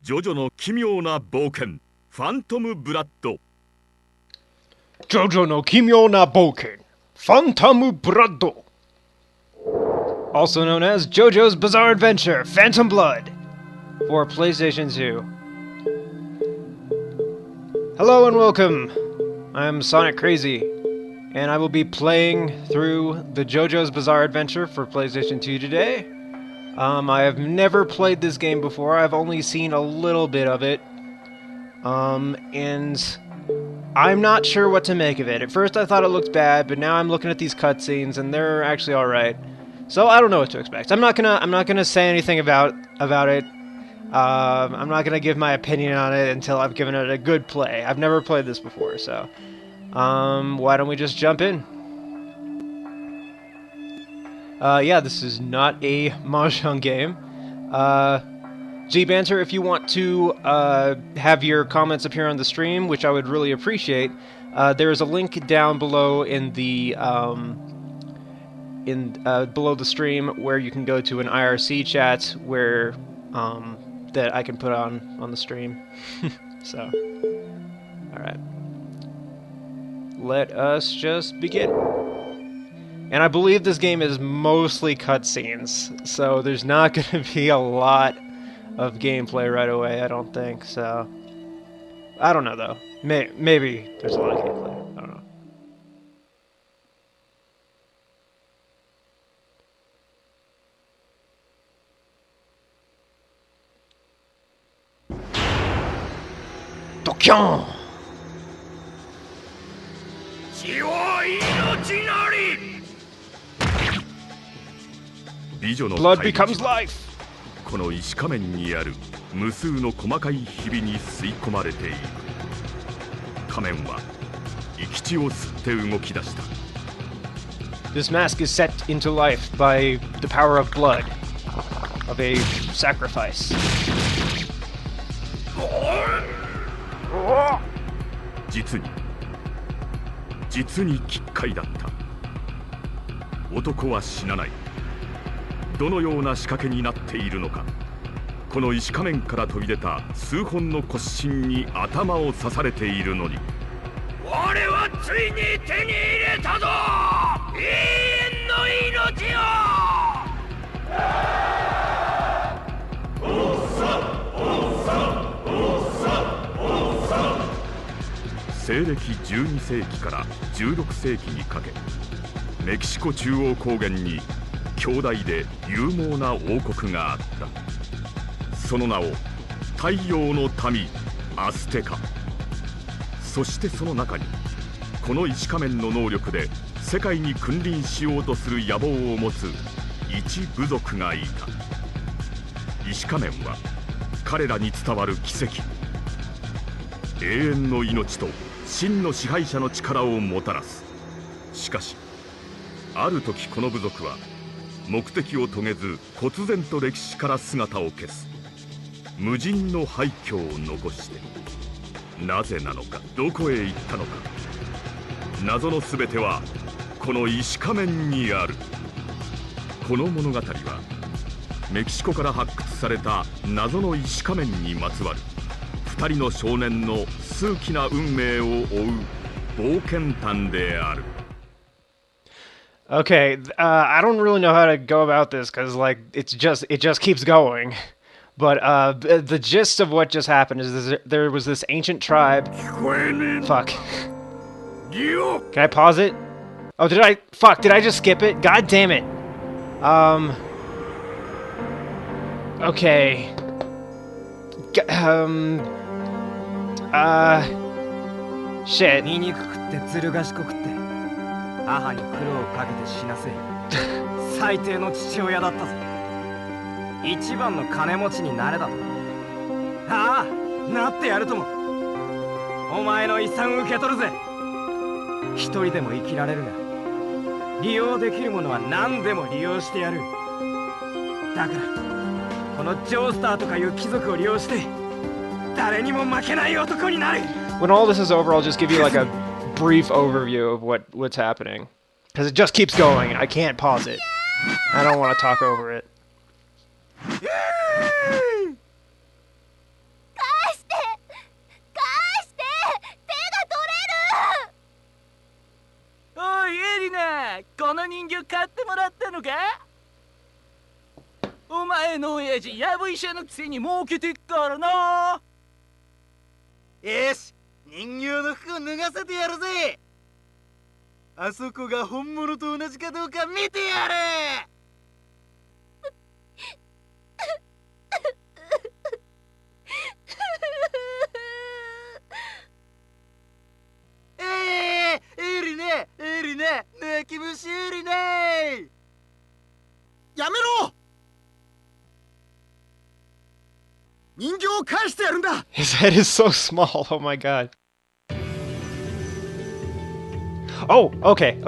ジョジョの奇妙な冒険ファントムブラッド Jojo no Kimyo na Boken, Phantom Blood, also known as JoJo's Bizarre Adventure, Phantom Blood, for PlayStation 2. Hello and welcome. I'm Sonic Crazy, and I will be playing through the JoJo's Bizarre Adventure for PlayStation 2 today. I have never played this game before. I've only seen a little bit of it, and I'm not sure what to make of it. At first I thought it looked bad, but now I'm looking at these cutscenes and they're actually all right. So I don't know what to expect. I'm not gonna say anything about it. I'm not gonna give my opinion on it until I've given it a good play. I've never played this before, so why don't we just jump in? Yeah, this is not a mahjong game. G-Banter, if you want to have your comments appear on the stream, which I would really appreciate, there is a link down below in the below the stream where you can go to an IRC chat where that I can put on the stream. So, all right, let us just begin. And I believe this game is mostly cutscenes, so there's not going to be a lot of gameplay right away, I don't think, so... I don't know, though. Maybe there's a lot of gameplay. I don't know. Dokyon! Blood becomes life! この石仮面にある無数の細かいひびに吸い込まれていく。仮面は生き血を吸って動き出した。 This mask is set into life by the power of blood, of a sacrifice. 実に奇怪だった。男は死なない。どのような仕掛けになっているのか。この石仮面から飛び出た数本の骨芯に頭を刺されているのに、我はついに手に入れたぞ、永遠の命を。西暦12世紀から16世紀にかけ、メキシコ中央高原に強大で勇猛な王国があった。その名を太陽の民アステカ。そしてその中にこの石仮面の能力で世界に君臨しようとする野望を持つ一部族がいた。石仮面は彼らに伝わる奇跡、永遠の命と真の支配者の力をもたらす。しかしある時この部族は目的を遂げず忽然と歴史から姿を消す。無人の廃墟を残して、なぜなのか、どこへ行ったのか。謎の全てはこの石仮面にある。この物語はメキシコから発掘された謎の石仮面にまつわる2人の少年の数奇な運命を追う冒険譚である。Okay, I don't really know how to go about this because, like, it just keeps going. But the gist of what just happened is there was this ancient tribe. Fuck. Can I pause it? Oh, did I? Fuck, did I just skip it? God damn it. Okay. Shit. 母に苦労をかけて死なせ最低の父親だったぜ。一番の金持ちになれだと。ああ、なってやるとも。お前の遺産受け取るぜ。一人でも生きられるが、利用できるものは何でも利用してやる。だからこのジョースターとかいう貴族を利用して誰にも負けない男になる。 When all this is over, I'll just give you like a brief overview of what's happening, because it just keeps going. I can't pause it. I don't want to talk over it. の人形買ってもらったのか？お前の親父やぶ医者のくせに儲けてっからな。よし、人形の服を脱がせてやるぜ。あそこが本物と同じかどうか見てやれ。エリね、エリね、泣き虫エリね。やめろ。人形を返してやるんだ。 His head is so small. Oh my god. Oh, okay,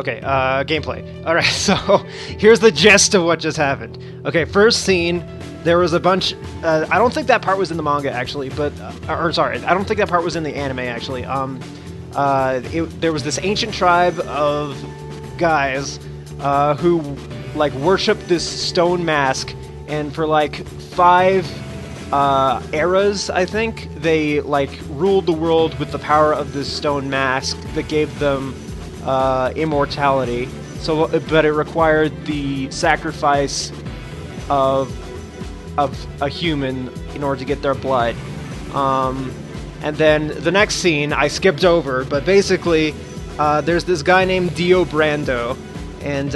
gameplay. Alright, so here's the gist of what just happened. Okay, first scene, there was a bunch... I don't think that part was in the manga, actually, but... sorry, I don't think that part was in the anime, actually. There was this ancient tribe of guys who, like, worshipped this stone mask, and for, like, 5... eras, I think, they, like, ruled the world with the power of this stone mask that gave them immortality. So, but it required the sacrifice of a human in order to get their blood. And then the next scene I skipped over, but basically, there's this guy named Dio Brando, and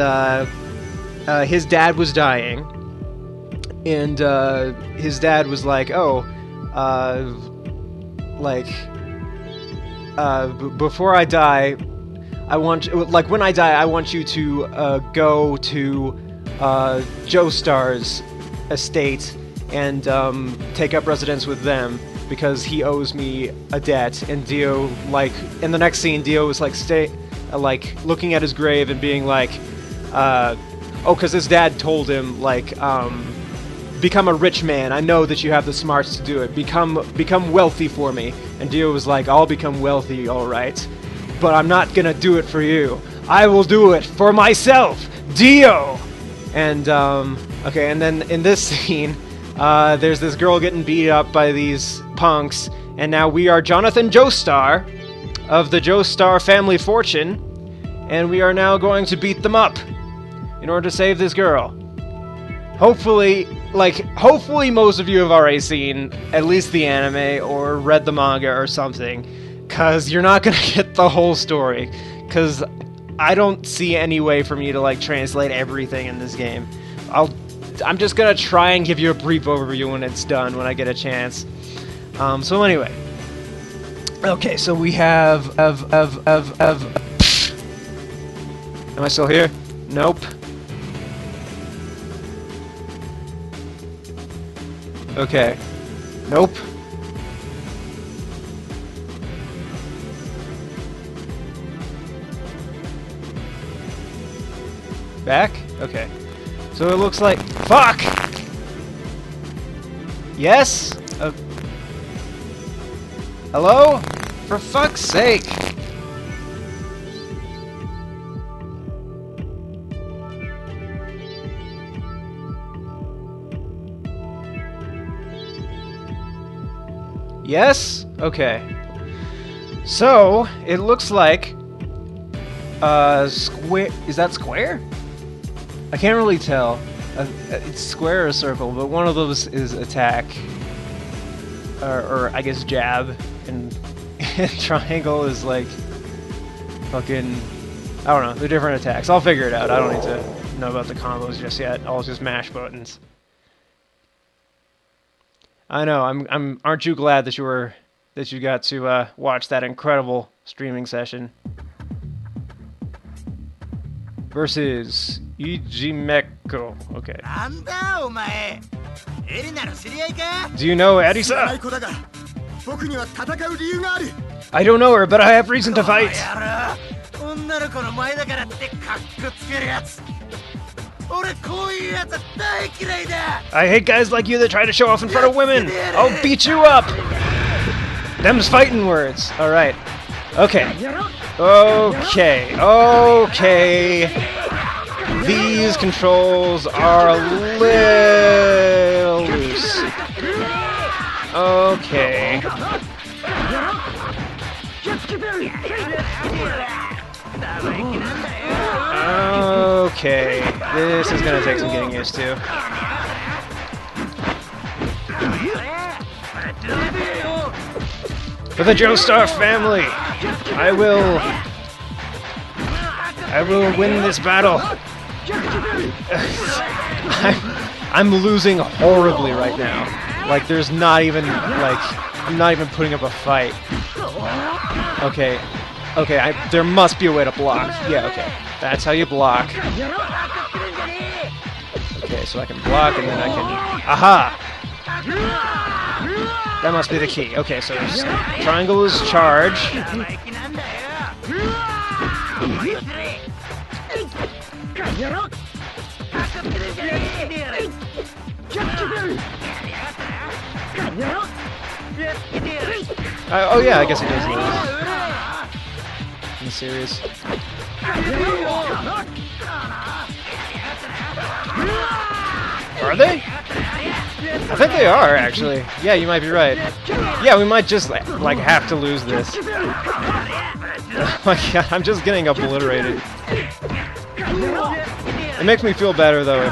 his dad was dying. And his dad was like, "Oh, before I die, when I die, I want you to go to Joestar's estate and take up residence with them because he owes me a debt." And Dio, like, in the next scene, Dio was like, looking at his grave and being like, because his dad told him, like, become a rich man. I know that you have the smarts to do it. Become wealthy for me. And Dio was like, I'll become wealthy, alright. But I'm not gonna do it for you. I will do it for myself! Dio! And, okay, and then in this scene, there's this girl getting beat up by these punks, and now we are Jonathan Joestar of the Joestar family fortune, and we are now going to beat them up in order to save this girl. Hopefully most of you have already seen at least the anime or read the manga or something, cause you're not gonna get the whole story, cause I don't see any way for me to, like, translate everything in this game. I'm just gonna try and give you a brief overview when it's done, when I get a chance. So anyway. Okay, so we have... Am I still here? Nope. Okay. Nope. Back? Okay. So it looks like... Fuck! Yes? Hello? For fuck's sake! Yes? Okay. So, it looks like... square... Is that square? I can't really tell. It's square or circle, but one of those is attack. Or I guess jab. And triangle is like... fucking... I don't know, they're different attacks. I'll figure it out. I don't need to know about the combos just yet. I'll just mash buttons. I know. Aren't you glad that you got to watch that incredible streaming session? Versus Ijimeko. Okay. Do you know Arisa? I don't know her, but I have reason to fight. I hate guys like you that try to show off in front of women. I'll beat you up. Them's fighting words. All right. Okay. Okay. Okay. These controls are a little loose. Okay. Okay, this is gonna take some getting used to. For the Joestar family, I will win this battle. I'm losing horribly right now. Like there's not even I'm not even putting up a fight. Okay, there must be a way to block. Yeah, okay, that's how you block. Okay, so I can block and then I can. Aha! That must be the key. Okay, so triangle is charge. Oh yeah, I guess it does lose. I'm serious. Are they? I think they are, actually. Yeah, you might be right. Yeah, we might just, like have to lose this. Oh my god, I'm just getting obliterated. It makes me feel better, though,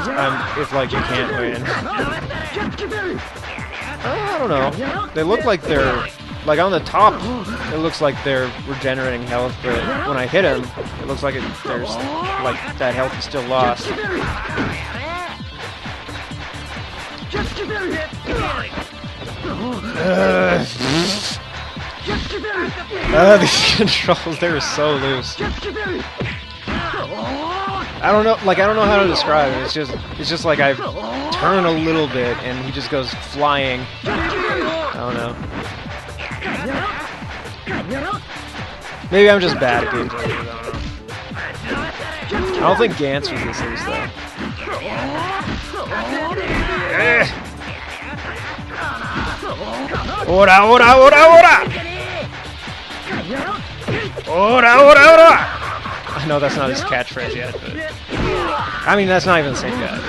if like, you can't win. I don't know. They look like they're... Like, on the top, it looks like they're regenerating health, but when I hit him, it looks like there's... Like, that health is still lost. These controls, they're so loose. I don't know how to describe it. It's just like I turn a little bit and he just goes flying. I don't know. Maybe I'm just bad at games like this. I don't think Gantz was this loose though. Ora, ora, ora, ora! Ora, ora, ora! I know that's not his catchphrase yet, but... I mean, that's not even the same guy.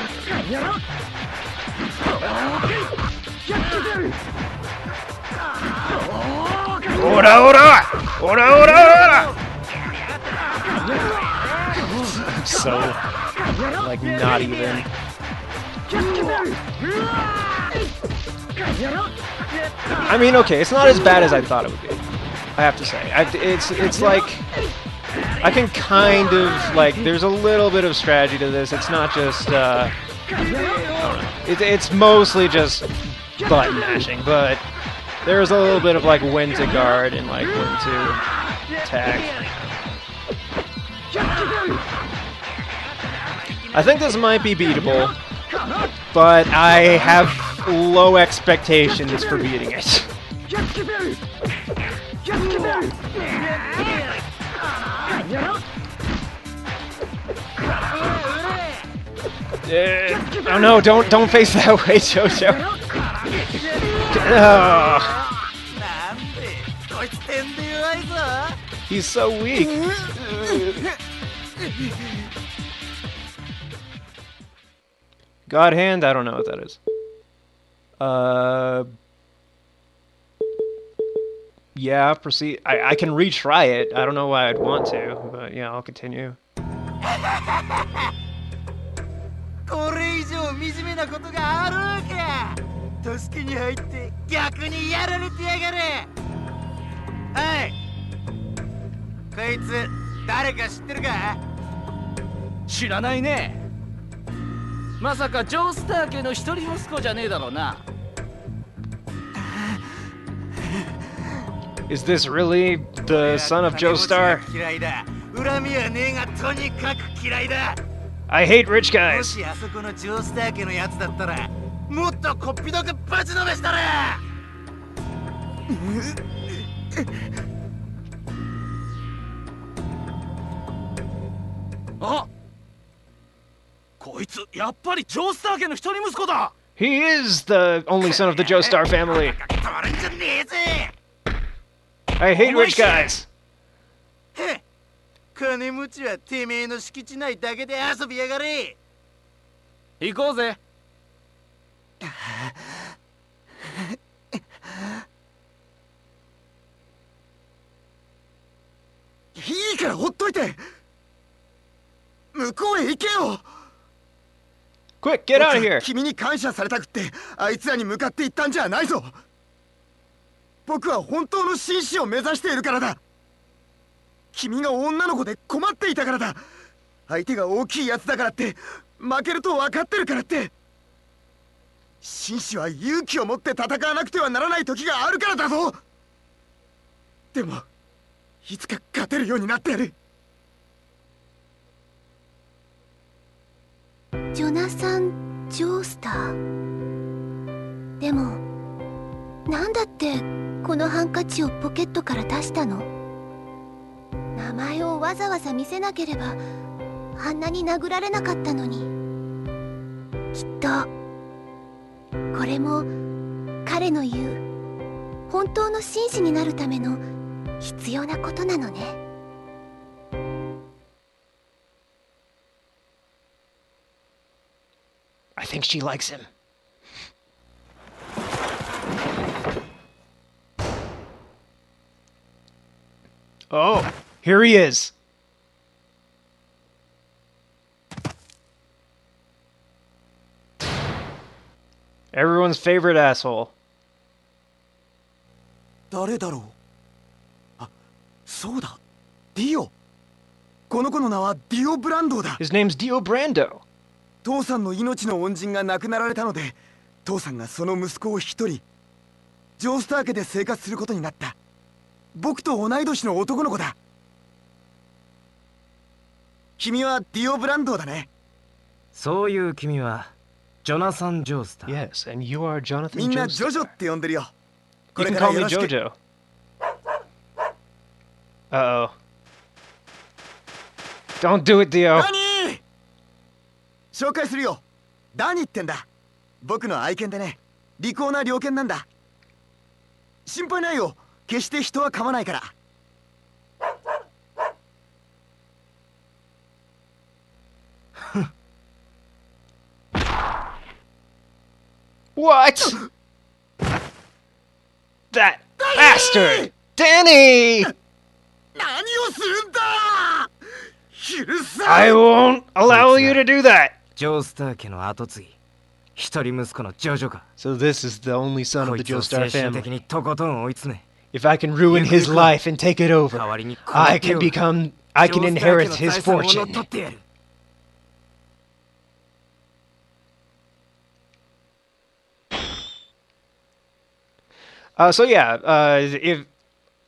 Ora, ora! Ora, ora, ora! I'm so... like, not even... I mean, okay, it's not as bad as I thought it would be. I have to say. It's like... I can kind of, like, there's a little bit of strategy to this. It's not just, I don't know. It's mostly just button mashing, but there's a little bit of, like, when to guard and, like, when to attack. I think this might be beatable, but I have low expectations for beating it. Oh no, don't face that way, Jojo. He's so weak. God hand? I don't know what that is. Yeah, proceed. I can retry it. I don't know why I'd want to, but yeah, I'll continue. これ以上惨めなことがあるわけ。助けに入って逆にやられてやがる。はい。こいつ誰か知ってるか？知らないね。まさかジョースター家の一人息子じゃねえだろうな。Is this really the son of Joestar? 嫌いだ。恨みはねえがとにかく嫌いだ。 I hate rich guys. もしあそこのジョースター家のやつだったら、もっとこっぴどくぶちのめしたら。あ、こいつやっぱりジョースター家の一人息子だ。He is the only son of the Joestar family. I hate rich guys. 金持ちはてめえの敷地内だけで遊びやがれ。行こうぜ。いいかからほっといて。向こうへ行けよ。 Quick, get out of here! 君に感謝されたくってあいつらに向かって行ったんじゃないぞ。僕は本当の紳士を目指しているからだ。君が女の子で困っていたからだ。相手が大きいやつだからって負けると分かってるからって。紳士は勇気を持って戦わなくてはならない時があるからだぞ。でもいつか勝てるようになってやる。ジョナサン・ジョースター。でもなんだってこのハンカチをポケットから出したの？名前をわざわざ見せなければあんなに殴られなかったのに。きっとこれも彼の言う本当の紳士になるための必要なことなのね。I think she likes him. Oh, here he is. Everyone's favorite asshole. 誰だろう。あ、そうだ。ディオ。この子の名はディオ・ブランドーだ。 His name's Dio Brando. 父さんの命の恩人が亡くなられたので、父さんがその息子を一人ジョースター家で生活することになった。僕と同い年の男の子だ。君はディオ・ブランドーだね。そういう君はジョナサン・ジョースター。 Yes, and you are Jonathan みんな Joestar. ジョジョって呼んでるよ。 You これ can から call よ me ろしく。 Jojo. Uh-oh. Don't do it, Dio. ダニー、紹介するよ。ダニってんだ。僕の愛犬でね、利口な猟犬なんだ。心配ないよ。決して人は噛まないから。What? That bastard! Danny! 何をするんだ。許さ I ん。 won't allow you to do that! ジョースター家の跡継ぎ、一人息子のジョジョか。 So this is the only son こ of い the つを Joestar 精神的 family. にとことん追い詰め、 If I can ruin his life and take it 代 over, わりにこの I ディ can オ become... I ジ can ョースター inherit 家の his 財産を乗っ fortune. 取ってやる。So yeah, if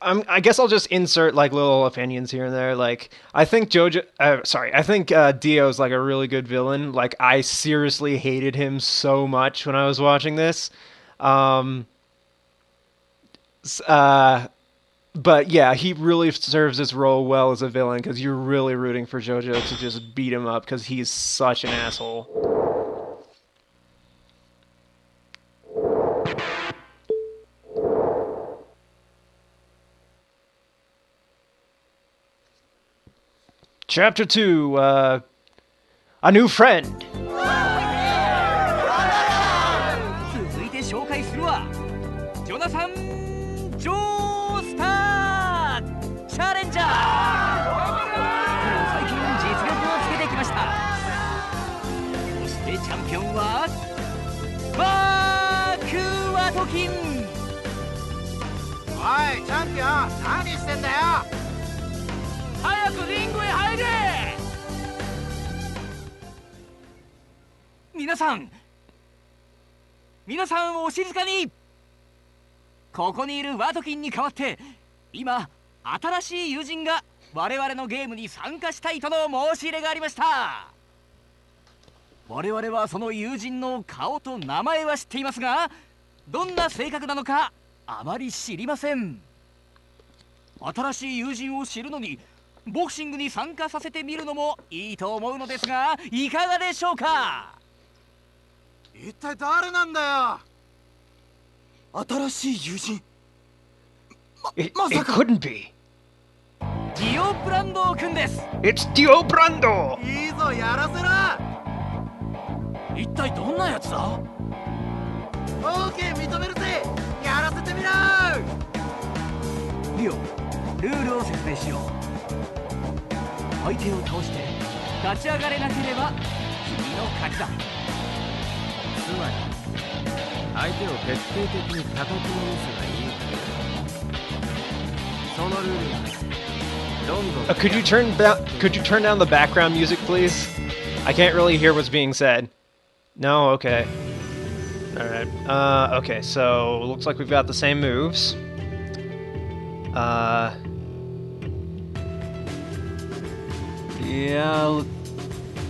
I guess I'll just insert like little opinions here and there. Like I think I think Dio's like a really good villain. Like I seriously hated him so much when I was watching this. But yeah, he really serves this role well as a villain because you're really rooting for Jojo to just beat him up because he's such an asshole. Chapter 2, a new friend. 続いて紹介するわ。ジョナサン・ジョースターチャレンジャー。最近実力をつけてきました。そしてチャンピオンはマーク・ワトキン。おいチャンピオン、何してんだよ。早くリングへ入れ。皆さんお静かに。ここにいるワトキンに代わって今新しい友人が我々のゲームに参加したいとの申し入れがありました。我々はその友人の顔と名前は知っていますが、どんな性格なのかあまり知りません。新しい友人を知るのにボクシングに参加させてみるのもいいと思うのですが、いかがでしょうか。一体誰なんだよ。新しい友人。It まさか couldn't be. ディオ・ブランド君です。 It's Dio Brando! いいぞ、やらせな。一体どんなやつだ。オーケー、認めるぜ。やらせてみろ。ディオ、ルールを説明しよう。相手を倒して立ち上がれなければ君の勝ちだ。つまり相手を徹底的に叩きのミスがいい。そのルールはどんどん。Could you turn down the background music, please? I can't really hear what's being said. No, okay. Alright. Okay, so looks like we've got the same moves. Yeah.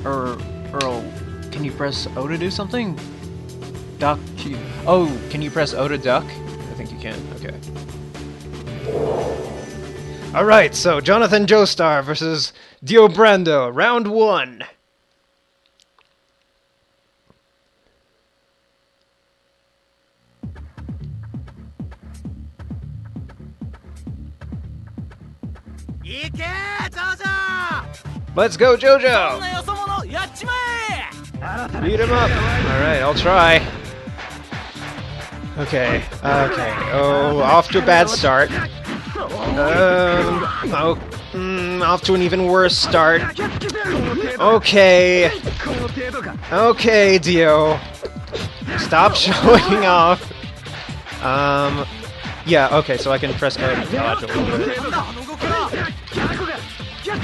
Earl, can you press O to do something? Duck. Oh, can you press O to duck? I think you can. Okay. Alright, so Jonathan Joestar versus Dio Brando, round 1. Let's go, Jojo! Beat him up! Alright, I'll try. Okay, okay. Oh, off to a bad start. Off to an even worse start. Okay. Okay, Dio. Stop showing off. Yeah, okay, so I can press O to dodge a little bit.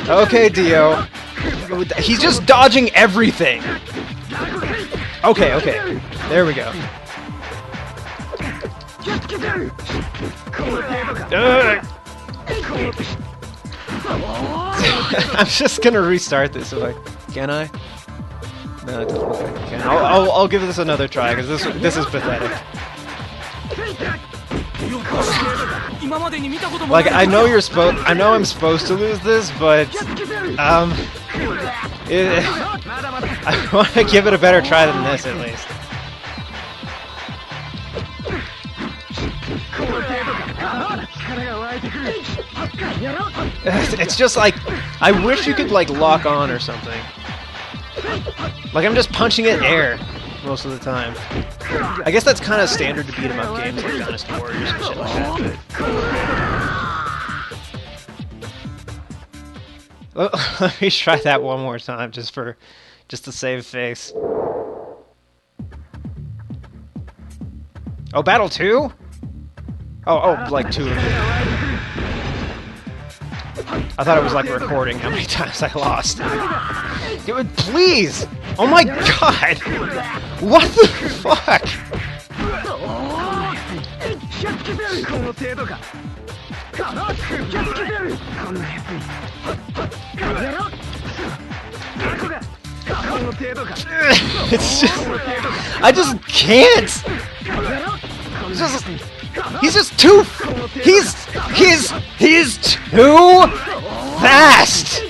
Okay, Dio. He's just dodging everything. Okay, okay. There we go. I'm just gonna restart this if I can. I? No, it doesn't look like I can. I'll give this another try because this is pathetic. Like I know I'm supposed to lose this, but I want to give it a better try than this at least. It's just like I wish you could like lock on or something. Like I'm just punching at air most of the time. I guess that's kind of standard to beat 'em up games like Dynasty Warriors and shit like that. But... Let me try that one more time just to save face. Oh, Battle 2? Oh, like 2 of them. I thought it was like recording how many times I lost. Dude, please! Oh my god! What the fuck? It's just... I just can't! He's just too... He's too fast!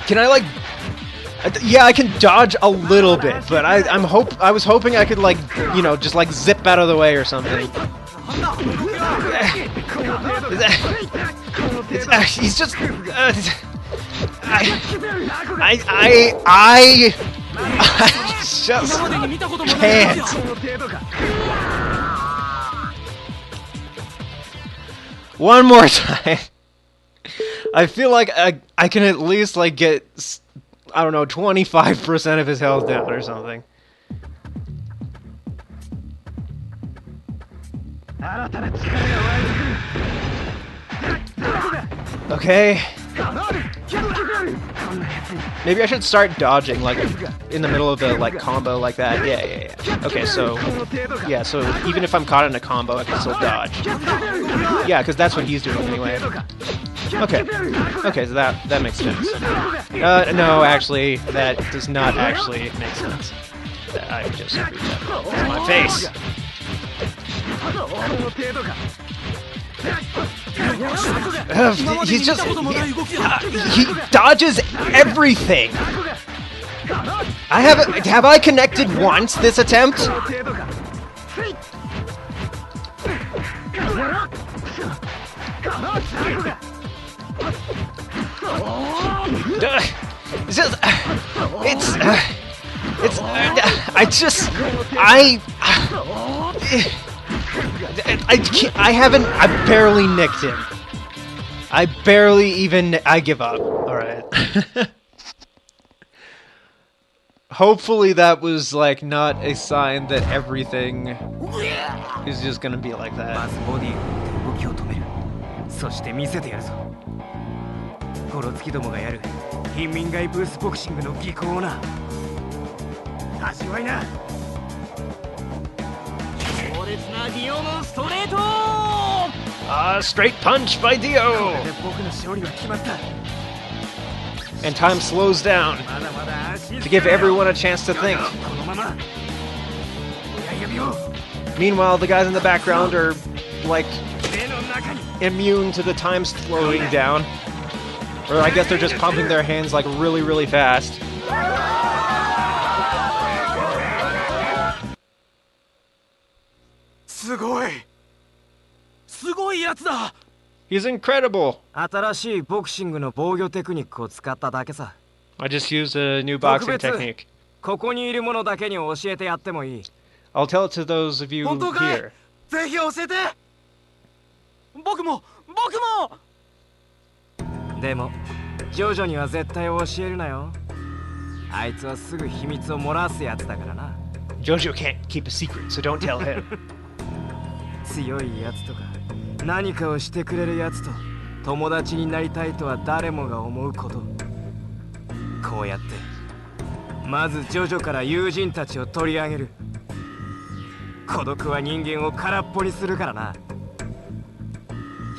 Can I like... Yeah, I can dodge a little bit, but I was hoping I could like, you know, just like zip out of the way or something. He's just... I just can't. One more time. I feel like I can at least like get, I don't know, 25% of his health down or something. Okay. Maybe I should start dodging, like, in the middle of the, like, combo like that. Yeah. Okay, so... Yeah, so even if I'm caught in a combo, I can still dodge. Yeah, because that's what he's doing anyway. Okay. Okay, so that makes sense. No, actually, that does not actually make sense. I just reached that in my face. He's just... He dodges everything! Have I connected once this attempt? It's just... I barely nicked him. I barely even... I give up. Alright. Hopefully that was, like, not a sign that everything is just gonna be like ま that. ずボディを打って動きを止める。そして見せてやるぞ。ゴロツキどもがやる貧民街ブースボクシングの技巧をな。味わいな。強烈なディオのストレート。 Straight punch by これ Dio! で僕の勝利は決まった。 And time slows down まだまだ安心 to す give るなよ。 everyone a chance to think. このまま親指を Meanwhile, the guys in the background are, like, 目の中に immune to the time slowing down. Or I guess they're just pumping their hands, like, really, really fast. すごいすごいやつだ。 He's incredible! 新しいボクシングの防御テクニックを使っただけさ。 I just used a new boxing technique. ここにいる者だけに教えてやってもいい。 I'll tell it to those of you 本当かい here. ぜひ教えて。僕もでもジョジョには絶対教えるなよ。あいつはすぐ秘密を漏らすやつだからな。 Jojo can't keep a secret, so don't tell him. 強いやつとか何かをしてくれるやつと友達になりたいとは誰もが思うこと。こうやってまずジョジョから友人たちを取り上げる。孤独は人間を空っぽにするからな。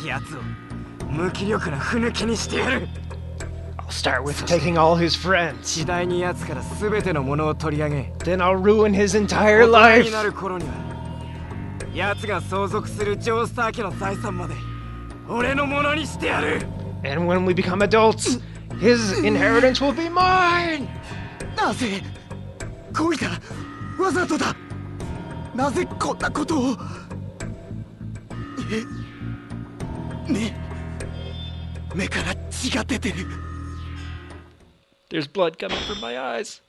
やつを無気力なふぬけにしてやる。 I'll start with taking all his friends. 次第にやつから全てのものを取り上げ、 Then I'll ruin his entire 大人 life. になる頃にはやつが相続するジョースター家の財産まで俺のものにしてやる。 And when we become adults, his inheritance will be mine. なぜ恋だわざとだ。なぜこんなことを。目から血が出てる。 There's blood coming from my eyes.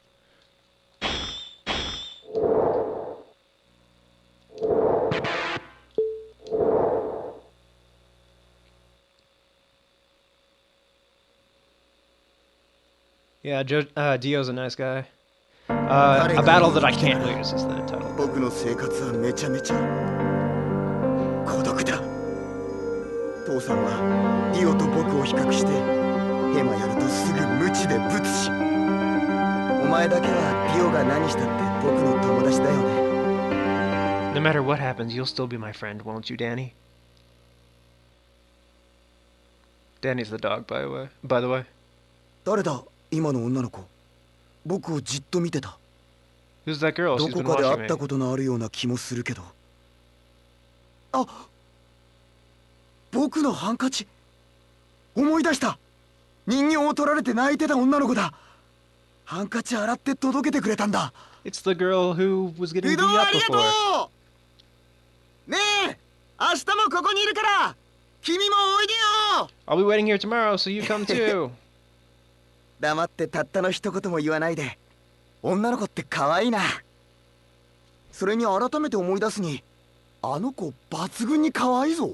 Yeah, Dio's a nice guy. A battle that I can't lose is the title. 僕の生活はめちゃめちゃ孤独だ。父さんはディオと僕を比較してヘマやるとすぐ無知でブツし、お前だけはディオが何したって僕の友達だよね。 No matter what happens, you'll still be my friend, won't you, Danny? Danny's the dog, by the way. 誰だ今の女の子。僕をじっと見てた。 Who's that girl? ど She's こ been かで会 watching った me. ことのあるような気もするけど。あ、僕のハンカチ。思い出した。人形を取られて泣いてた女の子だ。ハンカチ洗って届けてくれたんだ。 It's the girl who was getting 移 beat 動あ up りがと before. う。ねえ、明日もここにいるから君もおいでよ。 I'll be waiting here tomorrow, so you come too. 黙ってたったの一言も言わないで。女の子って可愛いな。それに改めて思い出すに、あの子抜群に可愛いぞ。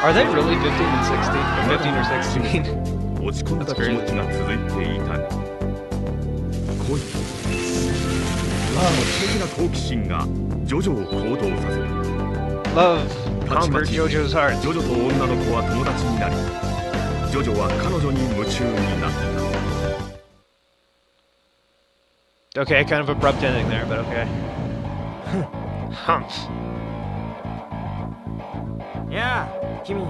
Are they really 15 and 16? Or 15 or 16? 落ち込んだ気持ちが続いていたが恋的な好奇心がジョジョを行動させた。 Love たちま conquered ち Jojo's heart. ジョジョと女の子は友達になり、ジョジョは彼女に夢中になった。 Okay, kind of abrupt ending there, but okay. Humph. やあ君、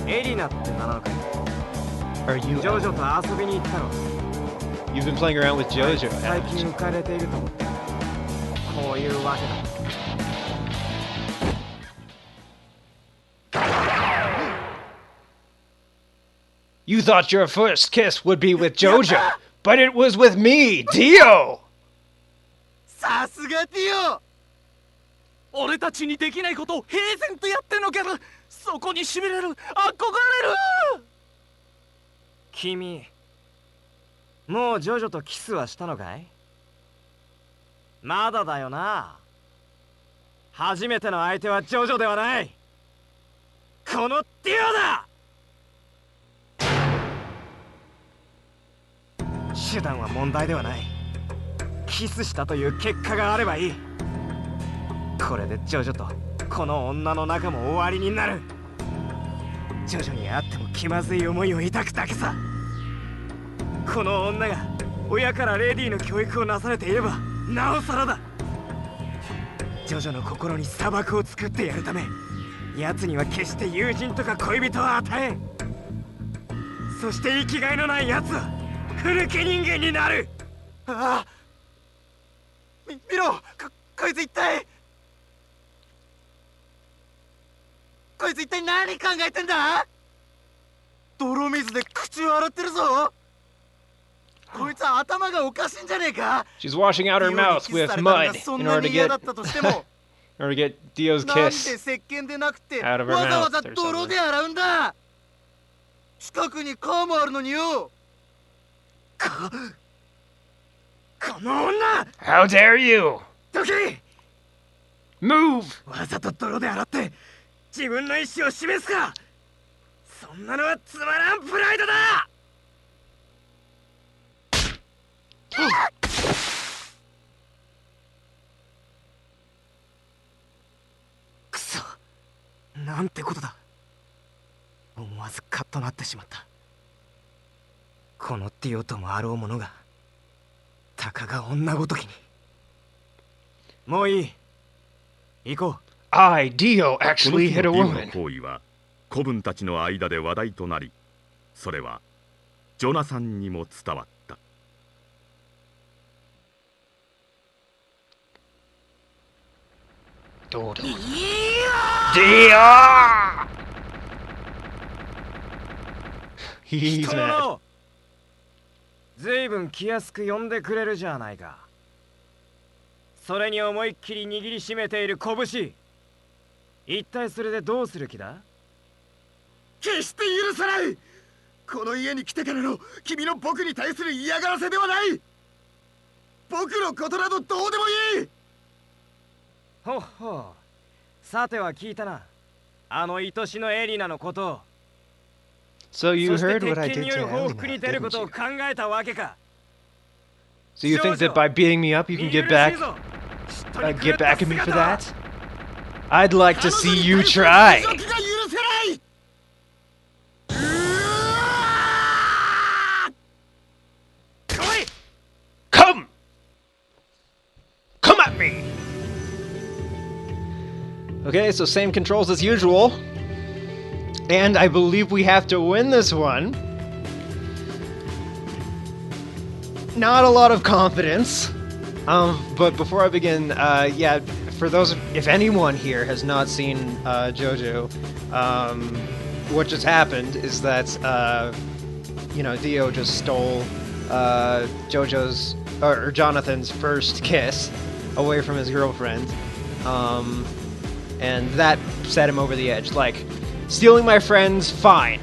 エリナって名なのか。 Are you? ジョジョと遊びに行ったろ。 You've been playing around with Jojo. 最近浮かれていると思って。こういうわけだ。 You thought your first kiss would be with Jojo, but it was with me, Dio! さすがディオ。俺たちにできないことを平然とやってのける。そこにしびれる、憧れる。君、もうジョジョとキスはしたのかい？まだだよな。初めての相手はジョジョではない。このディオだ。手段は問題ではない。キスしたという結果があればいい。これでジョジョとこの女の仲も終わりになる。ジョジョに会っても気まずい思いを抱くだけさ。この女が親からレディーの教育をなされていればなおさらだ。ジョジョの心に砂漠を作ってやるため、奴には決して友人とか恋人を与えん。そして生きがいのない奴は古き人間になる。ああ、見ろ、こいつ一体何考えてんだ。泥水で口を洗ってるぞ。こいつは頭がおかしいんじゃねえか。 She's washing out her mouth with mud in order to get Dio's なんで kiss 石鹸でなくて out of her わざわ mouth ざ or 泥 something. で洗うんだ。近くに川もあるのによ。この女、 How dare you! どけ。 Move! わざと泥で洗って自分の意志を示すか。そんなのはつまらんプライドだ。くそ、なんてことだ。思わずカッとなってしまった。このディオともあろうものがたかが女ごときに。もういい、行こう。I, Dio, この actually 日 hit の a ディオの woman. 行為は子分たちの間で話題となり、それはジョナサンにも伝わった。Dio! 人 He's の mad. のずいぶん気安く呼んでくれるじゃないか。それに思いっきり握りしめている拳、一体それでどうする気だ。決して許さない。この家に来てからの君の僕に対する嫌がらせではない。僕のことなどどうでもいい。ほっほう、さては聞いたな、あの愛しのエリナのことを。 So you そして heard what I 鉄拳 did によ to る報復 Elena, に出るこ didn't とを you? 考えたわけか。 So you think that by beating me up you can get back at me for that? I'd like to see you try. Come! Come at me! Okay, so same controls as usual. And I believe we have to win this one. Not a lot of confidence. But before I begin, yeah, for those, if anyone here has not seen Jojo, what just happened is that, you know, Dio just stole Jojo's, or Jonathan's first kiss away from his girlfriend. And that set him over the edge. Like, stealing my friends, fine.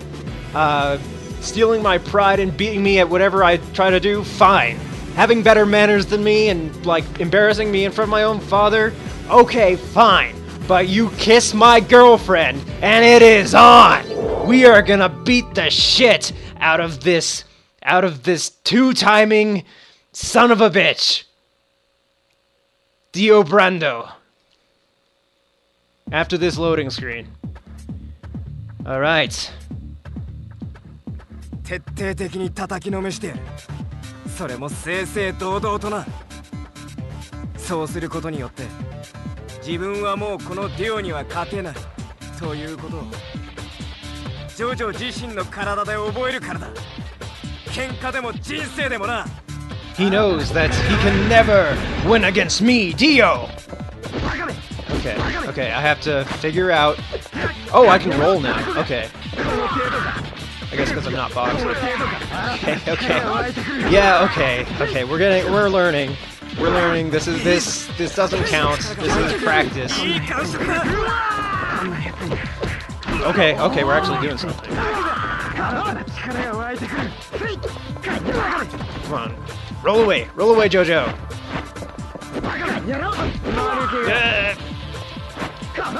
Stealing my pride and beating me at whatever I try to do, fine. Having better manners than me and, like, embarrassing me in front of my own father, okay, fine. But you kiss my girlfriend, and it is on! We are gonna beat the shit out of this two-timing son of a bitch. Dio Brando. After this loading screen. Alright. 徹底的に叩きのめしてやる。それも正々堂々とな。そうすることによって自分はもうこのデュオには勝てないということをジョジョ自身の体で覚えるからだ。喧嘩でも人生でもな。 He knows that he can never win against me, Dio! Okay, okay, I have to figure out... Oh, I can roll now. Okay. I guess because I'm not boxing. Okay, okay. Yeah, okay, okay, we're learning. We're learning. This doesn't count. This is practice. Okay, okay, we're actually doing something. Come on. Roll away, Jojo.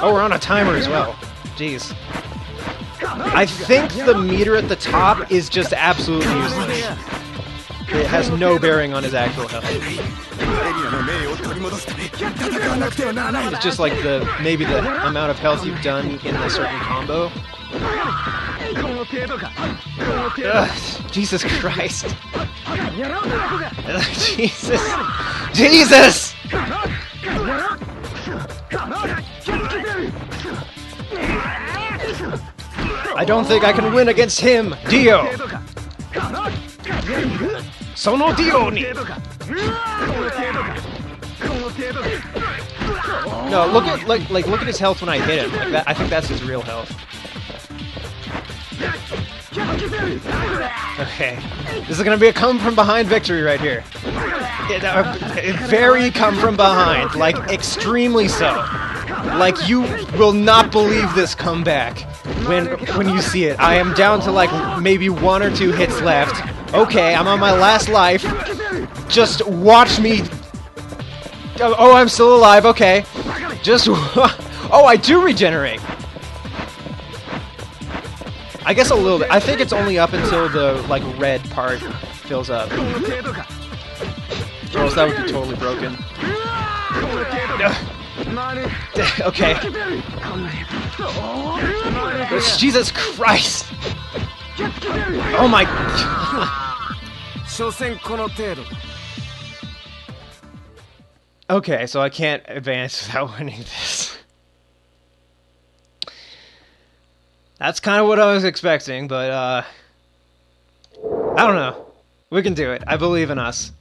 Oh, we're on a timer as well. Jeez. I think the meter at the top is just absolutely useless. It has no bearing on his actual health. It's just like maybe the amount of health you've done in a certain combo. Ugh, Jesus Christ. Jesus. Jesus! I don't think I can win against him, Dio! Sono Dio ni! No, look at look at his health when I hit him. Like that, I think that's his real health. Okay, this is gonna be a come from behind victory right here. Very come from behind, like extremely so. Like you will not believe this comeback when you see it. I am down to like maybe 1 or 2 hits left. Okay, I'm on my last life. Just watch me. Oh, I'm still alive. Okay, just oh, I do regenerate. I guess a little bit. I think it's only up until the like red part fills up. Or else that would be totally broken. Okay. Jesus Christ! Oh my God! Okay, so I can't advance without winning this. That's kind of what I was expecting, but, I don't know. We can do it. I believe in us.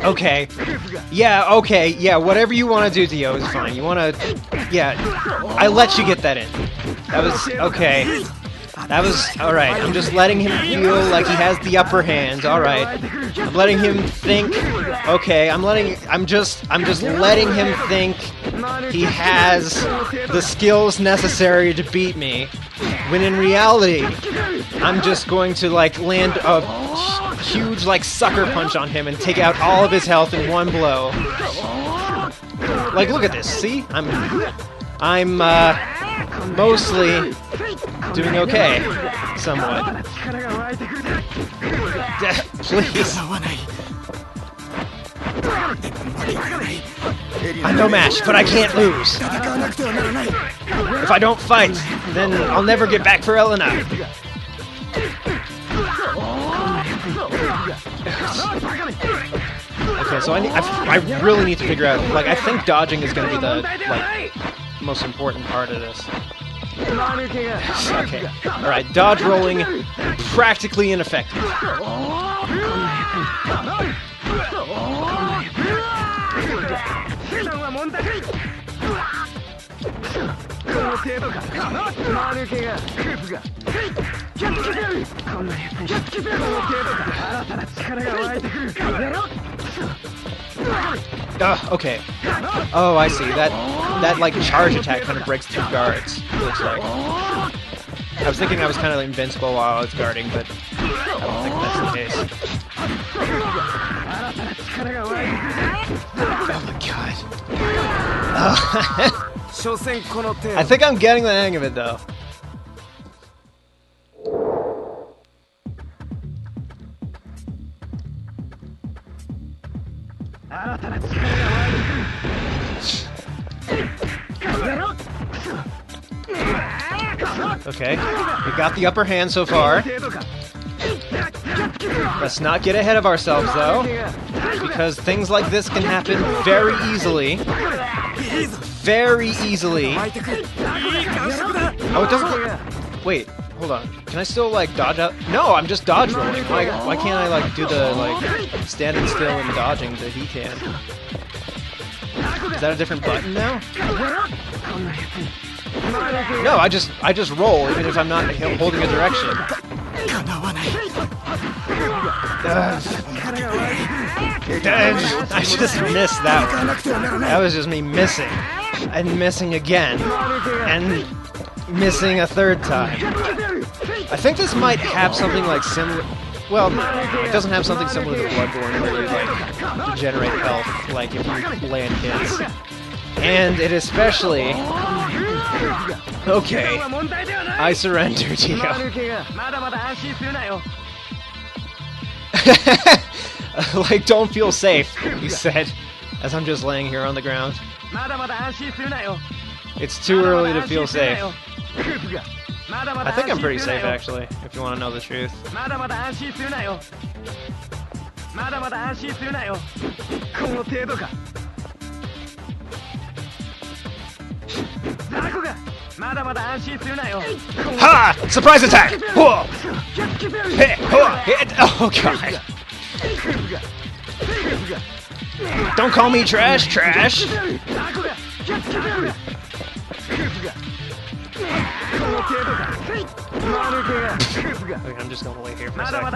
Okay. Yeah, okay. Yeah, whatever you want to do, Dio, is fine. You want to... Yeah, I let you get that in. That was... Okay. That was... Alright, I'm just letting him feel like he has the upper hand. Alright. I'm letting him think... Okay, I'm just letting him think he has the skills necessary to beat me. When in reality, I'm just going to, like, land a huge, like, sucker punch on him and take out all of his health in one blow. Like, look at this, see? I'm mostly doing okay. Somewhat. Please. I'm no match, but I can't lose. If I don't fight, then I'll never get back for Elena. Okay, so I really need to figure out, like, I think dodging is going to be the, like, most important part of this. Okay, alright, dodge rolling, practically ineffective. Okay. Oh, I see. That like charge attack kind of breaks 2 guards, it looks like. I was thinking I was kind of invincible while I was guarding, but I don't think that's the case. Oh my god. Oh. I think I'm getting the hang of it, though. Okay, we got the upper hand so far. Let's not get ahead of ourselves, though, because things like this can happen very easily. Very easily. Oh, it doesn't look... Wait, hold on. Can I still, like, dodge out? No, I'm just dodge rolling. Why can't I, like, do the, like, standing still and dodging that he can? Is that a different button now? No, I just roll, even if I'm not holding a direction. I just missed that one. That was just me missing. And missing again. And missing a 3rd time. I think this might have something like similar... well, it doesn't have something similar to Bloodborne where you like regenerate health, like if you land hits. And it especially... Okay, I surrender to you. Like, don't feel safe, he said, as I'm just laying here on the ground. It's too early to feel safe. I think I'm pretty safe, actually, if you want to know the truth. Ha! Surprise attack! Whoa! Hey, whoa, hit. Oh god! Don't call me trash, trash! Okay, I'm just gonna wait here for a second.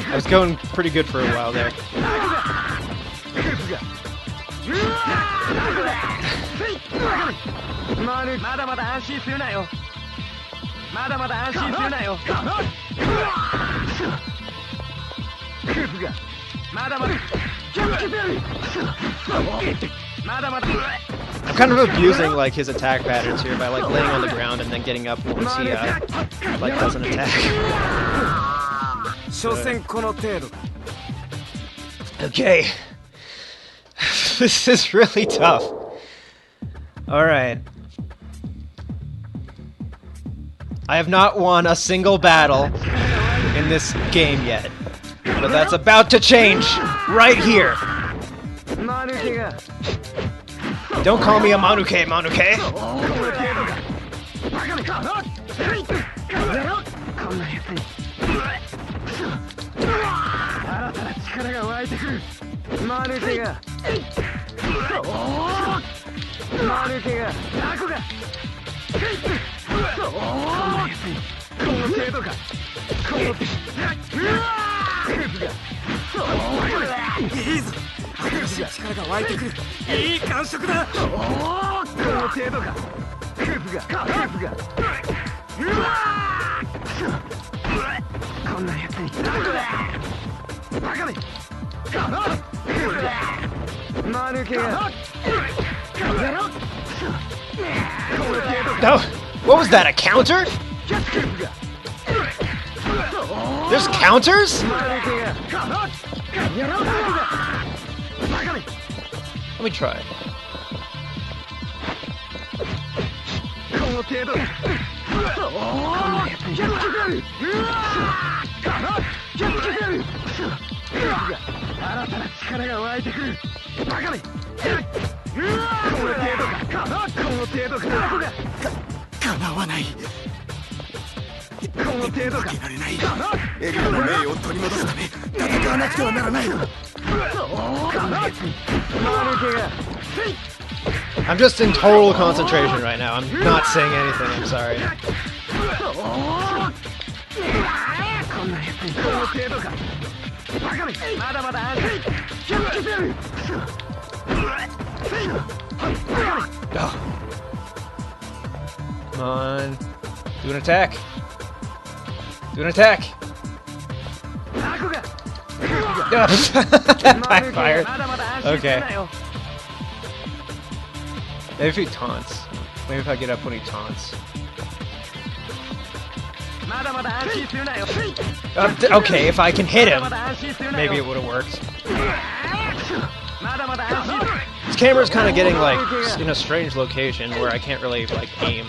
I was going pretty good for a while there. I'm kind of abusing like his attack patterns here by like laying on the ground and then getting up once he like does an attack. Okay. This is really tough. Alright. I have not won a single battle in this game yet. But that's about to change right here. Don't call me a Manuke, Manuke. No, what was that, a counter? There's counters? Let me try. I'm just in total concentration right now. I'm not saying anything, I'm sorry. Oh. Come on. Do an attack. Do an attack. That backfired. Okay. Maybe if he taunts. Maybe if I get up when he taunts. Okay, if I can hit him, maybe it would have worked. This camera's kind of getting like in a strange location where I can't really like aim.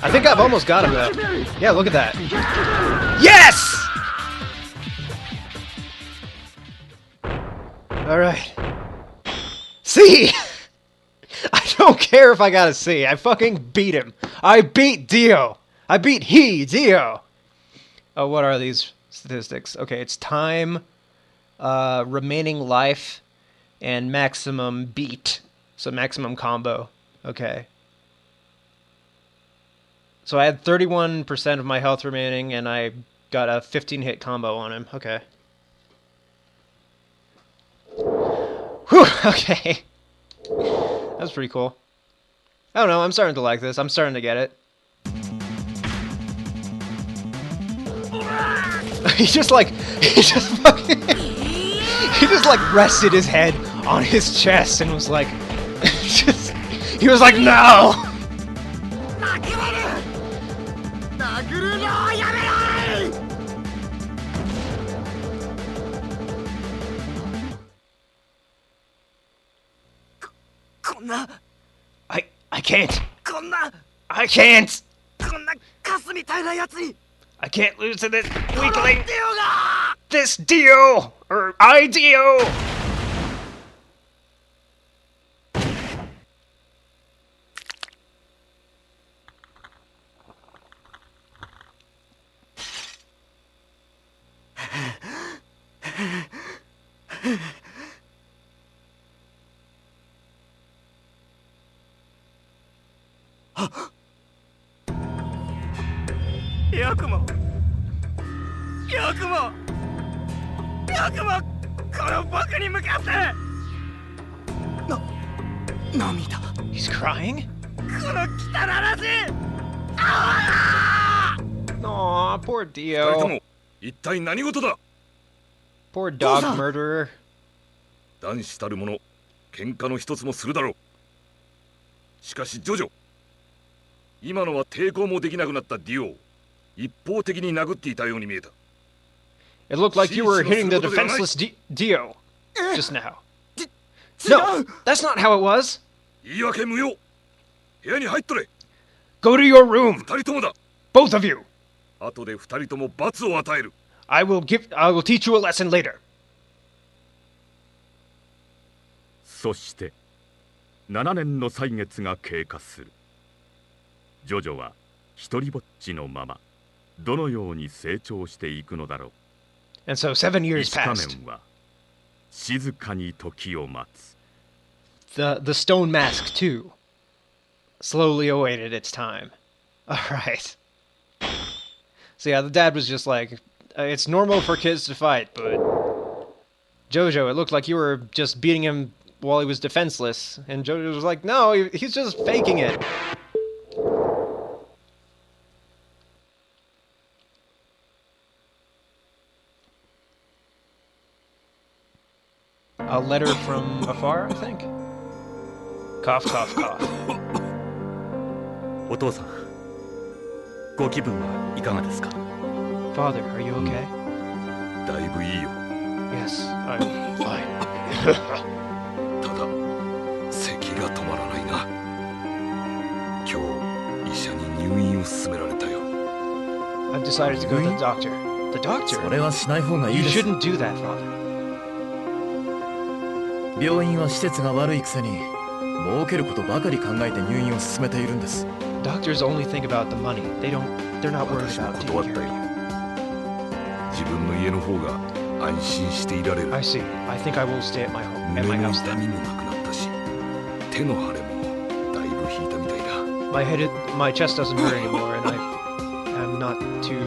I think I've almost got him though. Yeah, look at that. Yes! Alright. C! I don't care if I got a C. I fucking beat him. I beat Dio. I beat Dio. Oh, what are these statistics? Okay, it's time, remaining life, and maximum beat. So maximum combo. Okay. So I had 31% of my health remaining, and I got a 15-hit combo on him. Okay. Whew, okay. That's pretty cool. I don't know, I'm starting to like this. I'm starting to get it. he just fucking... he just like rested his head on his chest and was like... he was like, no! I can't. I can't. I can't lose to this weakling. This Dio or Dio. He's crying? Aw, poor Dio. Poor dog murderer. 男子たる者、喧嘩の一つもするだろう。しかしジョジョ、今のは抵抗もできなくなったディオを一方的に殴っていたように見えた。It looked like you were hitting the defenseless Dio just now. No, that's not how it was. 言い訳無用。部屋に入っとれ。Go to your room. 二人ともだ。Both of you. 後で二人とも罰を与える。I will teach you a lesson later. そして7年の歳月が経過する。ジョジョは一人ぼっちのままどのように成長していくのだろう。And so 7 years 石仮 passed. 面は静かに時を待つ。The stone mask too slowly awaited its time. All right. So yeah, the dad was just like, it's normal for kids to fight, but Jojo, it looked like you were just beating him while he was defenseless, and Jojo was like, no, he's just faking it. A letter from afar, I think. Cough, cough, cough. お父さん、ご気分はいかがですか？ Father, are you okay? だいぶいいよ。 Yes, I'm fine. ただ咳が止まらないな。今日医者に入院を勧められたよ。 I've decided to go to the doctor. The doctor? それはしない方がいい You です。 shouldn't do that, Father. 病院は施設が悪いくせに儲けることばかり考えて入院を進めているんです。 Doctors only think about the money. They're not worried 私も about 断 taking った care よ。 of you. 自分の家の方が安心していられる。 I see. I think I will stay at my home, at 胸 my の house 痛 then. みもなくなったし、手の腫れもだいぶ引いたみたいだ。 My chest doesn't hurt anymore, and I'm not too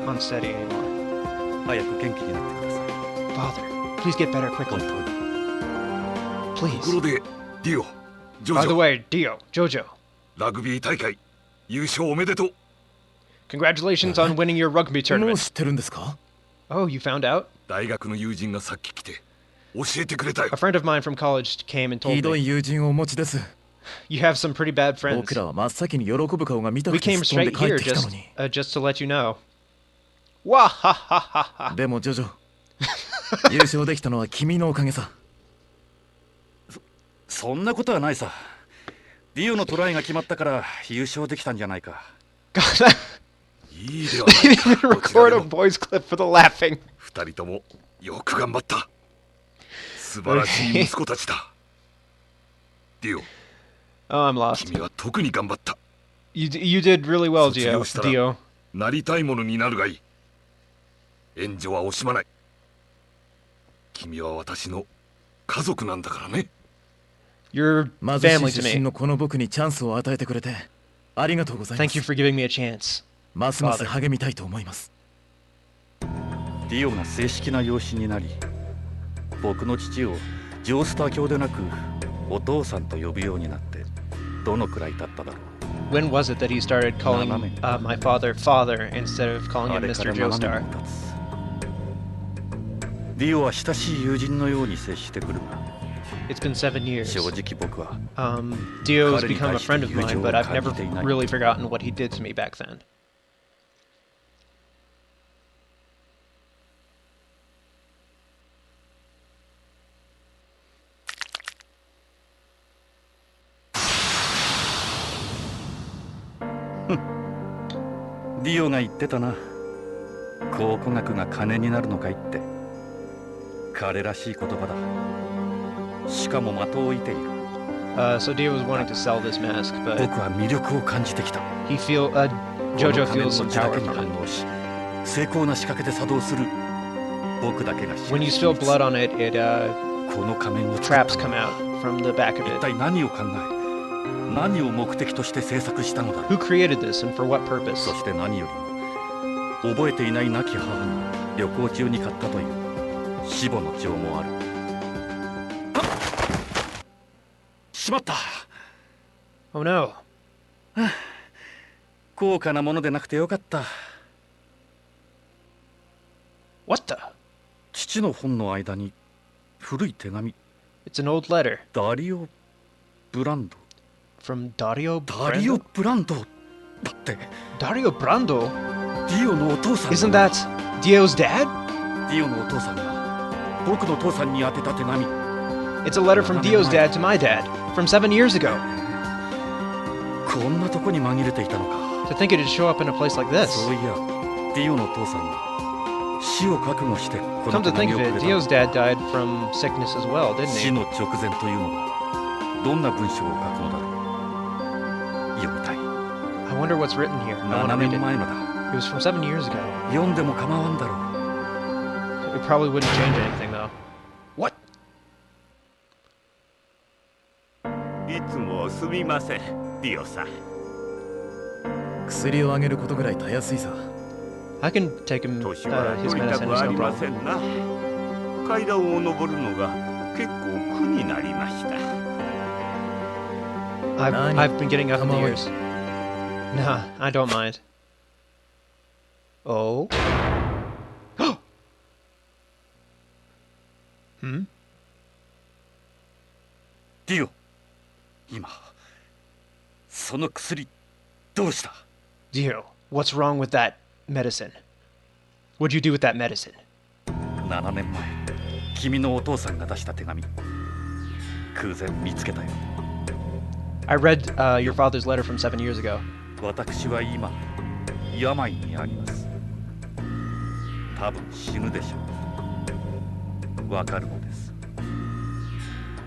unsteady anymore. 早く元気になってください。 Father, please get better 本 quickly. 当に。とこ Please. ろでディオ、ジョ By ジ the ョ、 way, Dio, Jojo, ラグビー大会優勝おめでとう。 congratulations on winning your rugby もう tournament. 知ってるんですか？ Oh, you found out? 大学の友人がさっき来て教えてくれたよ A。friend of mine from college came and ひ told ど me い友人をお持ちです。 you have some pretty bad friends. 僕らは真っ先に喜ぶ顔が見た We くて came すっ飛んで straight 帰っ here てきたの just に。 just to let you know. Wah ha ha ha ha. でもジョジョ、優勝できたのは君のおかげさ。そんなことはないさ。ディオのトライが決まったから優勝できたんじゃないか。 God, that- いいでは they ない didn't か。どちら record で a も voice clip for the laughing. 二人ともよく頑張った。素晴らしい息子たちだ。ディオ、 Oh, I'm lost. 君は特に頑張った。 You did really well, 卒業したら Dio. なりたいものになるがいい。援助は惜しまない。君は私の家族なんだからね。 You're 貧し family い to 出身 me. のこの僕にチャンスを与えてくれてありがとうございま Thank you す。 for giving me a chance. ますます励みたいと思います。ディオが正式な養子になり、僕の父をジョースター教でなくお父さんと呼ぶようになってどのくらい経っただろう。 When was it that he started calling my father father instead of calling あ him れから Mr. 7 Joestar? 年も経つ。ディオは親しい友人のように接してくるが、 It's been 7 years. 正直僕は Dio's become a friend of mine, but I've never really forgotten what he did to me back then.「ディオが言ってたな。考古学が金になるのかいって。彼らしい言葉だ。しかも的を射ている。 So Dio was wanting to sell this mask, but 僕は魅力を感じてきた。 Jojo feels some だ power けに from it. 反応し、精巧な仕掛けで作動する。僕だけが知る When you spill blood on it, この仮面を作った traps come out from the back of 一 it. 体何を考え、何を目的として制作したのだろう。 Who created this and for what purpose? そして何よりも覚えていない亡き母が旅行中に買ったという死母の情もある。しまった。 Oh no. 高価なものでなくてよかった。 What the? 父の本の間に古い手紙。 It's an old letter ダリオ・ブランド。 from Dario ダリオ・ Brando? ブランドだって。 Dario Brando? ディオのお父さん。 Isn't that Dio's dad? ディオのお父さんが僕の父さんに宛てた手紙。 It's a letter from Dio's dad to my dad from 7 years ago. こんなとこに紛れていたのか。 To think it'd show up in a place like this. そういや、ディオの父さんが死を覚悟してこの Come 手 to 紙 think を of く it, れた。 Dio's dad died from sickness as well, didn't 死 he? の直前というのはどんな文章を書くのだろう。読みたい。 I wonder what's written here. I want 7 to read 年 it. 前のだ。 It was from 7 years ago. 読んでも構わんだろう。 It probably wouldn't change anything though. What? いつもすみません、ディオさん。薬をあげることぐらいたやすいさ。 I can take him 年は his 取りた medicine, く it's あ no りま problem. せんな。階段を登るのが結構苦になりました。I've been getting up in the Come on. years. Nah, I don't mind. Oh? Hmm? ディオ、今その薬どうした？ Dio, what's wrong with that medicine? What'd you do with that medicine? 7年前、君のお父さんが出した手紙。空前見つけたよ。 I read your father's letter from 7 years ago. 私は今、病にあります。多分死ぬでしょう。わかるのです。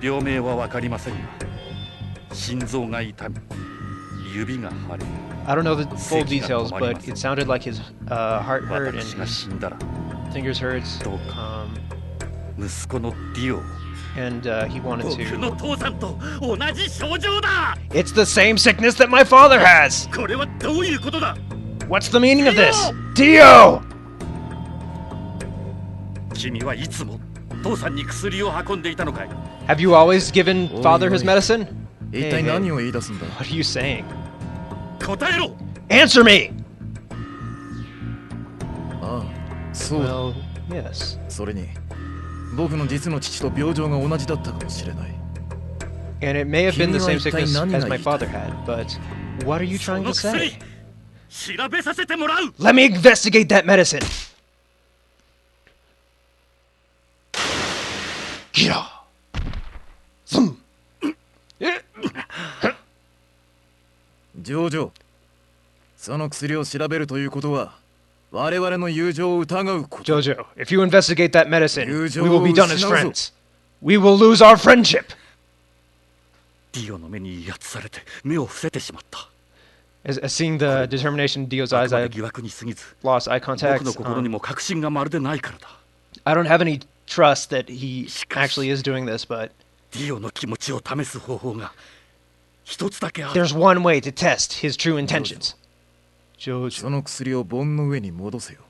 病名はわかりませんが、心臓が痛み、指が腫れ。 I don't know the full details, but it sounded like his heart hurt and 私が his 死んだら、 fingers hurts. どうか息子のディオを。 And he wanted 僕の to. 父さんと同じ症状だ。 It's the same sickness that my father has! これはどういうことだ？ What's the meaning of this? Dio! 君はいつも父さんに薬を運んでいたのかい？ Have you always given father his medicine? 一体何を言い出すんだ？ What are you saying? 答えろ！ Answer me! ああ、そうだ。 Well, yes. それに僕の実の父と病状が同じだったかもしれない。 And it may have been the same 君は一体 sickness 何が as my 言いたい？ father had, but what are you そ trying の to say? 薬調べさせてもらう。 Let me investigate that medicine! Get off! Zoom! ジョージョ、その薬を調べるということは我々の友情を疑うこと。 Jojo, if you investigate that medicine, we will be done as friends. We will lose our friendship. ディオの目に威圧されて目を伏せてしまった。 As seeing the determination in Dio's eyes, I 疑惑に過ぎず、 lost eye 僕 contact. の心にも確信がまるでないからだ。 I don't have any trust that he actually is doing this, but ディオの気持ちを試す方法が一つだけある。 there's one way to test his true intentions. Jojo, その薬を盆の上に戻せよ。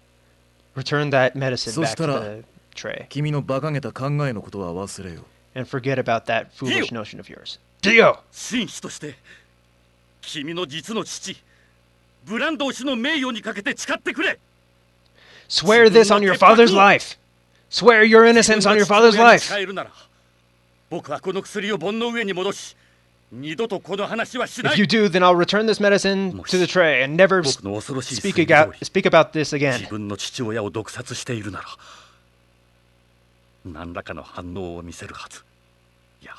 return that medicine back to そしたら、 the tray 君の馬鹿げた考えのことは忘れよ。 and forget about that foolish notion of yours. Dio! 紳士として君の実の父ブランドー氏の名誉にかけて誓ってくれ。 Swear this on your father's life. Swear your innocence on your father's life. 誓えるなら僕はこの薬を盆の上に戻し二度とこの話はしない。 If you do, then I'll return this medicine to the tray and never 僕の恐ろしい speak 推理通 about り this again. 自分の父親を毒殺しているなら何らかの反応を見せるはず。いや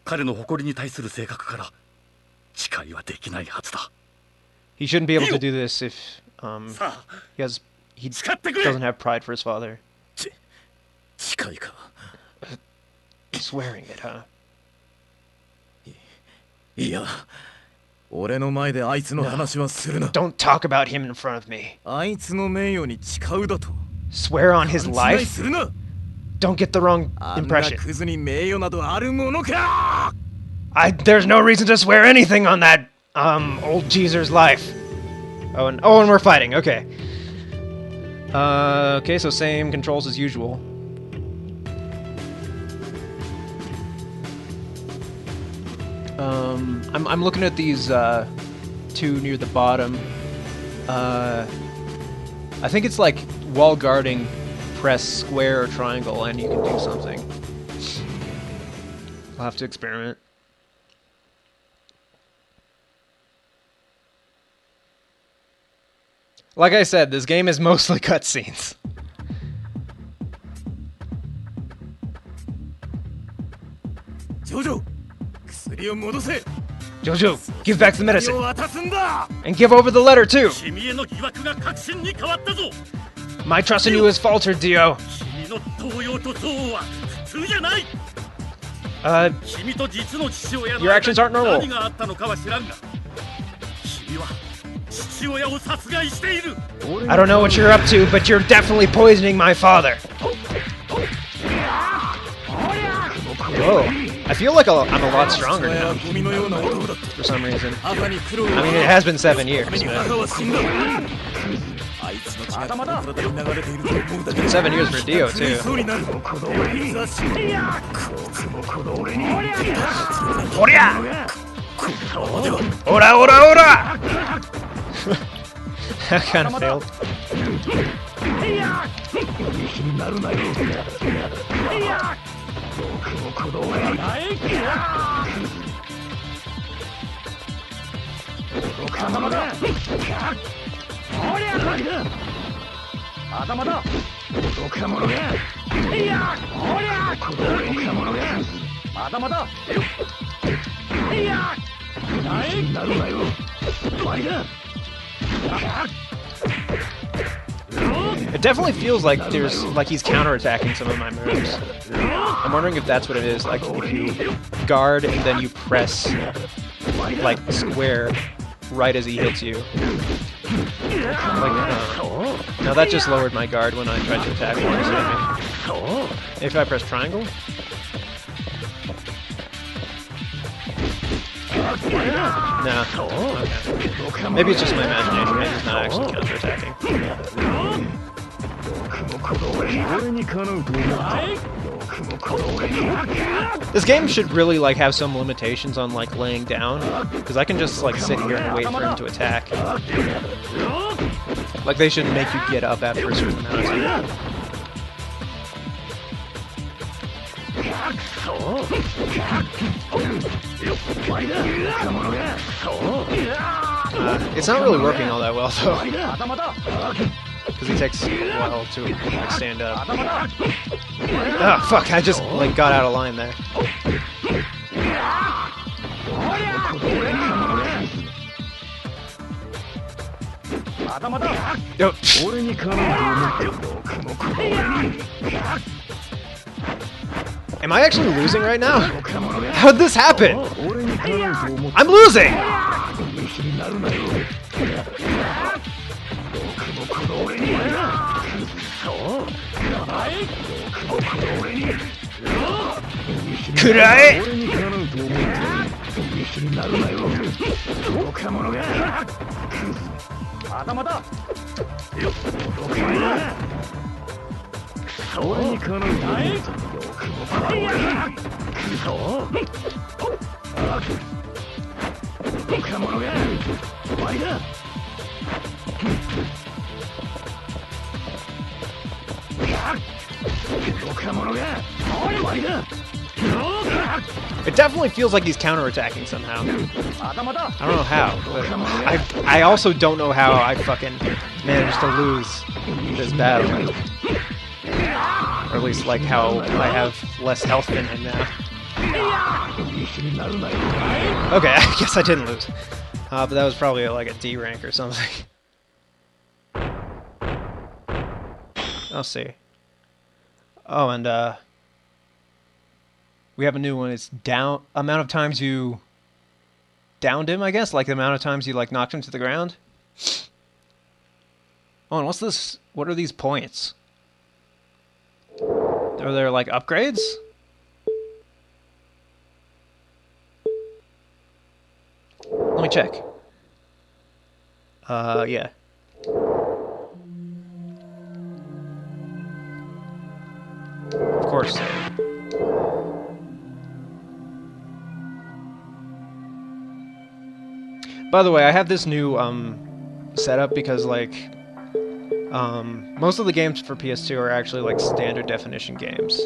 彼の誇りに対する性格から誓いはできないはずだ。 He shouldn't be able to do this if さあ he 誓ってくれ。 doesn't have pride for his father. 誓いか。 Swearing it, huh? いや、俺の前であいつの話はするな。 Don't talk about him in front of me. あいつの名誉に誓うだと。 Swear on his 勘違い life? するな。 Don't get the wrong あんな impression. クズに名誉などあるものか。 There's no reason to swear anything on that old geezer's life. And we're fighting. Okay. Okay, so same controls as usual. I'm looking at these two near the bottom. I think it's like wall guarding, press square or triangle, and you can do something. I'll have to experiment. Like I said, this game is mostly cutscenes. Jojo, 薬を戻せ。 Jojo, give back the medicine. 渡すんだ。 And give over the letter, too. 君への疑惑が確信に変わったぞ。 My trust in you has faltered, Dio. 君の動揺と憎悪は普通じゃない。 君と実の父親の your actions aren't normal. 何があったのかは知らんが、君は父親を殺害している。 I don't know what you're up to, but you're definitely poisoning my father. Whoa. I feel like I'm a lot stronger now. For some reason. I mean, it has been 7 years, but... It's been 7 years for Dio, too. Ora, ora, ora! That kind of failed. It definitely feels like he's counterattacking some of my moves. I'm wondering if that's what it is. Like if you guard and then you press like square right as he hits you. Now that just lowered my guard when I tried to attack him. If I press triangle. Nah. Okay. Maybe it's just my imagination. Maybe it's not actually counterattacking. This game should really like have some limitations on like laying down, because I can just like sit here and wait for him to attack. Like they should make you get up after a certain amount of time. It's not really working all that well though, because he takes a while to like, stand up. Oh fuck! I just like got out of line there. Am I actually losing right now? How'd this happen? I'm losing! Could I? It definitely feels like he's counterattacking somehow. I don't know how, but I also don't know how I fucking managed to lose this battle. Or at least like how I have less health than him now. Okay, I guess I didn't lose. But that was probably like a D rank or something. I'll see. Oh, and we have a new one. It's down amount of times you downed him, I guess, like the amount of times you like knocked him to the ground. Oh, and what's this? What are these points? Are there like upgrades? Let me check. Yeah. Of course. By the way, I have this new setup because like most of the games for PS2 are actually like standard definition games.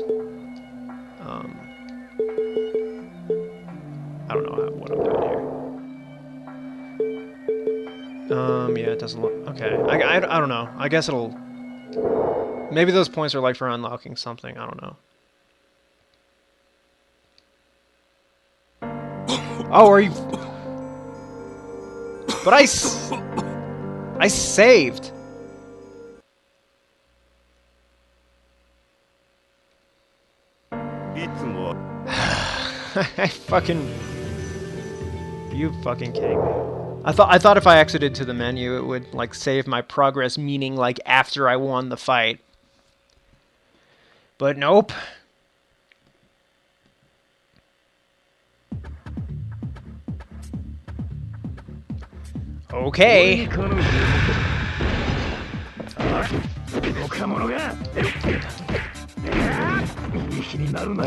I don't know what I'm doing here. Yeah, it doesn't look okay. I don't know. I guess it'll. Maybe those points are like for unlocking something. I don't know. Oh, are you? But I saved. I fucking. Are you fucking kidding me? I thought if I exited to the menu, it would like save my progress, meaning like after I won the fight. But nope. Okay. Well,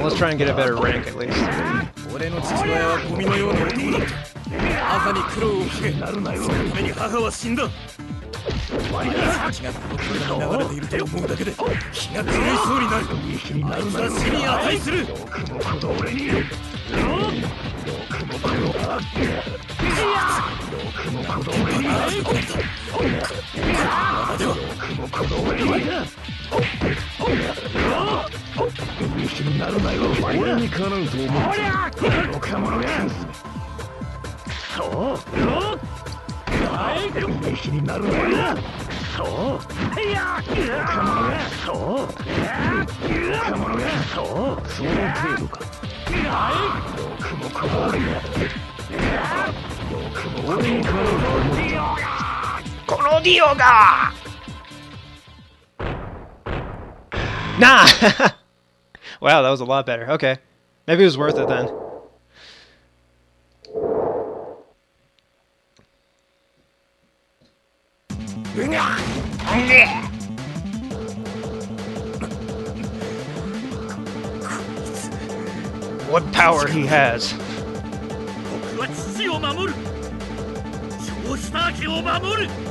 let's try and get a better rank at least. Nah! Wow, that was a lot better. Okay. Maybe it was worth it then. What power he has.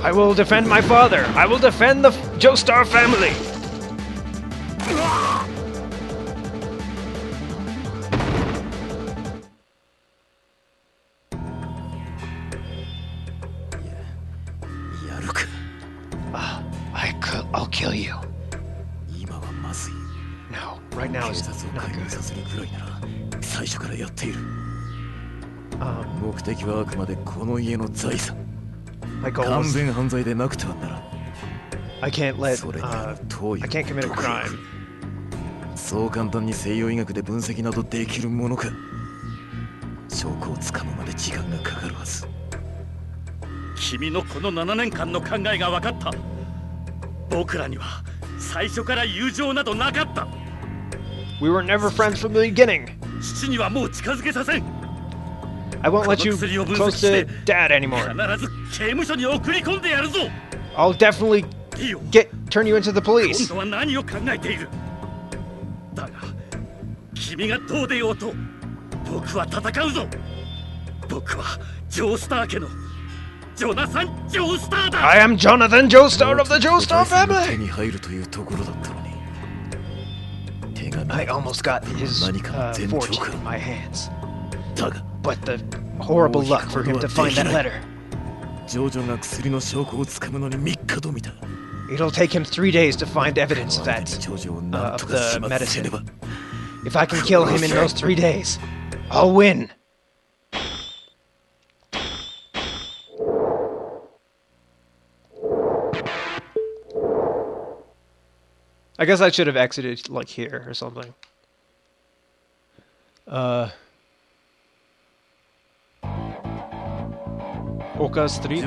I will defend my father. I will defend the Joestar family. I'll kill you. No, right now is not good. My goal is... I can't let... I can't commit a crime. そう簡単に西洋医学で分析などできるものか。証拠をつかむまで時間がかかるはず。君のこの7年間の考えが分かった。僕らには最初から友情などなかった。 We were never friends from the beginning. 父にはもう近づけさせん。 I won't let you close to Dad anymore. 必ず刑務所に送り込んでやるぞ。 I'll definitely turn you into the 今 police. 度は何を考えている。だが君がどうでようと僕は戦うぞ。僕はジョースター家のジョナサン・ジョースターだ。 I am Jonathan Joestar of the Joestar 手 family. に入るというところだったのに。手紙 I almost got his 何かの前兆 fortune か。 in my hands. だが But the horrible luck for him to find that letter. ジョジョが薬の証拠をつかむのに3日と見た。 It'll take him 3 days to find evidence of that, ジョジョを何 of とか始 the 末せね medicine. ば。 If I can kill him in those 3 days, I'll win. I guess I should have exited like here or something. Oka Street?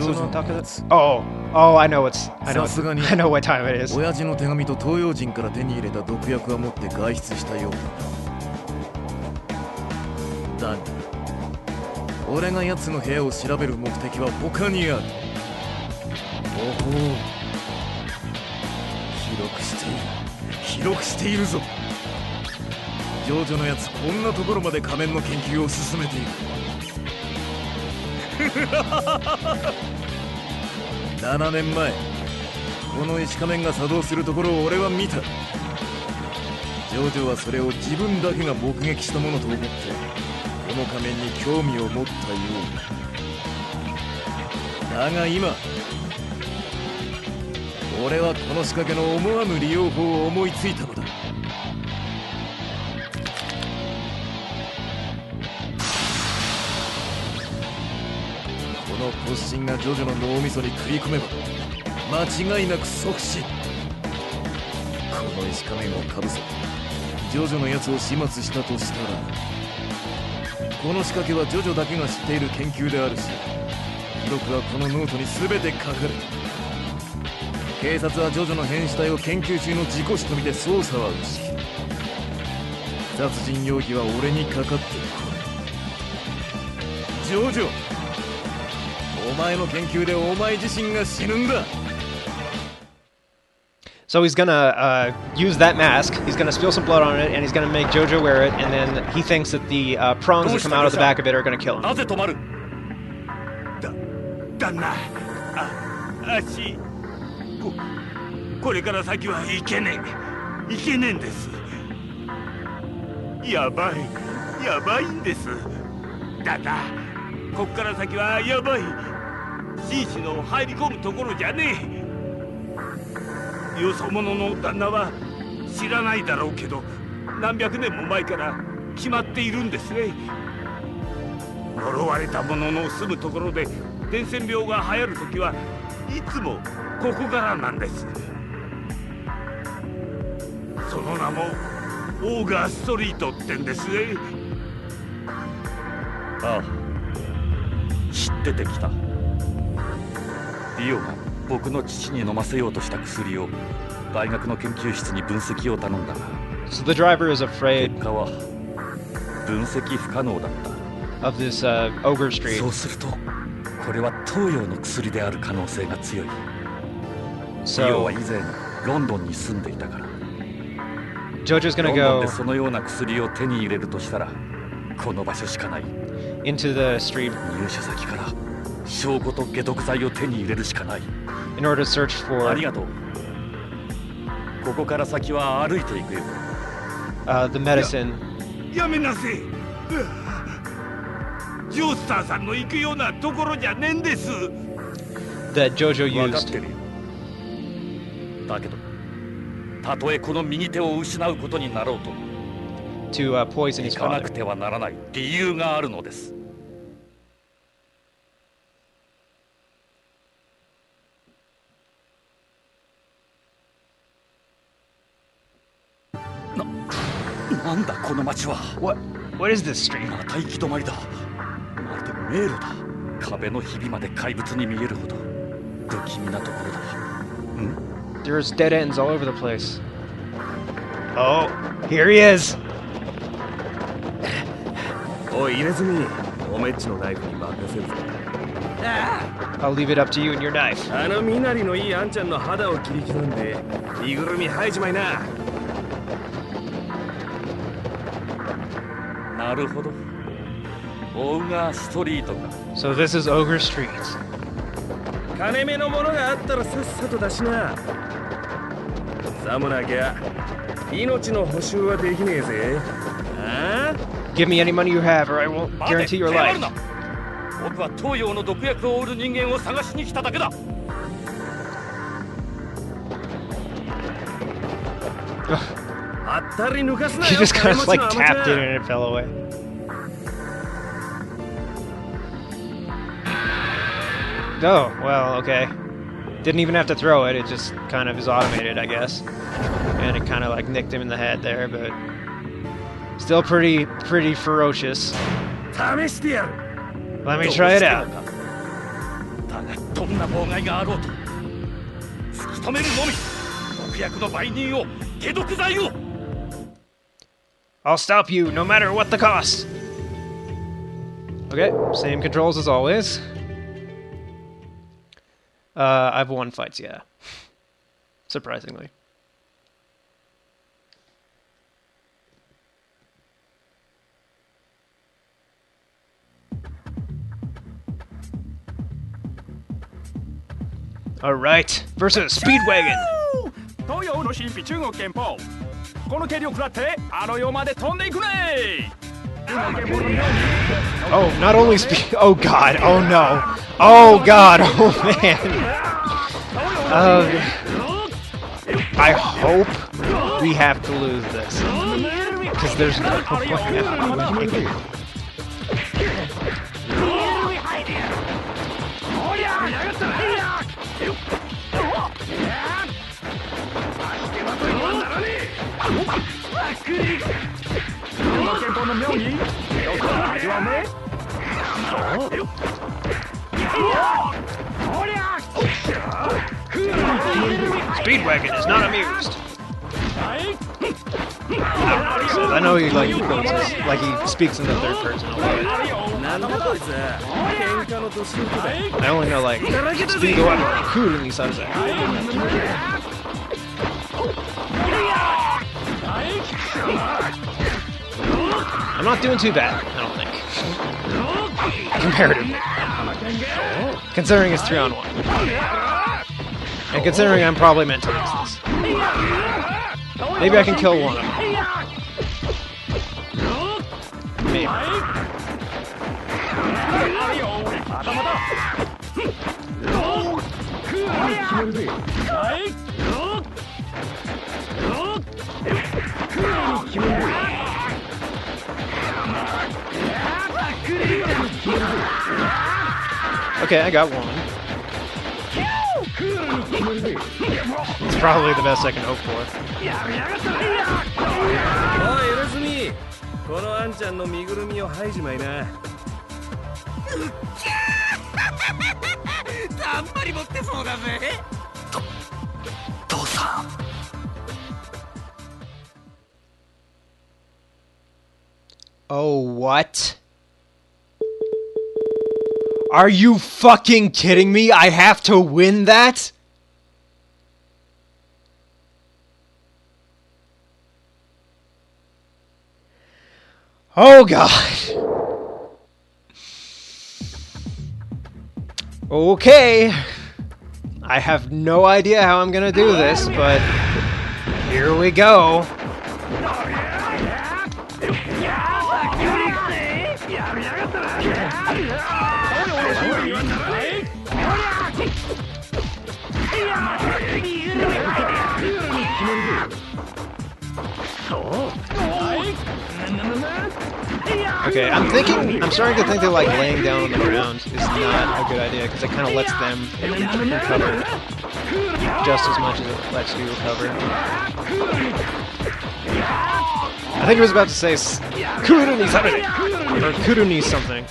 Oh, I know I know what time it is. 親父の手紙と東洋人から手に入れた毒薬は持って外出したようだ。だが俺が奴の部屋を調べる目的は他にある。おほう、記録しているぞ。ジョージョのやつこんなところまで仮面の研究を進めている。7年前この石仮面が作動するところを俺は見た。ジョージョはそれを自分だけが目撃したものと思ってこの仮面に興味を持ったようだ。だが今俺はこの仕掛けの思わぬ利用法を思いついたのだ。この突進がジョジョの脳みそに食い込めば間違いなく即死。この石仮面をかぶせジョジョのやつを始末したとしたら、この仕掛けはジョジョだけが知っている研究であるし、記録はこのノートに全て書かれている。警察はジョジョの変死体を研究中の事故死とみて捜査は打ち切る。殺人容疑は俺にかかっている。ジョジョ、お前の研究でお前自身が死ぬんだ。 So he's gonna use that mask, he's gonna spill some blood on it, and he's gonna make Jojo wear it, and then he thinks that the prongs that come out of the back of it are gonna kill him. なぜ止まる。旦那、足これから先はいけねえんです。やばいんです。旦那、こっから先はやばい。紳士の入り込むところじゃねえ。よそ者の旦那は知らないだろうけど、何百年も前から決まっているんですね。呪われた者の住むところで伝染病が流行るときはいつもここからなんです。その名もオーガーストリートってんですね。ああ、知っててきた。ディオが僕の父に飲ませようとした薬を大学の研究室に分析を頼んだが、 So the driver is afraid 結果は分析不可能だった。 of this Ogre Street. そうするとこれは東洋の薬である可能性が強い。ディオは以前ロンドンに住んでいたから。 Jojo's gonna ロンドン go でそのような薬を手に入れるとしたらこの場所しかない。 into the street 入手先から証拠と解毒剤を手に入れるしかない。 in order to search あ for りがとう。ここから先は歩いていくよ。 the medicine. やめなせえ。ジョースターさんの行くようなところじゃねえんです。 That Jojo 分かっ used てるよ。だけどたとえこの右手を失うことになろうと to poison his 行かな father. くてはならない理由があるのです。なんだこの街は。 What is this street? また行き止まりだ。まるで迷路だ。壁のひびまで怪物に見えるほど不気味なところだ。There's dead ends all over the place. Oh, here he is. おい入れ墨、おめっちのナイフに任せるぞ。I'll leave it up to you and your knife. あの身なりのいいあんちゃんの肌を切り刻んで身ぐるみ剥いじまいな。なるほど。オーガーストリートか。 So this is Ogre Street. 金目のものがあったらさっさと出しな。さもなきゃ命の保証はできねえぜ。ああ Give me any money you have or I won't guarantee your life. 僕は東洋の毒薬を売る人間を探しに来ただけだ。 当たり抜かすな He よ。 just kind of like 金持ちのアマ tapped ち it ゃん and it fell away. Oh, well, okay. Didn't even have to throw it, it just kind of is automated, I guess. And it kind of like nicked him in the head there, but still pretty ferocious. 試してやる。 Let me try it out. だがどんな妨害があろうと突き止めるのみ。毒薬の売人を解毒剤を。 I'll stop you no matter what the cost. Okay, same controls as always. I've won fights, yeah. Surprisingly. Alright, versus Speedwagon! 東洋の神秘中国憲法。この蹴りを食らってあの世まで飛んでいくね。 Oh, not only speed. Oh god. Oh no. Oh god. Oh man. I hope we have to lose this because there's no way. Speedwagon is not amused. I know he like he speaks in the third person. I only know like Speedwagon cool and he says that. I'm not doing too bad, I don't think. Comparatively. Considering it's 3-on-1. And considering I'm probably meant to lose this. Maybe I can kill one of them. Maybe. Okay, I got one. It's probably the best I can hope for. おい、エレスミ、このあんちゃんの身ぐるみを剥いじまいな。たんまり持ってそうだぜ。父さん。Oh, what? Are you fucking kidding me? I have to win that? Oh god. Okay. I have no idea how I'm gonna do this, but here we go. Okay, I'm starting to think that like laying down on the ground is not a good idea because it kind of lets them recover just as much as it lets you recover. I think he was about to say Kuruni something or Kuruni something.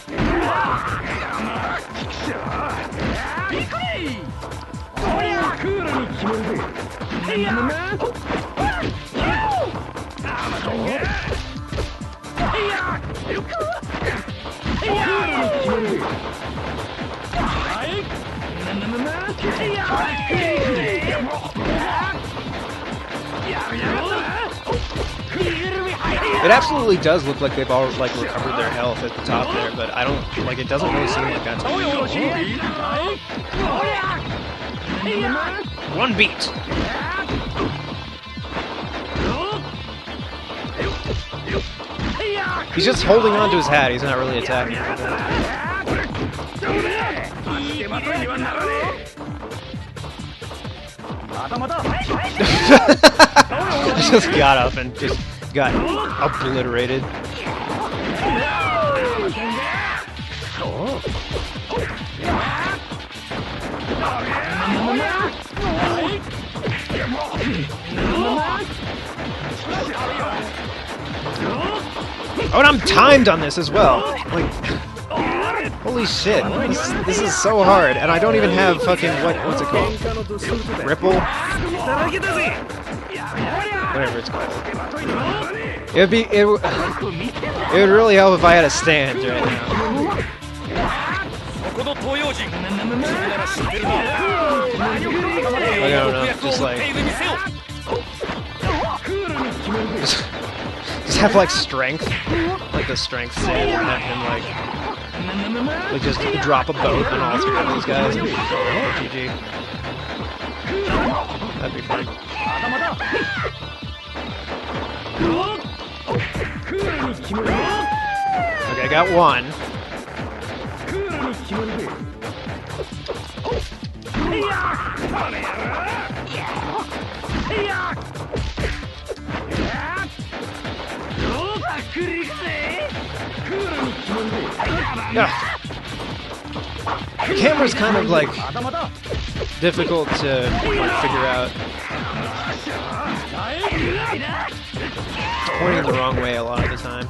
It absolutely does look like they've all like recovered their health at the top there, but I don't like. It doesn't really seem like that's one beat. He's just holding on to his hat. He's not really attacking. Just got up and just got obliterated. Oh, and I'm timed on this as well. Like, holy shit! This is so hard, and I don't even have fucking what's it called? Ripple? Whatever it's called. It would really help if I had a stand right now. I don't know, just have like strength, like the strength save, and have him like just drop a boat on all three of these guys and GG. That'd be fun. Okay, I got one. Yeah. The camera's kind of like difficult to figure out. It's pointing the wrong way a lot of the time.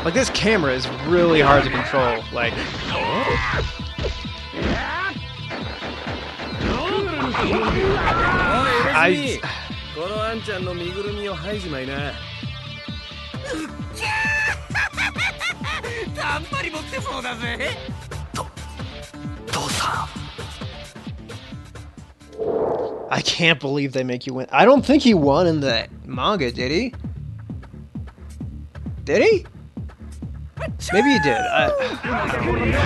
Like, this camera is really hard to control, like... I can't believe they make you win. I don't think he won in the manga, did he? Did he? Maybe he did. I don't remember.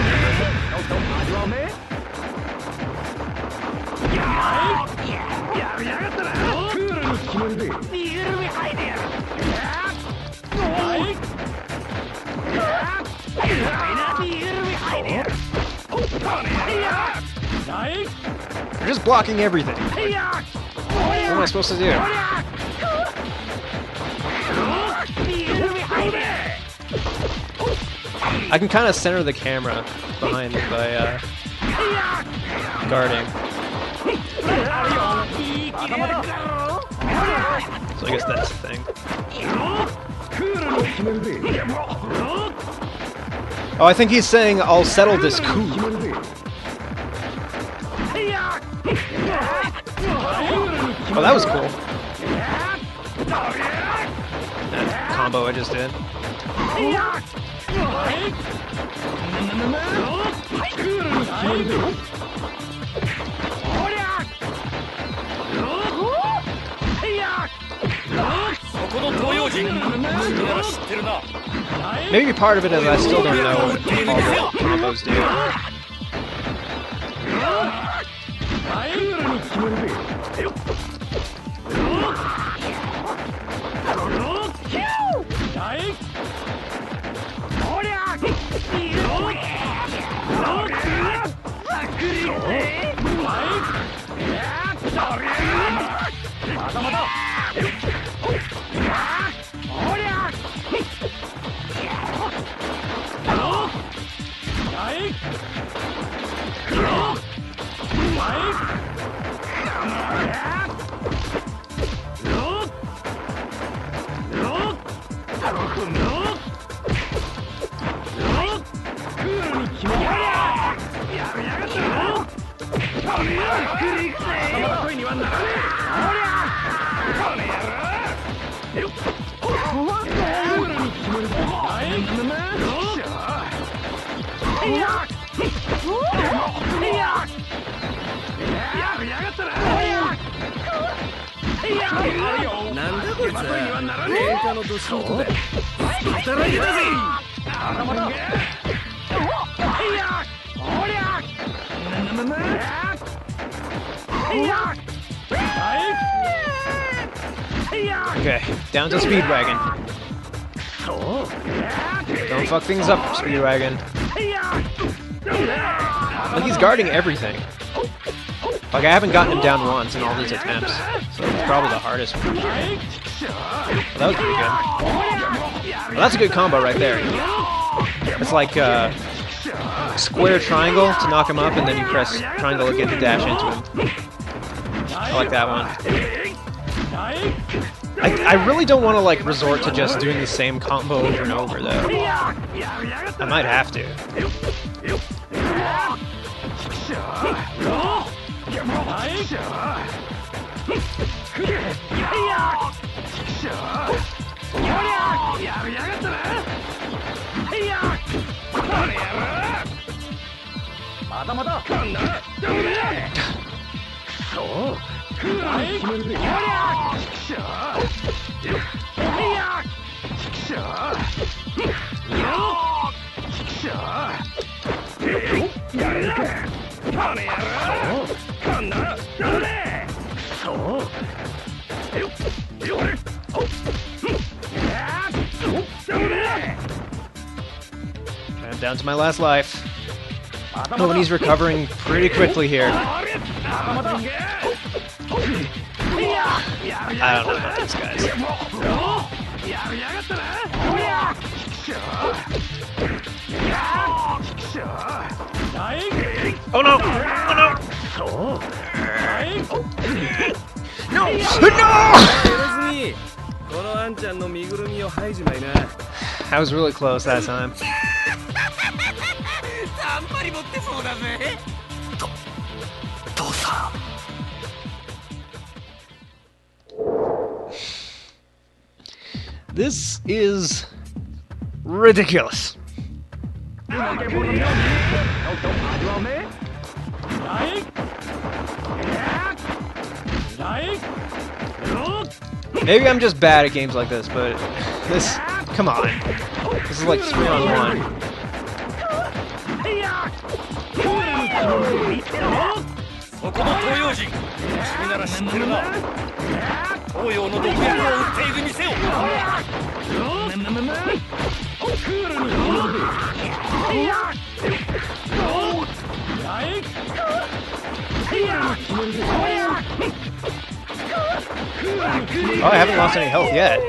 You're just blocking everything. What am I supposed to do? I can kind of center the camera behind me by guarding. So I guess that's the thing. Oh, I think he's saying, I'll settle this coup. Oh, that was cool. That combo I just did. Maybe part of it is I still don't know what all the combos do. Okay, down to Speedwagon. Don't fuck things up, Speedwagon. Like, he's guarding everything. Like, I haven't gotten him down once in all these attempts, so it's probably the hardest one. That was pretty good. Well, that's a good combo right there. It's like square triangle to knock him up, and then you press triangle again to dash into him. I like that one. I really don't want to, like, resort to just doing the same combo over and over, though. I might have to. I'm down to my last life. Oh, and he's recovering pretty quickly here. I don't know about these guys. Oh no! Oh no! No! No! I was really close that time. This is ridiculous. Maybe I'm just bad at games like this, but this, come on. This is like 3-on-1. Oh, I haven't lost any health yet.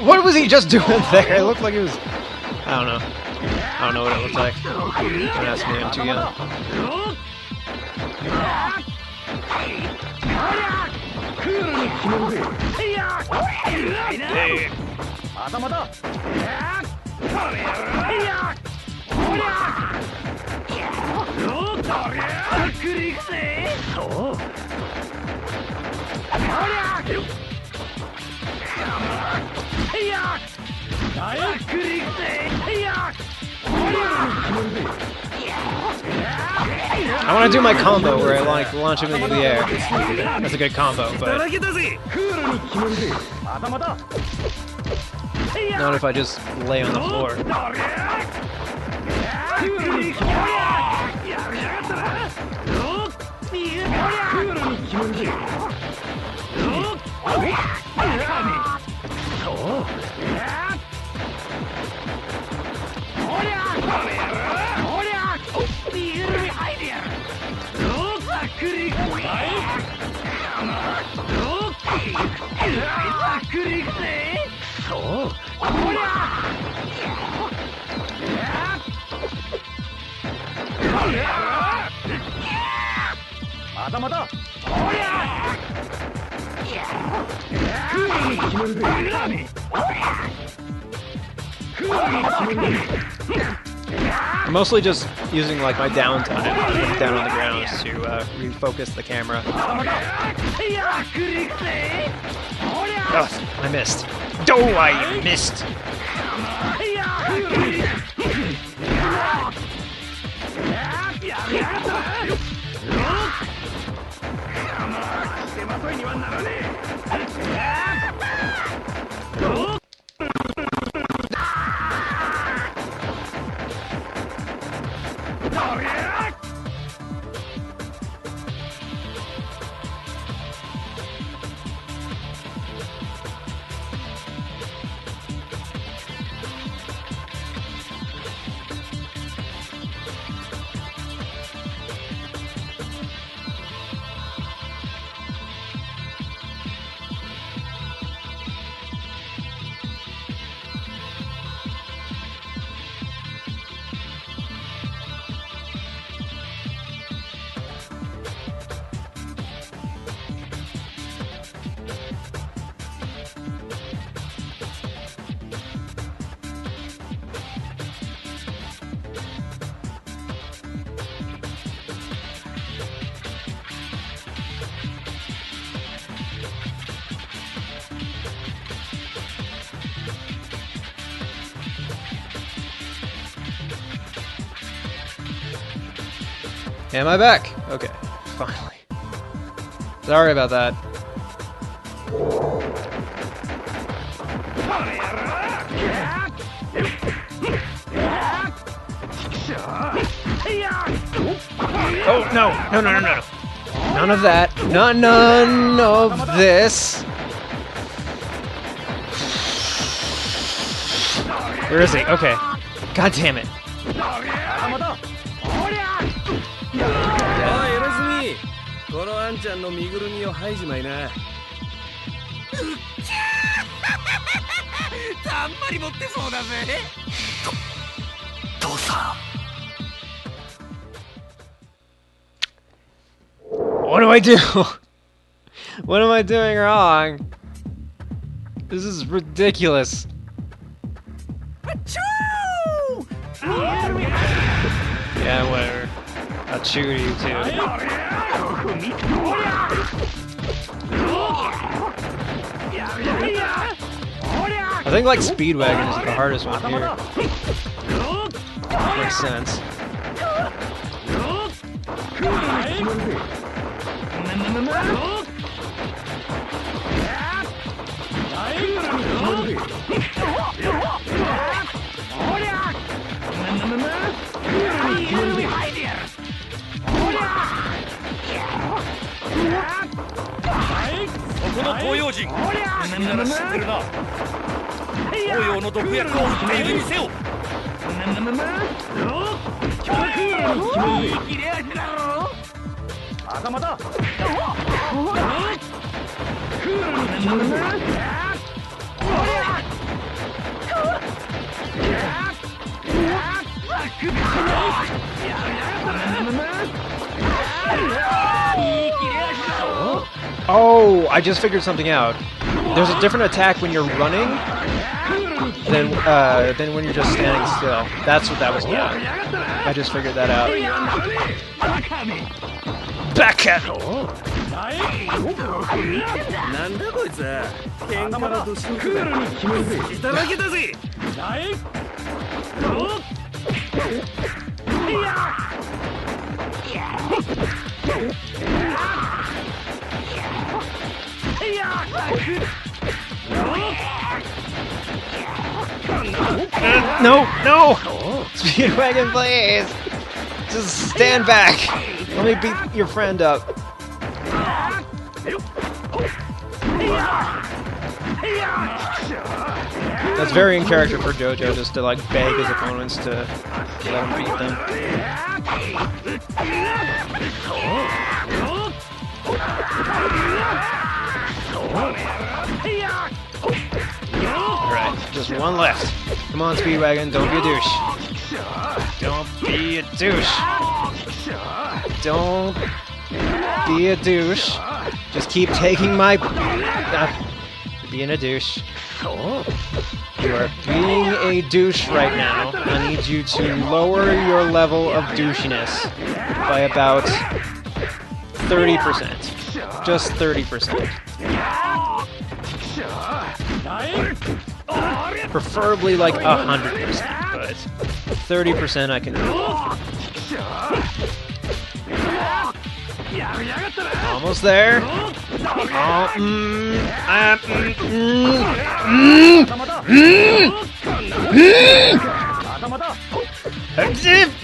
What was he just doing there? It looked like it was... I don't know. I don't know what it looked like. Don't ask me, I'm too young. I want to do my combo where I like launch him into the air. That's a good combo, but not if I just lay on the floor. I'm mostly just using like my downtime down on the ground to refocus the camera. Oh, I missed. Oh, I missed. Am I back? Okay, finally. Sorry about that. Oh, no. No, no, no, no. None of that. None of this. Where is he? Okay. God damn it. What do I do? What am I doing wrong? This is ridiculous. Yeah, whatever. I'll chew to you too. I think like Speedwagon is the hardest one here. Makes sense. Oh, I just figured something out. There's a different attack when you're running than when you're just standing still. That's what that was about. I just figured that out. Back at me! No, no! Speedwagon, please! Just stand back! Let me beat your friend up. That's very in character for Jojo, just to like beg his opponents to let him beat them. Alright, just one left. Come on, Speedwagon, don't be a douche. Don't be a douche. Don't be a douche. Just keep taking my... being a douche. You are being a douche right now. I need you to lower your level of douchiness by about 30%. Just 30%. Preferably like 100%, but 30% I can do. Almost there.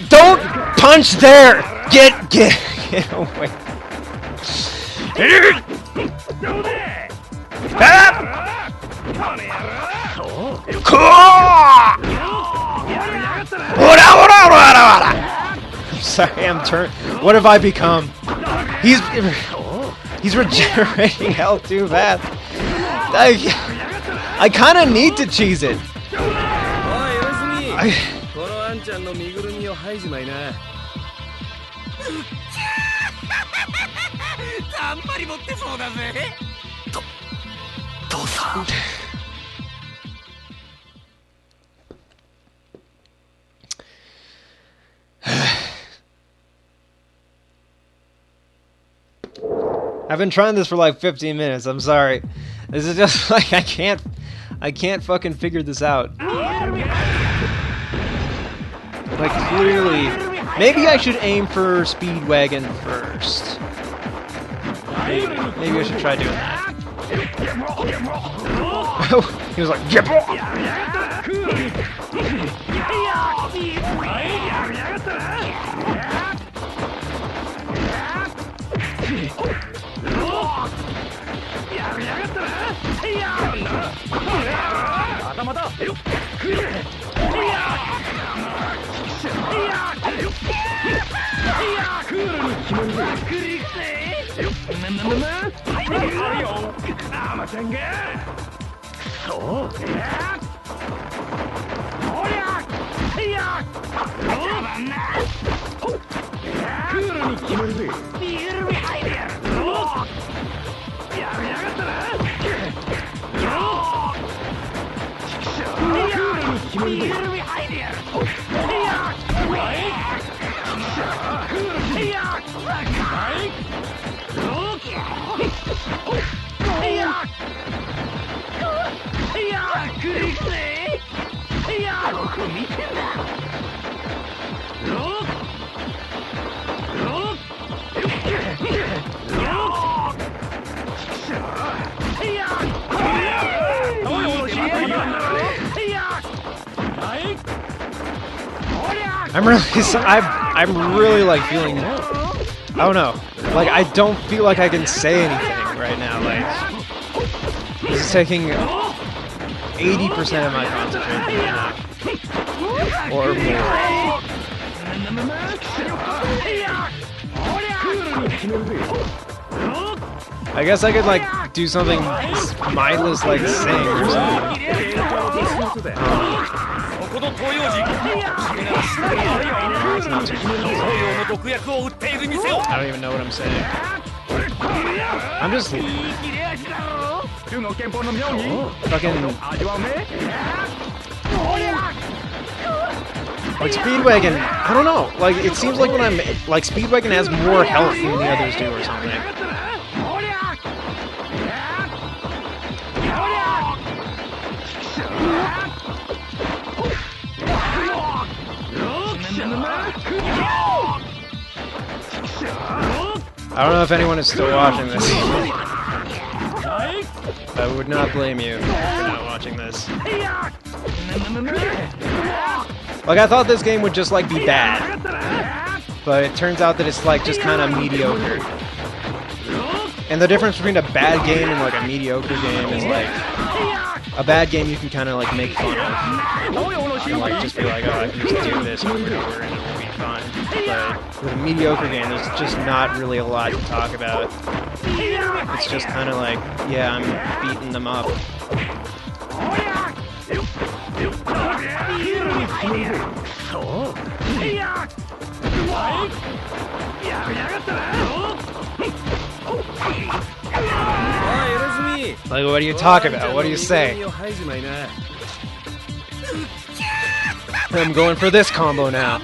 Don't punch there. Get away. I'm sorry, I'm turned. What have I become? He's regenerating health too fast. I kind of need to cheese it. I've been trying this for like 15 minutes. I'm sorry. This is just like I can't fucking figure this out. Like clearly, maybe I should aim for Speedwagon first. Maybe I should try doing that. He was like, "Yep." I'm really like feeling, I don't know, like I don't feel like I can say anything right now. Like this is taking 80% of my concentration right now, or more. I guess I could like do something mindless like sing or something. I don't even know what I'm saying. I'm just fucking like Speedwagon. I don't know. Like it seems like when I'm like Speedwagon has more health than the others do or something. I don't know if anyone is still watching this. I would not blame you for not watching this. Like, I thought this game would just, like, be bad. But it turns out that it's, like, just kind of mediocre. And the difference between a bad game and, like, a mediocre game is, like, a bad game you can kind of, like, make fun of. And, like, just be like, oh, I can just do this over and over and it will be fun. But with a mediocre game, there's just not really a lot to talk about. It's just kind of like, yeah, I'm beating them up. Like, what do you talk about? What do you say? I'm going for this combo now.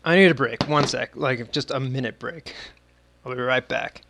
I need a break. 1 sec. Like, just a minute break. I'll be right back.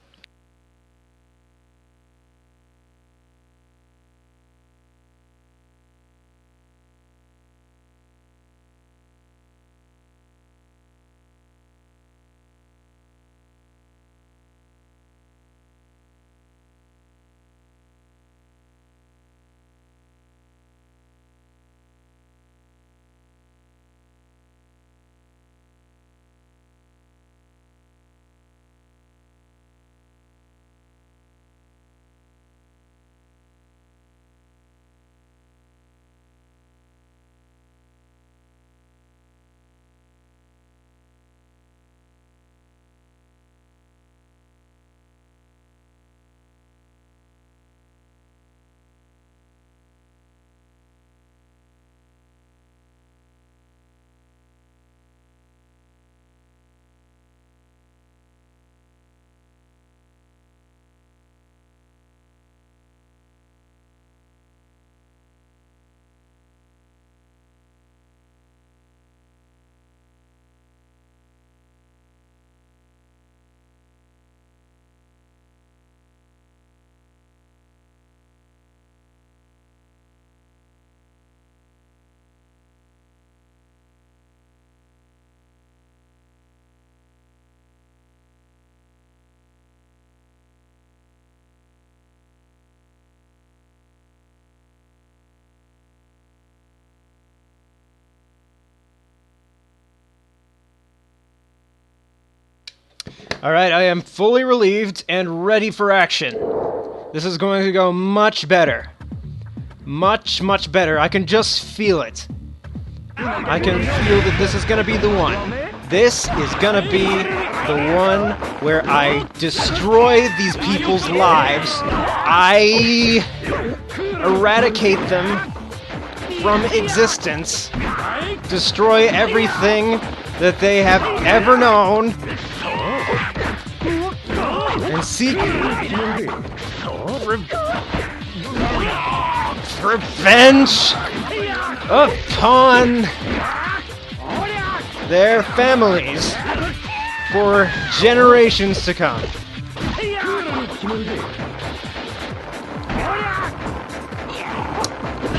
Alright, I am fully relieved and ready for action. This is going to go much better. Much, much better. I can just feel it. I can feel that this is going to be the one. This is going to be the one where I destroy these people's lives. I eradicate them from existence. Destroy everything that they have ever known. And seek revenge upon their families for generations to come.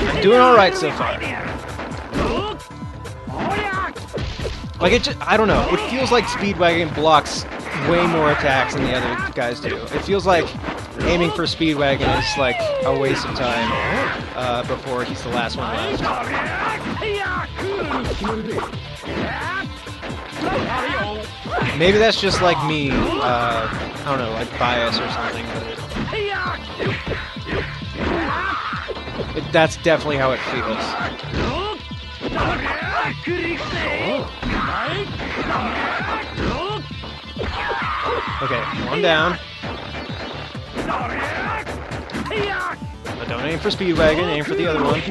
I'm doing alright so far. Like, it just, I don't know, it feels like Speedwagon blocks way more attacks than the other guys do. It feels like aiming for Speedwagon is like a waste of time before he's the last one left. Maybe that's just like me, I don't know, like bias or something. But that's definitely how it feels. Okay, one down. But don't aim for Speedwagon, aim for the other one.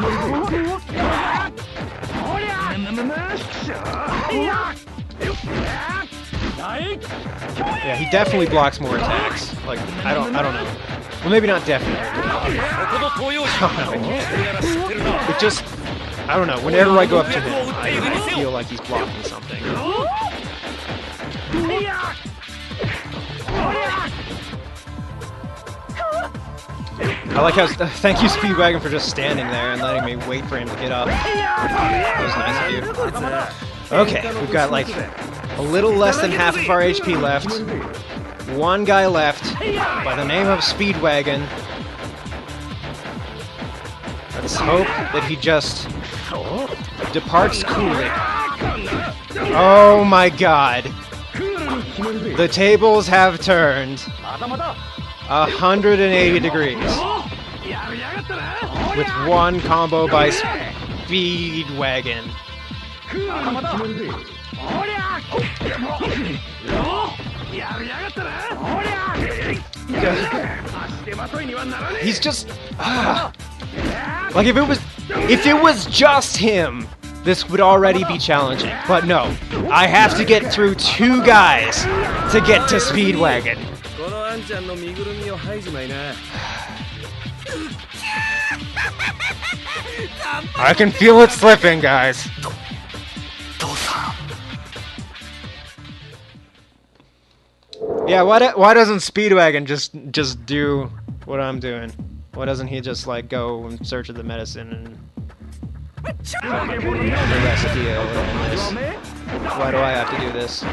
Yeah, he definitely blocks more attacks. Like, I don't know. Well, maybe not definitely. It just, I don't know. Whenever I go up to him, I feel like he's blocking something. I like how, thank you Speedwagon for just standing there and letting me wait for him to get up. That was nice of you. Okay, we've got like a little less than half of our HP left. one guy left by the name of Speedwagon. Let's hope that he just departs coolly. Oh my god. The tables have turned 180 degrees. With one combo by Speedwagon. He's just like if it was just him, this would already be challenging. But no, I have to get through two guys to get to Speedwagon. I can feel it slipping, guys. Yeah, why doesn't Speedwagon just do what I'm doing? Why doesn't he just like go in search of the medicine and the recipe or whatever it is? Why do I have to do this?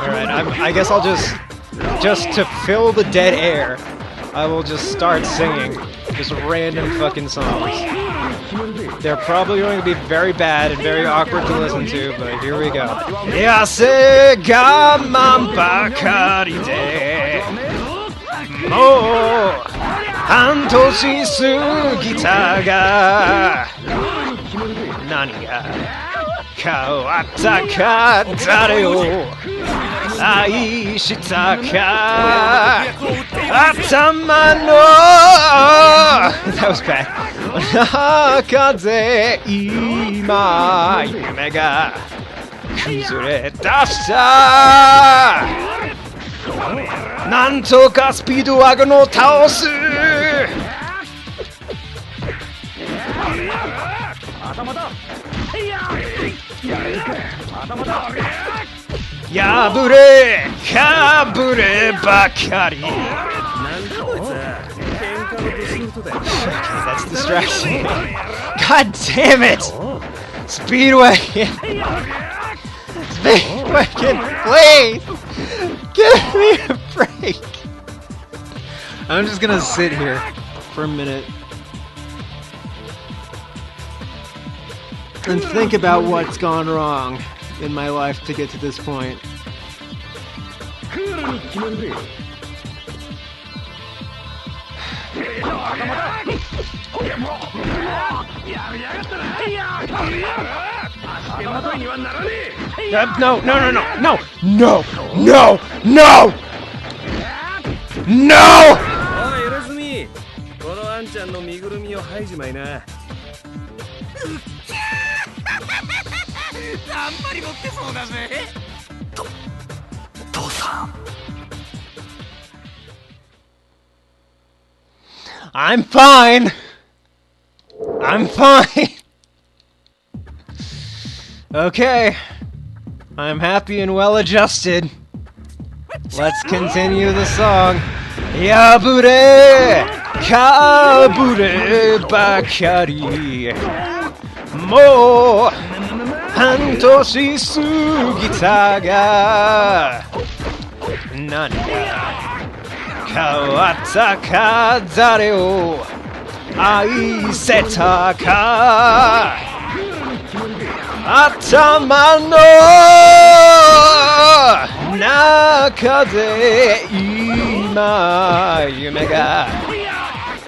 Alright, I guess I'll just to fill the dead air, I will just start singing just random fucking songs. They're probably going to be very bad and very awkward to listen to, but here we go. Yase gaman bakari de mo hantoshi sugita ga nani ga kawatta ka dare o愛したか頭の That was bad. 中で今夢が崩れ出したなんとかスピードワゴンを倒す破れかぶればかり That's distraction. God damn it! Speedwagon! Speedwagon, please! Give me a break! I'm just gonna sit here for a minute and think about what's gone wrong in my life to get to this point. No, no, no, no, no, no, no, no! No! 頑張り持ってそうだぜ。父さん。I'm fine. I'm fine. Okay. I'm happy and well adjusted. Let's continue the song. Yabure kabure bakari mo hantoshi sugita ga nani ga kawatta ka dare o aiseta ka atama no naka de ima yume ga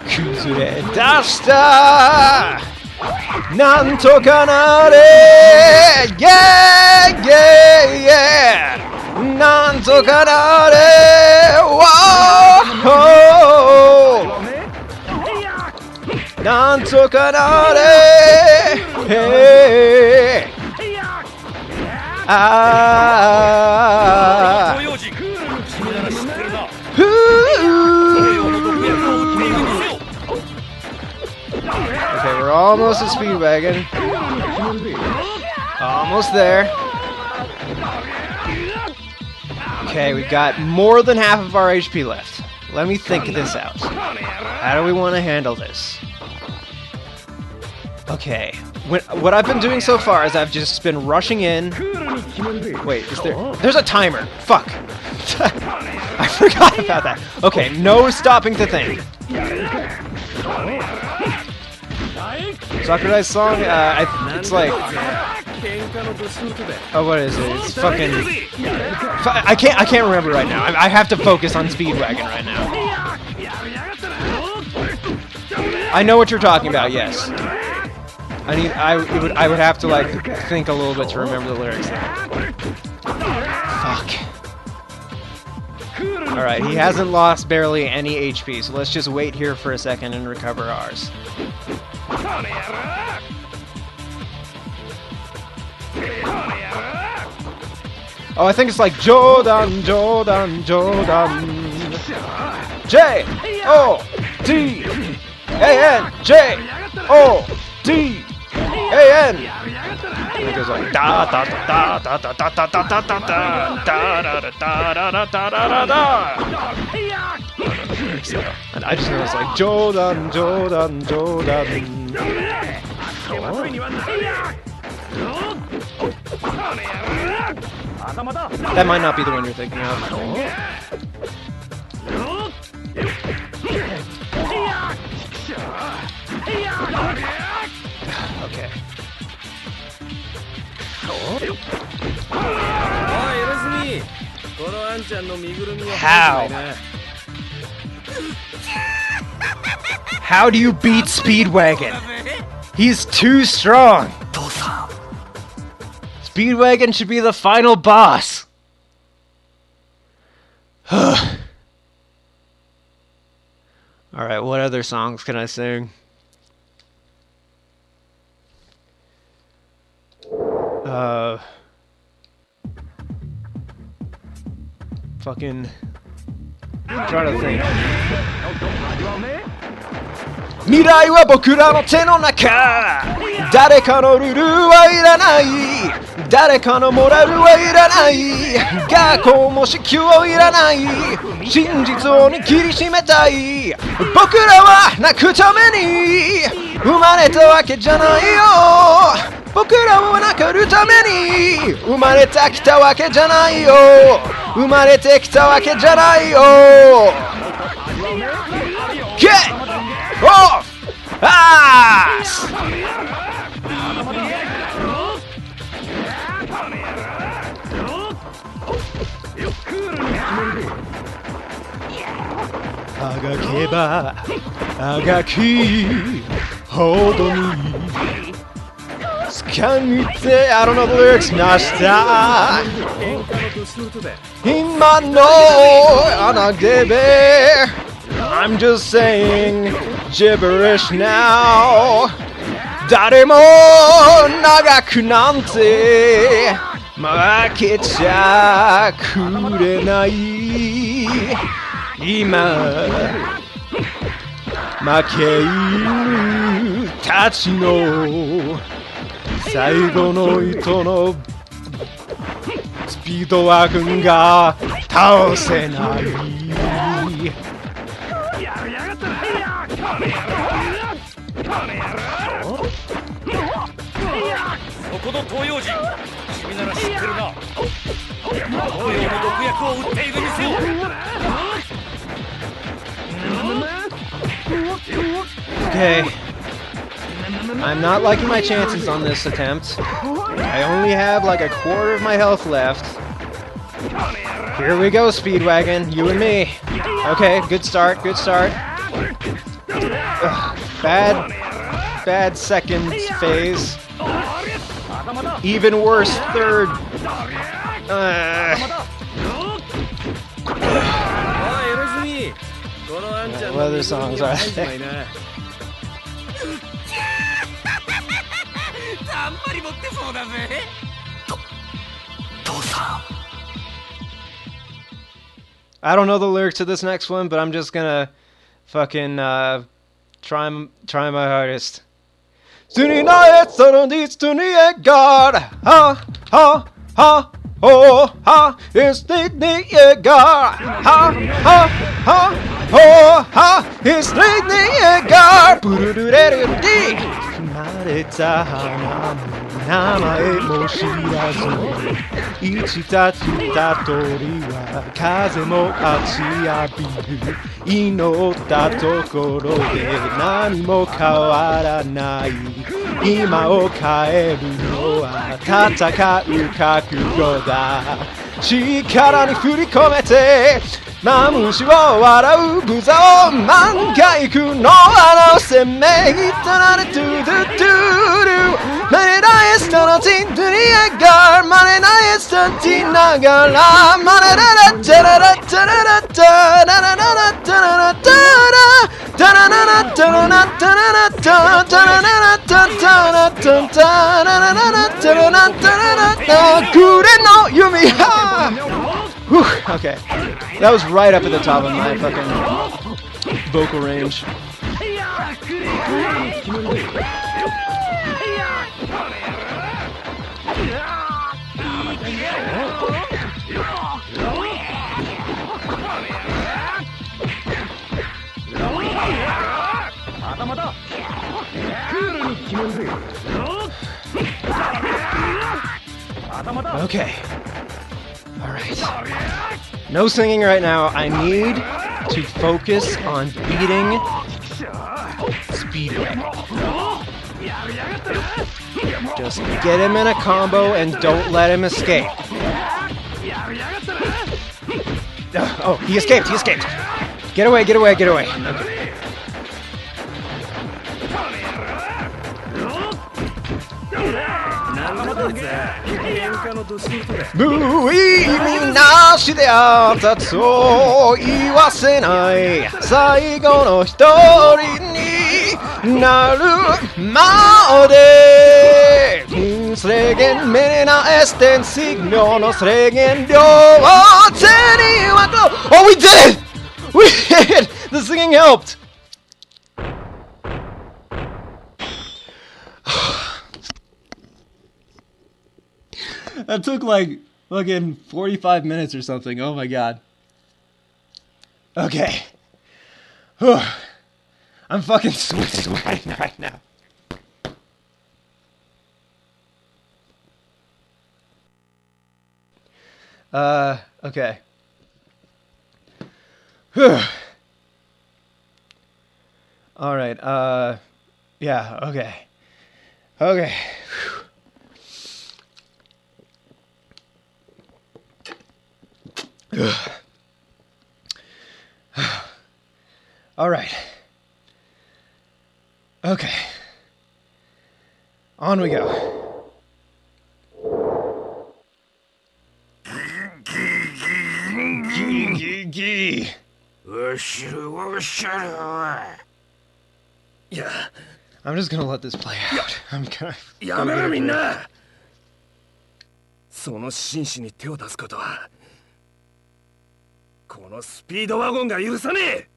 kuzure dashita nanto ka nare yeah yeah yeah nanto ka nare whoa なんとかなれへーあーふOkay, we're almost at Speedwagon. Almost there. Okay, we've got more than half of our HP left. Let me think this out. How do we want to handle this? Okay. What I've been doing so far is I've just been rushing in. Wait, is there... There's a timer! Fuck! I forgot about that. Okay, no stopping to think. Sakurai's song, it's like... Oh, what is it? It's fucking... I can't remember right now. I have to focus on Speedwagon right now. I know what you're talking about, yes. I would have to, like, think a little bit to remember the lyrics. Fuck. Alright, he hasn't lost barely any HP, so let's just wait here for a second and recover ours. Oh, I think it's like Jodan, Jodan, Jodan. J-O-D-A-N-J-O-D-A-N. And it goes like da da da da da da da da da da da da da da da da da. And I just know it's like Jodan, Jodan, Jodan. That might not be the one you're thinking of. Okay. How? How do you beat Speedwagon? He's too strong. Speedwagon should be the final boss. Alright, what other songs can I sing? Fucking... I'm trying to think. 未来は僕らの手の中誰かのルールはいらない誰かのモラルはいらない学校も支給はいらない真実を握りしめたい僕らは泣くために生まれたわけじゃないよ僕らは泣かるために生まれてきたわけじゃないよ生まれてきたわけじゃないよ Get off ass! Agakeba, agaki, hold me. Skamite, I don't know the lyrics. Nashita. Himano, anagebe. I'm just saying gibberish now. 誰も長くなんて負けちゃくれない今負け犬たちの最後の糸のスピードワゴンが倒せないそこの東洋人君なら知ってるな東洋の毒薬を売っている店を Okay, I'm not liking my chances on this attempt. I only have like a quarter of my health left. Here we go, Speedwagon, you and me. Okay, good start, good start. Ugh, bad second phase. Even worse, third. What other songs are there? まり持ってそうだぜ。父さん。 I don't know the lyrics to this next one, but I'm just gonna fucking try my hardest. Tonight, tonight, God, ha, ha, ha, oh, ha, it's the God, ha, ha, ha, oh, ha, it's the God. 生まれた花も名前も知らずにいちたちた鳥は風も当ち浴びる祈ったところで何も変わらない今を変えるのは戦う覚悟だ力に振り込めてマムシを笑うブザを漫画行くの攻めたられトゥドゥドゥルマネダイスタナティンドゥニアガーマネダイスタティながらマネダラタララタララタララララタララタラタラララタララタララタタラララタタラタタララララタララタララタくれの弓はWhew, okay. That was right up at the top of my fucking vocal range. Okay. Alright. No singing right now. I need to focus on beating Speedway. Just get him in a combo and don't let him escape. Oh, he escaped, he escaped. Get away, get away, get away. Okay.無意味なしであったと言わせない最後の一人になるまで制限目なエステンシグノの制限量を手に分けろ Oh, we did it! We did it! The singing helped! That took like fucking 45 minutes or something. Oh my god. Okay. Whew. I'm fucking sweating right now. Okay. Whew. Alright, yeah, okay. Okay. All right. Okay. On we go. Yeah. I'm just gonna let this play out. I'm gonna. やめろみんな。その紳士に手を出すことは。このスピードワゴンが許さねえ。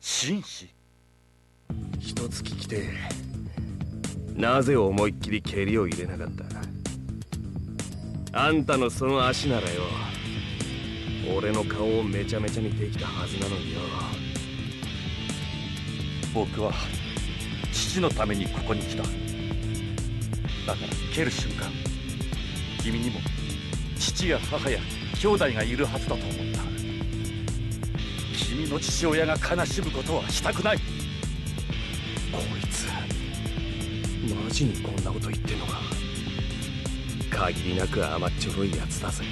紳士。一つ聞きてなぜ思いっきり蹴りを入れなかった。あんたのその足ならよ、俺の顔をめちゃめちゃにできたはずなのによ。僕は父のためにここに来た。だから蹴る瞬間、君にも父や母や兄弟がいるはずだと思った。君の父親が悲しむことはしたくない。こいつマジにこんなこと言ってんのか。限りなく甘っちょろいやつだぜ。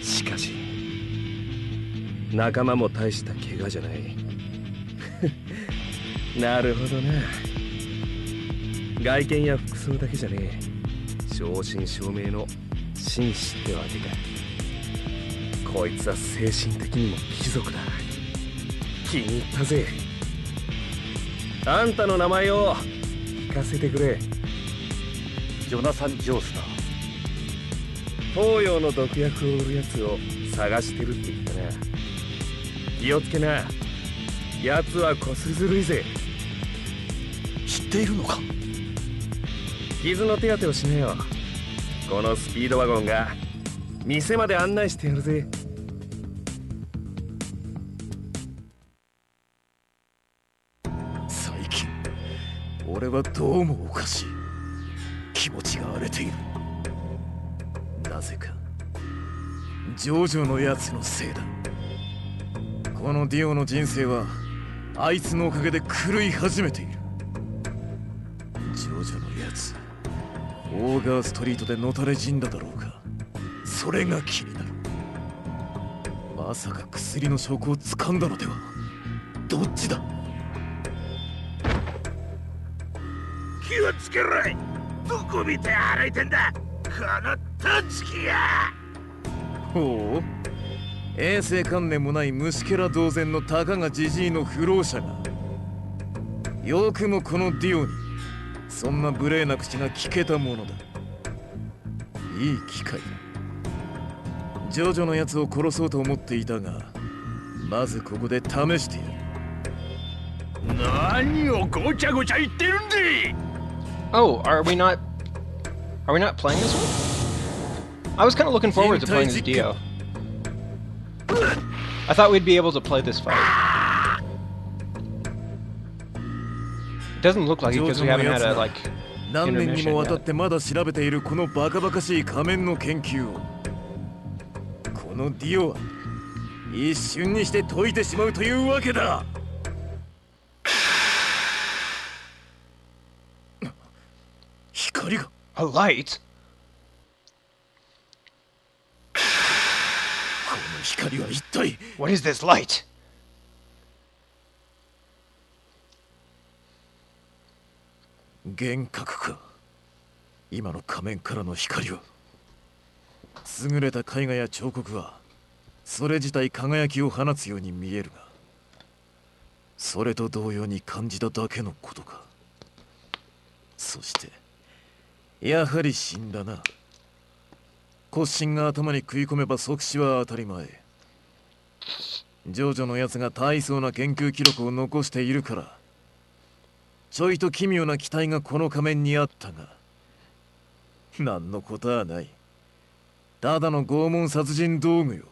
しかし仲間も大した怪我じゃない。なるほどな。外見や服装だけじゃねえ、正真正銘の紳士ってわけか。こいつは精神的にも貴族だ。気に入ったぜ。あんたの名前を聞かせてくれ。ジョナサン・ジョースター。東洋の毒薬を売るやつを探してるって言ったな。気をつけな。奴はこすずるいぜ。知っているのか？傷の手当てをしねえよ。このスピードワゴンが店まで案内してやるぜ。最近俺はどうもおかしい。気持ちが荒れている。なぜかジョジョのやつのせいだ。このディオの人生はあいつのおかげで狂い始めている。ジョジョのやつオーガーストリートでのたれ死んだだろうか。それが気になる。まさか薬の証拠を掴んだのでは。どっちだ？気をつけろい。どこ見て歩いてんだこのトンチキが。ほう、衛生観念もない虫けら同然のたかがじじいの不老者が。よくもこのディオにそんな無礼な口が聞けたものだ。いい機会だ。ジョジョのやつを殺そうと思っていたが、まずここで試してやる。何をごちゃごちゃ言ってるんで。Oh, are we not playing this one? I was kind of looking forward to playing this Dio. I thought we'd be able to play this fight. It doesn't look like it because we haven't had a, like, 何年にもわたっ intermission てまだ調べているこのバカバカしい仮面の研究を、このディオは一瞬にして解いてしまうというわけだ。光が。A light? この光は一体。 What is this light? 幻覚か。今の仮面からの光は。優れた絵画や彫刻はそれ自体輝きを放つように見えるが、それと同様に感じただけのことか。そしてやはり死んだな。骨心が頭に食い込めば即死は当たり前。ジョジョのやつが大層な研究記録を残しているから、ちょいと奇妙な期待がこの仮面にあったが、何のことはない。ただの拷問殺人道具よ。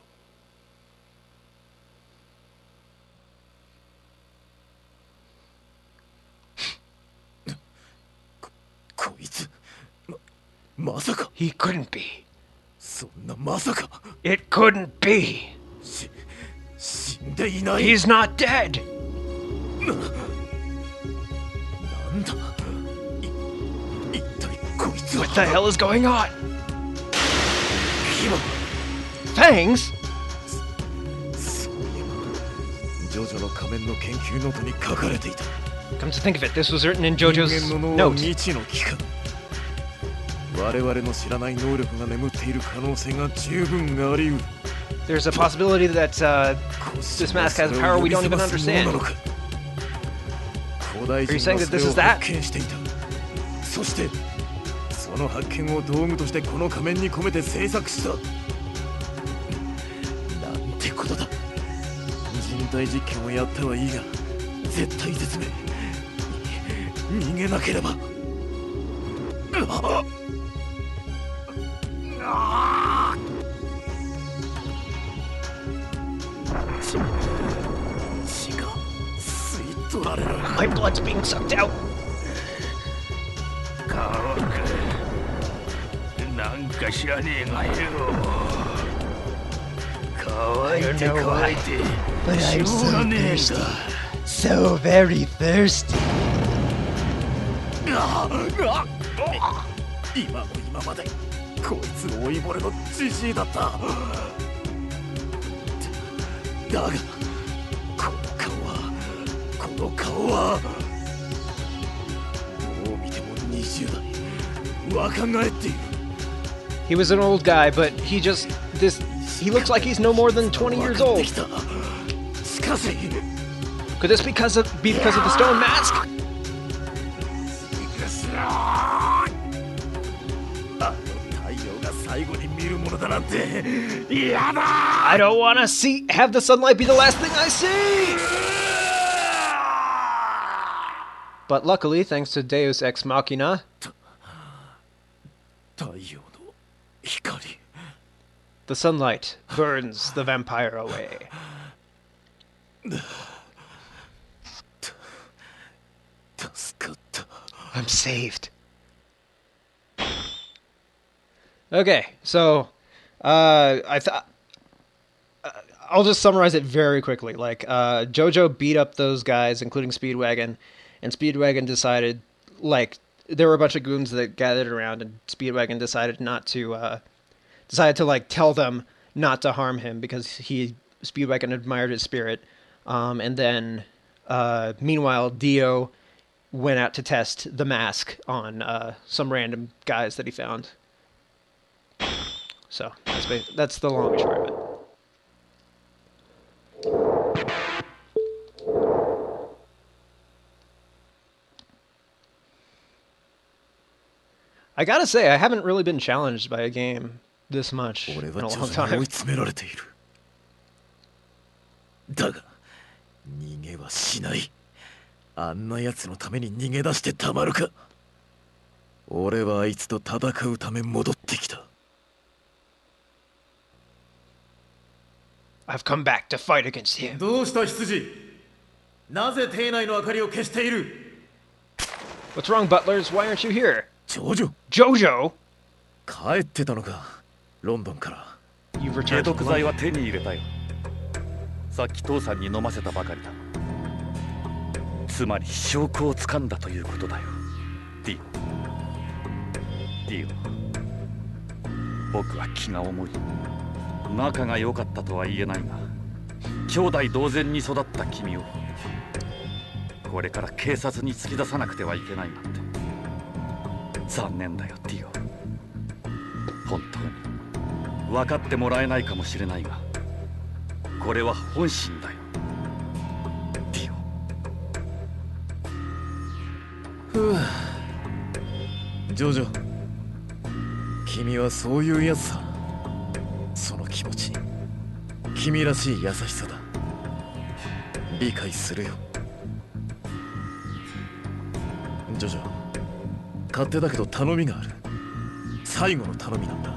こいつまさか。 He couldn't be. そんなまさか。 It couldn't be. 死んでいない。 He's not dead. なんだ一体こいつは。 What the hell is going on? 牙。 Fangs? そういえばジョジョの仮面の研究ノートに書かれていた。 Come to think of it, this was written in Jojo's 人間の脳は note. 未知の機関。我々の知らない能力が眠っている可能性が十分あり得る。 There's a possibility that this mask has power we don't even understand. Are you saying that this is that? そしてその発見を道具としてこの仮面に込めて制作した。なんてことだ。人体実験をやってはいいが、絶対絶命。逃げなければ。血が吸い取られる。 My blood's being sucked out. 乾く。なんか知らねえがよ。乾いて乾いて。 But し I'm ょうが so ねえ thirsty. んだ。 So very thirsty. 今の今までこいつ老いぼれのじじいだった。だがこの顔はどう見ても20代。若返っている。 He was an old guy, but he looks like he's no more than 20 years old. しかし Could this be because of the stone mask? 見るものだなんて嫌だ。 I don't wanna have the sunlight be the last thing I see! But luckily, thanks to Deus Ex Machina, 太陽の光。 the sunlight burns the vampire away. I'm saved. Okay, so I'll just summarize it very quickly. Like Jojo beat up those guys, including Speedwagon, and Speedwagon decided, like, there were a bunch of goons that gathered around, and Speedwagon decided to like tell them not to harm him because Speedwagon admired his spirit. And then meanwhile, Dio went out to test the mask on some random guys that he found. So that's the long and short of it. I gotta say, I haven't really been challenged by a game this much in a long time. だが逃げはしない。あんな奴のために逃げ出してたまるか。俺はあいつと戦うため戻ってきた。 I've come back to fight against him. どうした羊？なぜ邸内の明かりを消している？ What's wrong, butlers? Why aren't you here? ジョジョ。 Jojo? 帰ってたのか、ロンドンから。 You've returned 解 to 毒剤 London. は手に入れたよ。さっき父さんに飲ませたばかりだ。つまり証拠をつかんだということだよ。ディオ。僕は気が重い。仲が良かったとは言えないが、兄弟同然に育った君をこれから警察に突き出さなくてはいけないなんて残念だよ、ディオ。本当に分かってもらえないかもしれないが、これは本心だよ、ディオ。ふう、ジョジョ、君はそういうやつさ。その気持ち、君らしい優しさだ。理解するよ。ジョジョ、勝手だけど頼みがある。最後の頼みなんだ。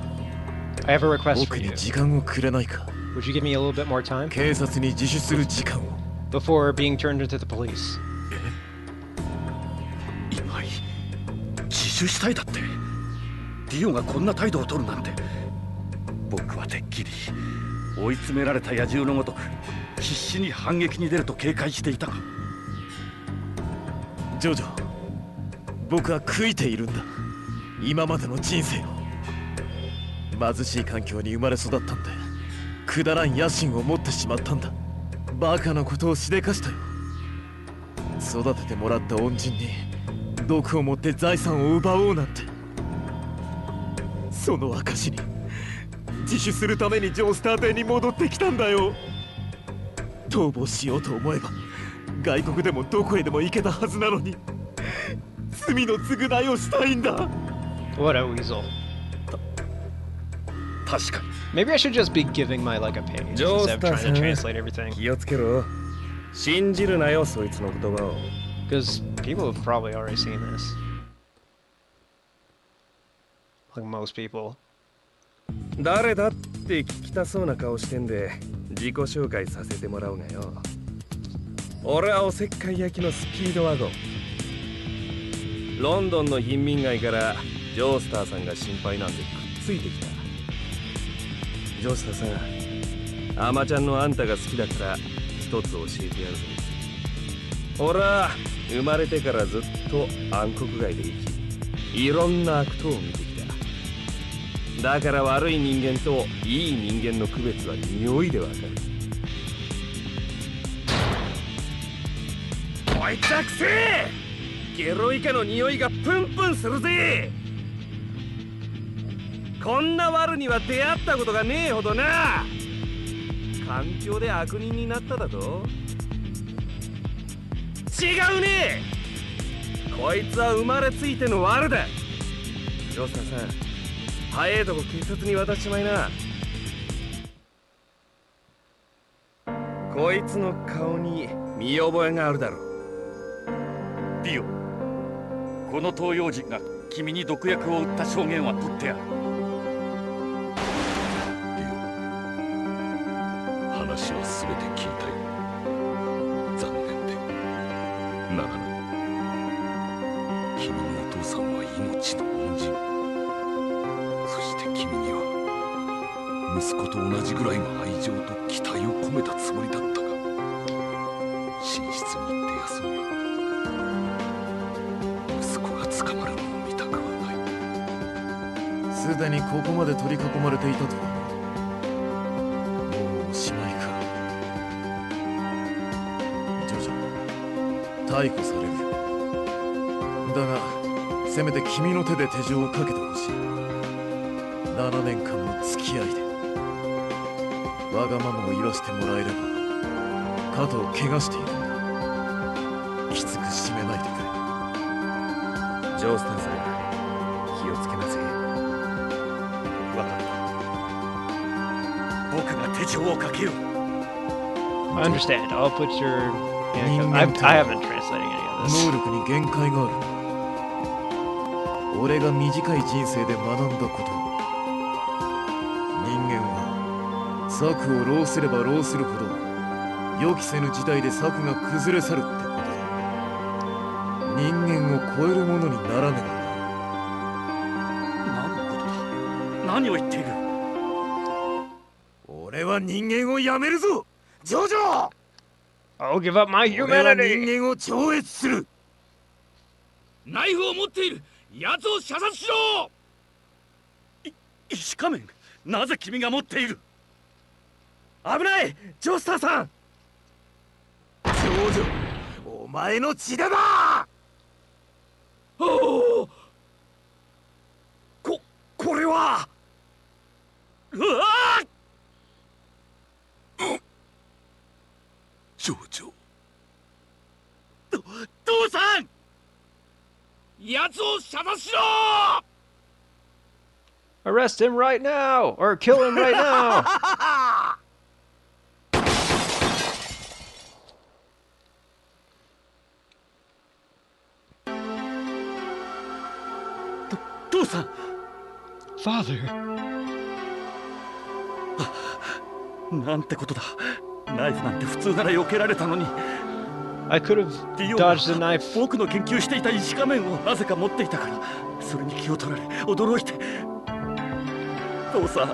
I have a request 僕 for に you. 時間をくれないか。 Would you give me a little bit more time? 警察に自首する時間を。 Before being turned into the police. 今井、自首したいだって。ディオがこんな態度を取るなんて。僕はてっきり追い詰められた野獣のごとく必死に反撃に出ると警戒していたが。ジョジョ、僕は悔いているんだ。今までの人生を。貧しい環境に生まれ育ったんで、くだらん野心を持ってしまったんだ。バカなことをしでかしたよ。育ててもらった恩人に毒を持って財産を奪おうなんて。その証に自首するためにジョースター邸に戻ってきたんだよ。逃亡しようと思えば外国でもどこへでも行けたはずなのに、罪の償いをしたいんだ。 What a weasel. 確かに。 Maybe I should just be giving my like a page instead of trying to translate everything. 気をつけろ。信じるなよ、そいつの言葉を。Because people have probably already seen this. Like most people. 誰だって聞きたそうな顔してんで自己紹介させてもらうがよ。俺はおせっかい焼きのスピードワゴン。ロンドンの貧民街からジョースターさんが心配なんでくっついてきた。ジョースターさん、アマちゃんのあんたが好きだから一つ教えてやるぞ。俺は生まれてからずっと暗黒街で生き、いろんな悪党を見てきた。だから悪い人間といい人間の区別は匂いでわかる。おいったくせえ！ゲロイカの匂いがプンプンするぜ！こんな悪には出会ったことがねえほどな。環境で悪人になっただと？違うね！こいつは生まれついての悪だ。ジョースターさん、早いとこ警察に渡しちまいな。こいつの顔に見覚えがあるだろう。ディオ、この東洋人が君に毒薬を売った証言は取ってある。ディオ、話は全て聞いたよ。残念でならない。君のお父さんは命の恩人。そして君には息子と同じぐらいの愛情と期待を込めたつもりだったが、寝室に行って休むよ。息子が捕まるのを見たくはない。すでにここまで取り囲まれていたとは。もうおしまいか。ジョジョ、逮捕されるよ。だがせめて君の手で手錠をかけてほしい。7年間の付き合いでわがままを言わせてもらえれば肩を怪我しているんだ。きつく締めないでくれ。ジョースターさん、気をつけなさい。分かった。僕が手錠をかけよう。I understand. I'll put your. Yeah, I haven't been translating any of this. 能力に限界がある。俺が短い人生で学んだこと。人間は策を浪すれば浪するほど予期せぬ事態で策が崩れ去るってことだ。人間を超えるものにならねばな。何のことだ。何を言っている。俺は人間をやめるぞ、ジョジョ。 I'll give up my 俺は humanity. 人間を超越する。ナイフを持っている。奴を射殺しろ。石仮面、なぜ君が持っている。危ない、ジョースターさん。ジョジョ、お前の血だだ。おお、これは。うわっ、ジョジョ。父さん、奴を射殺しろ。Arrest him right now, or kill him right now. 父さん。Father. なんてことだ。ナイフなんて普通なら避けられたのに。I could have ディオ dodged the が knife. 僕の研究していた石仮面をなぜか持っていたから、それに気を取られ驚いて。父さん、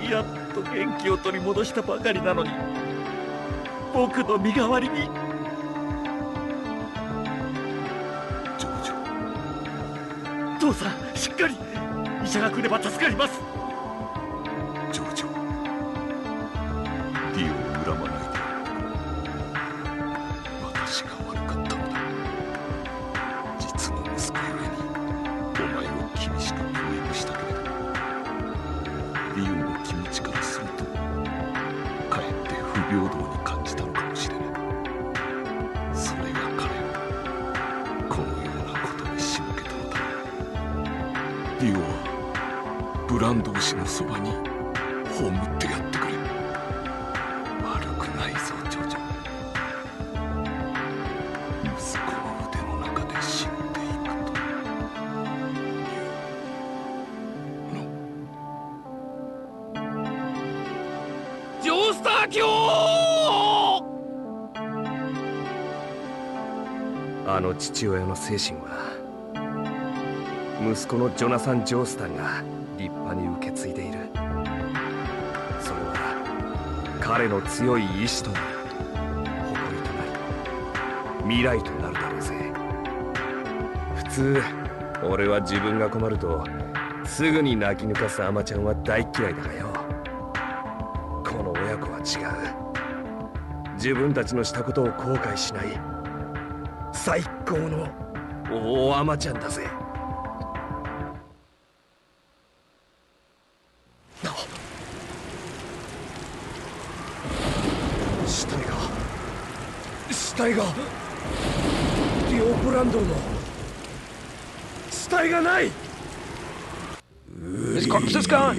やっと元気を取り戻したばかりなのに、僕の身代わりに。ジョジョ。父さん、しっかり。医者が来れば助かります。ジョジョ、ディオを恨まないで。私が悪かったのだ。実の息子ゆえにお前を厳しく教育したけれど、ディオの気持ちからするとかえって不平等に感じたのかもしれない。それが彼をこのようなことに仕向けたのだ。ディオはブランド氏のそばに葬ってやってくれ。悪くないぞ、ジョジョ。息子の腕の中で死んでいくというの。ジョースター卿。あの父親の精神は息子のジョナサン・ジョースターが立派に受け継いでいる。それは彼の強い意志となり、誇りとなり、未来となるだろうぜ。普通俺は自分が困るとすぐに泣き抜かすアマちゃんは大嫌いだがよ、この親子は違う。自分たちのしたことを後悔しない最高の大アマちゃんだぜ。死体がディオブランドの死体がない。His corpse is gone!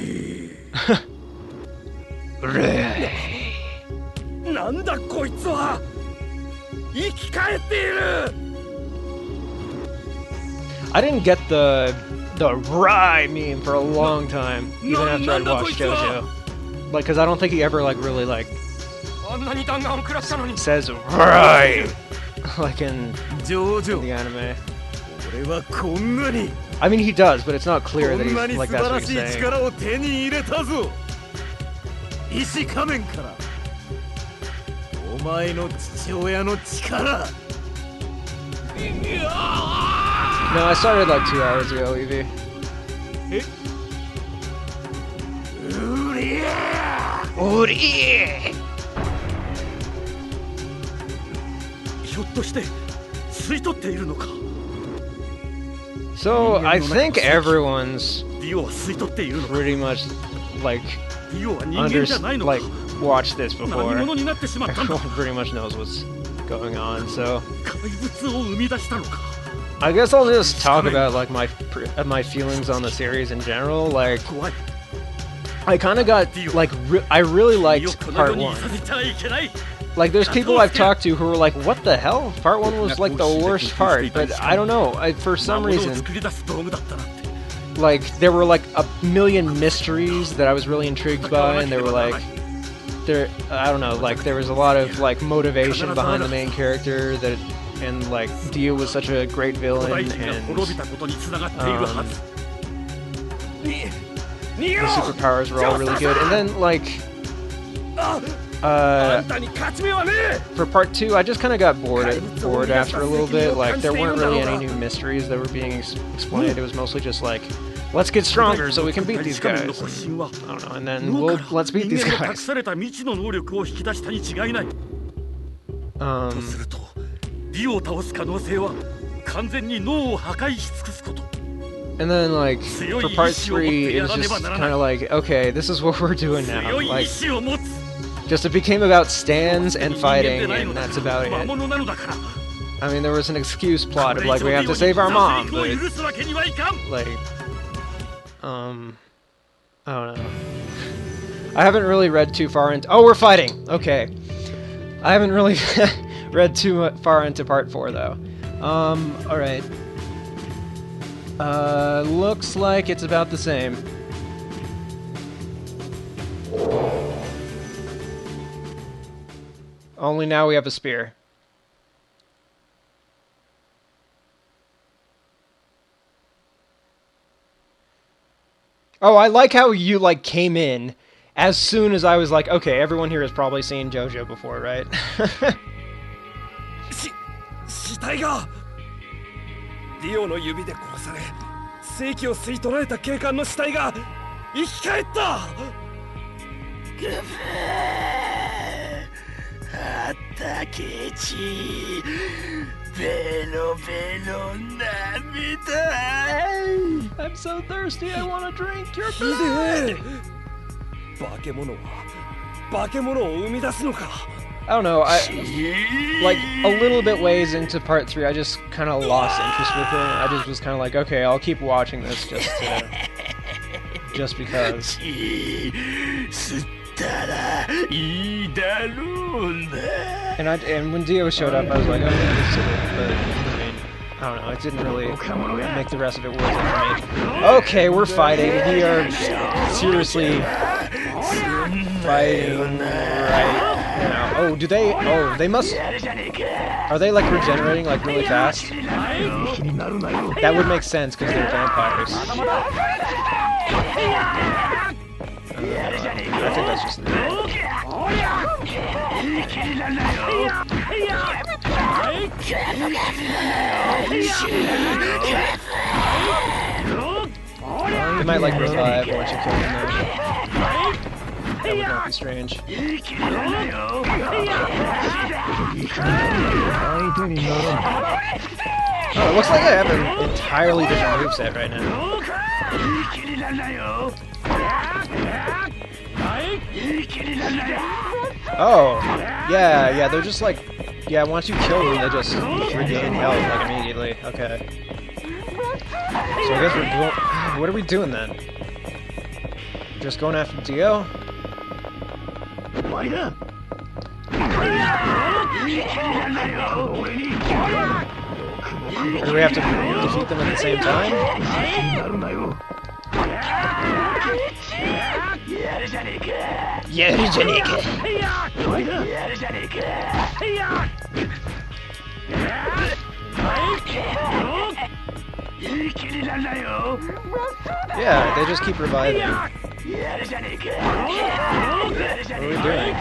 なんだこいつは。生き返っている。 I didn't get the Rye meme for a long time, even after I'd watched Jojo. Like, cause I don't think he ever like really like says Rye like in the anime. I mean, he does, but it's not clear that he's like that's what he's saying. 石仮面からお前の父親の力 No, I started like 2 hours ago, Evie. おりひょっとして吸い取っているのか So, I think everyone's pretty much like watched this before. Everyone pretty much knows what's going on, so I guess I'll just talk about like my feelings on the series in general. Like, I kind of got like I really liked part 1. Like, there's people I've talked to who were like, "What the hell? Part 1 was like the worst part." But I don't know. For some reason, like there were like a million mysteries that I was really intrigued by, and they were like, I don't know. Like there was a lot of like motivation behind the main character that. And like Dio was such a great villain, and the superpowers were all really good. And then like for part 2, I just kind of got bored after a little bit. Like there weren't really any new mysteries that were being explained. It was mostly just like, let's get stronger so we can beat these guys. I don't know. And then let's beat these guys. And then, like, for part 3, it was just kind of like, okay, this is what we're doing now. Like, just it became about stands and fighting, and that's about it. I mean, there was an excuse plot of, like, we have to save our mom, but, like, I don't know. I haven't really read too far into... Oh, we're fighting! Okay. I haven't really... read too far into part 4 though. Alright. Looks like it's about the same. Only now we have a spear. Oh, I like how you like came in as soon as I was like, okay, everyone here has probably seen Jojo before, right? 死体がディオの指で殺され生気を吸い取られた警官の死体が生き返った。あったけちベロベロなめたい。 I'm so thirsty, I want to drink your blood. 化け物は化け物を生み出すのか。 I don't know, like, a little bit ways into part 3, I just kind of lost interest with it. I just was kind of like, okay, I'll keep watching this just because. And when Dio showed up, I was like, okay, this is it. But, I mean, I don't know, it didn't really make the rest of it worth it for me. Okay, we're fighting. We are seriously fighting right now. Oh, do they? Oh, they must. Are they like regenerating like really fast? That would make sense because they're vampires. I think that's just. They might like revive once you kill them though. That would not be strange. Oh, it looks like I have an entirely different moveset right now. Oh, yeah, they're just like, yeah, once you kill them, they just regain health, like, immediately. Okay. So I guess we're doing, what are we doing then? just going after Dio. Or do we have to defeat them at the same time? Yeah, they just keep reviving. What are we doing?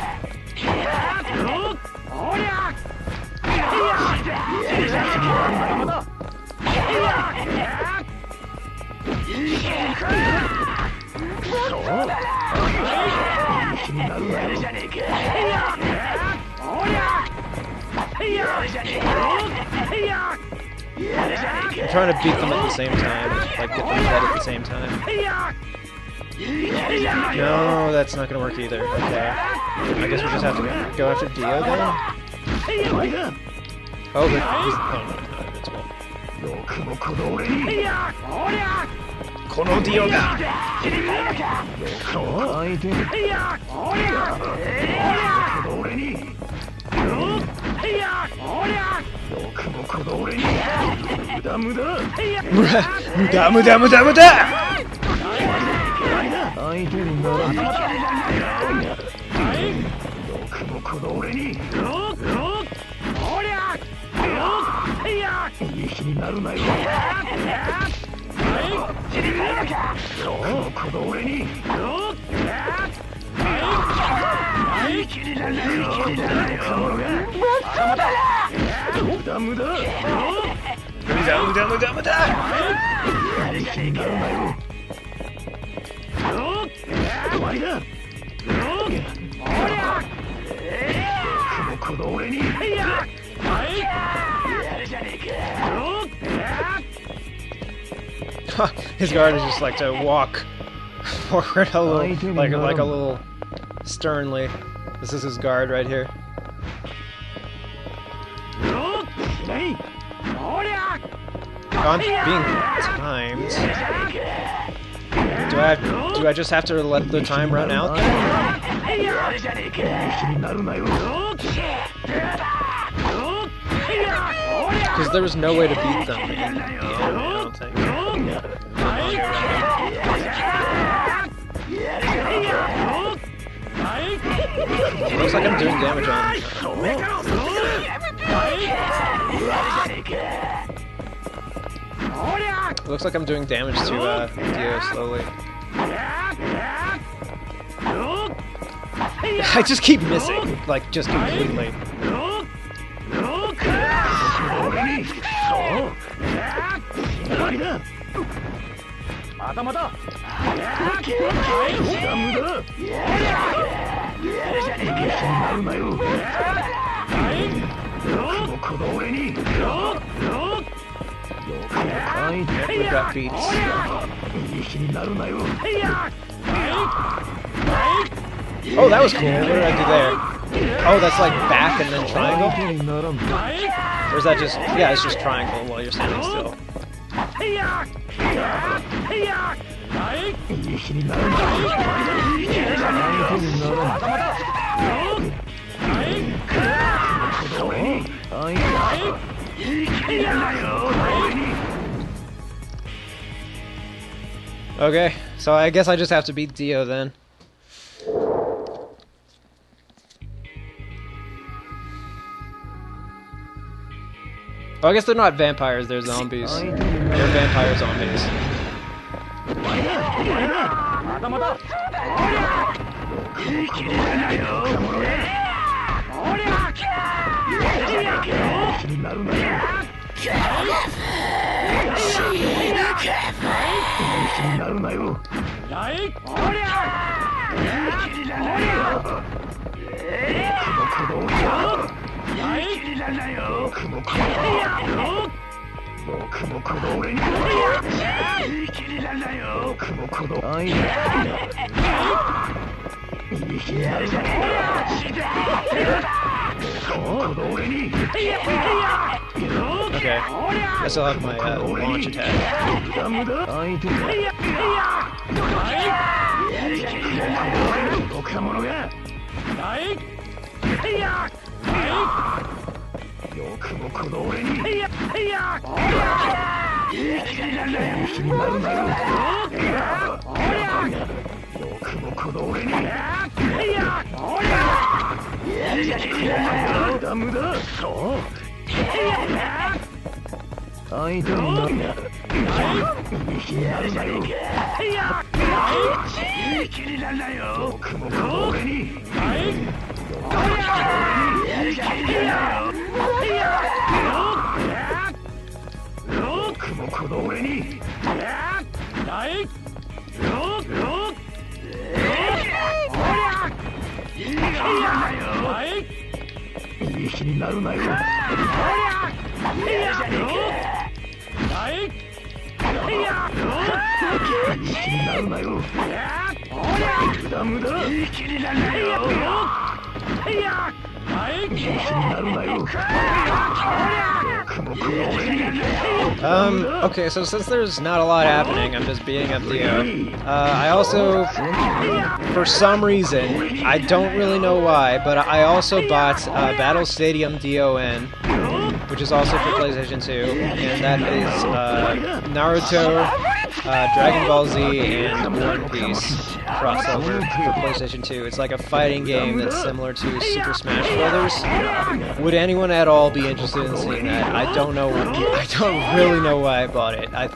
I'm trying to beat them at the same time, like get them dead at the same time. No, that's not gonna work either. Okay. I guess we just have to go after Dio then? Oh, but he's... Oh, no, he's not invincible. Kono Dio ga! Muda, muda, muda, muda! His guard is just like to walk forward a little, like a little sternly. This is his guard right here. Oh, I'm being timed. Do I just have to let the time run out? Because there was no way to beat them. I don't think. Looks like I'm doing damage on. Looks like I'm doing damage to Dio slowly. I just keep missing, like just completely. We've got beats. Oh, that was cool. What did I do there? Oh, that's like back and then triangle? Or is that just... Yeah, it's just triangle while you're standing still. Okay, so I guess I just have to beat Dio then. Oh, I guess they're not vampires, they're zombies. They're vampire zombies. Okay. I still have my launch attack. Okay, so since there's not a lot happening, I'm just beating up Dio. I also, for some reason, I don't really know why, but I also bought Battle Stadium DON, which is also for PlayStation 2, and that is Naruto, Dragon Ball Z, and One Piece crossover for PlayStation 2. It's like a fighting game that's similar to Super Smash Brothers. Would anyone at all be interested in seeing that? I don't know. I don't really know why I bought it. I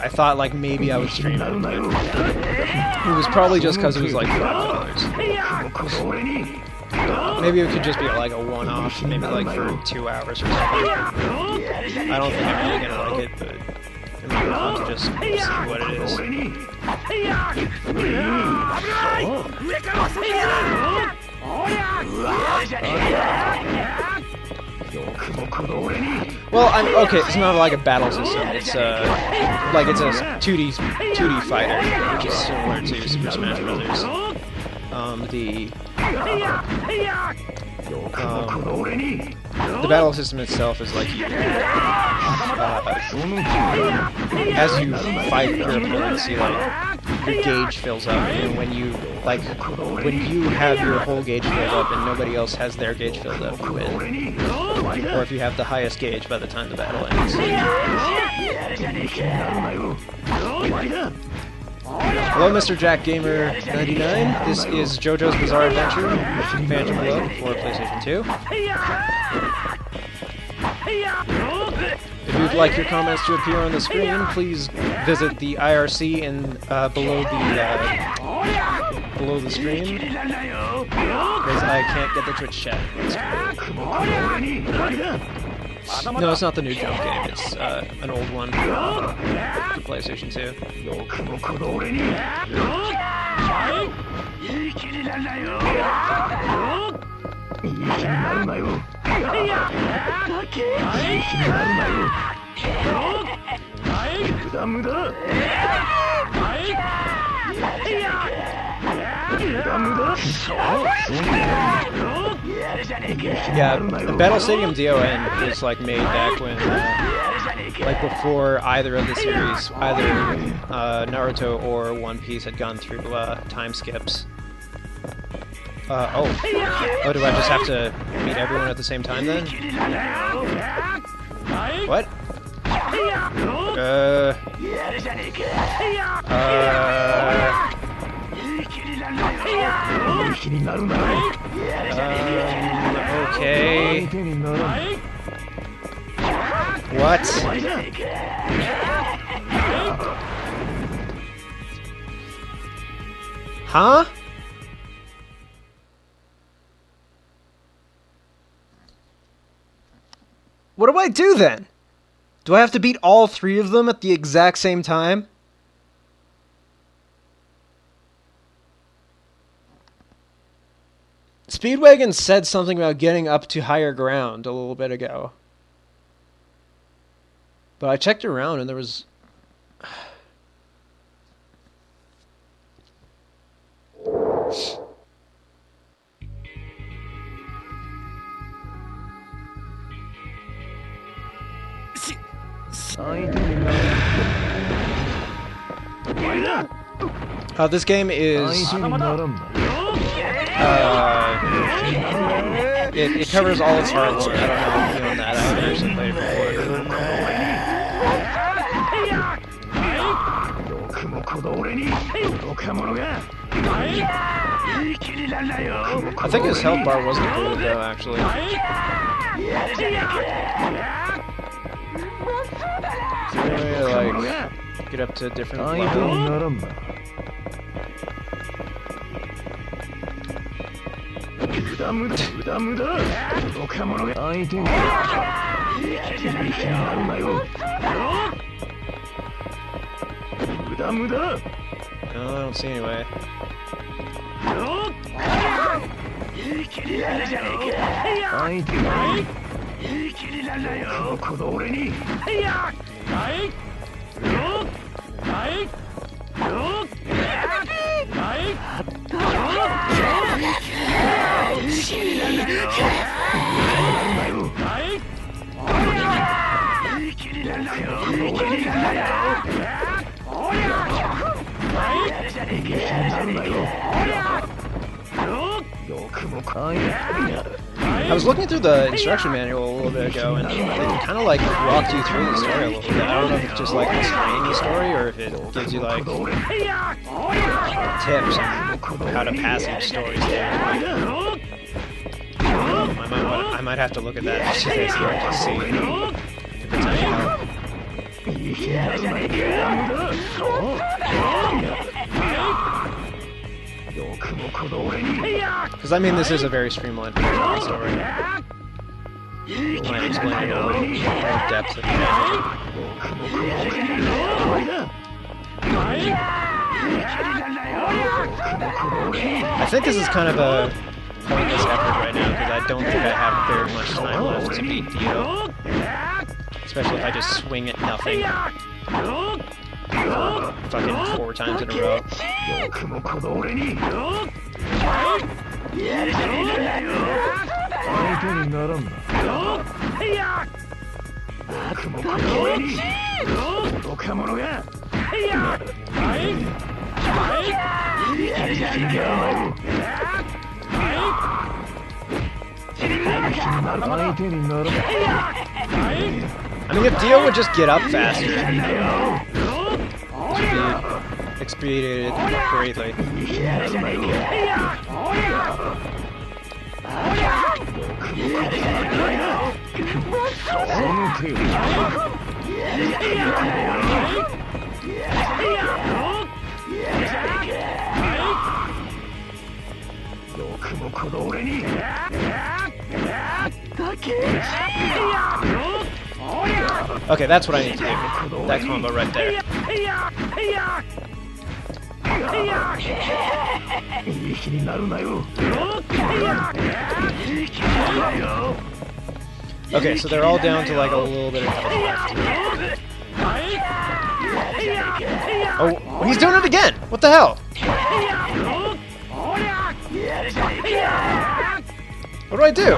thought like maybe I would stream it. It was probably just because it was like $5. Maybe it could just be like a one-off, maybe like for 2 hours or something. I don't think I'm really gonna like it, but it might be fun to just see what it is. Well, okay. It's not like a battle system. It's like it's a 2D fighter, which is similar to Super Smash Brothers. The battle system itself is like as you fight your opponents, you your gauge fills up, and when you have your whole gauge filled up and nobody else has their gauge filled up, you win. Or if you have the highest gauge by the time the battle ends. Hello, Mr. Jack Gamer 99. This is Jojo's Bizarre Adventure, Phantom Blood for PlayStation 2. If you'd like your comments to appear on the screen, please visit the IRC and below the screen, because I can't get the Twitch chat. No, it's not the new Jump game. It's an old one for PlayStation 2. Yeah, Battle Stadium DON was like made back when, like before either of the series, either Naruto or One Piece had gone through time skips. Oh, do I just have to meet everyone at the same time then? What? Okay. What? Huh? What do I do then? Do I have to beat all three of them at the exact same time? Speedwagon said something about getting up to higher ground a little bit ago. But I checked around and there was... This game is it covers all its hardware. I don't know if you own that. I haven't actually played it before. I think his health bar wasn't good though, actually. So maybe, like, get up to a different level. No, I don't see any way. I was looking through the instruction manual a little bit ago, and it kind of like walked you through the story a little bit. I don't know if it's just like explaining the story, or if it gives you like tips on how to pass each story. I might have to look at that just to see if it's any help. Because I mean, this is a very streamlined story. Might explain it a little more depth if you have. I think this is kind of a pointless effort right now because I don't think I have very much time left to beat Dio. Especially if I just swing at nothing. Fucking 4 times in a row. I mean, if Dio would just get up faster, it would be expedited greatly. Okay, that's what I need to do. That combo right there. Okay, so they're all down to like a little bit of health left. Oh, he's doing it again! What the hell? What do I do?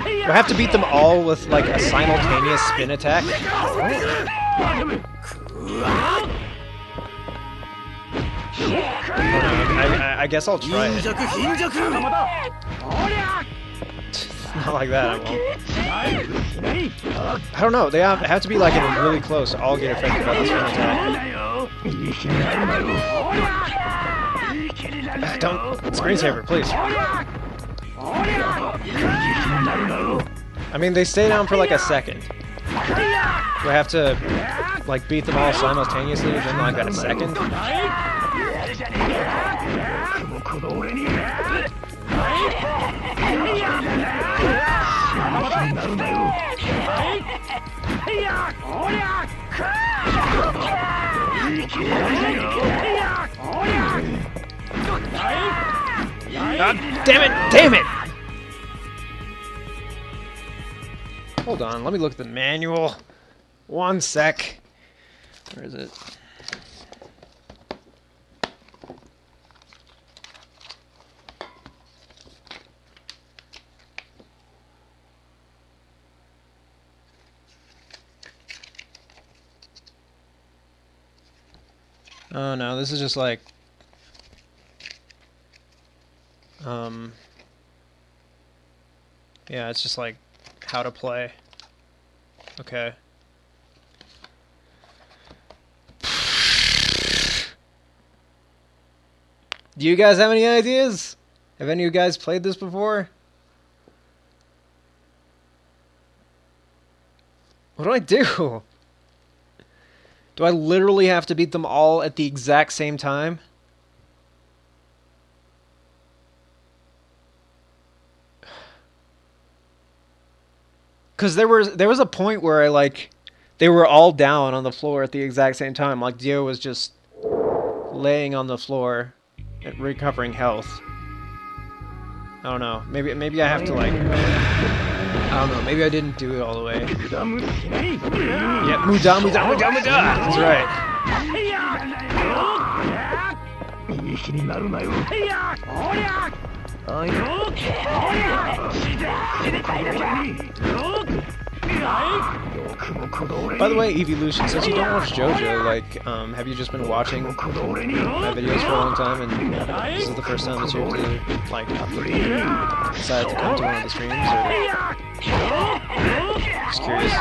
Do I have to beat them all with like a simultaneous spin attack? I guess I'll try it. Not like that, I won't. I don't know, they have to be like really close to all get affected by the spin attack. Don't, screensaver, please. I mean, they stay down for like a second. Do I have to like beat them all simultaneously within like a second? God damn it! Damn it! Hold on, let me look at the manual. One sec. Where is it? Oh no, this is just like yeah, it's just like how to play. Okay. Do you guys have any ideas? Have any of you guys played this before? What do I do? Do I literally have to beat them all at the exact same time? Because there was a point where they were all down on the floor at the exact same time. Like Dio was just laying on the floor and recovering health. I don't know. Maybe I have to like. I don't know. Maybe I didn't do it all the way. Yeah, Muda. That's right. By the way, Evolution, since you don't watch Jojo, like, have you just been watching my videos for a long time, and this is the first time that you have to, like, decide to come to one of the streams, or just curious?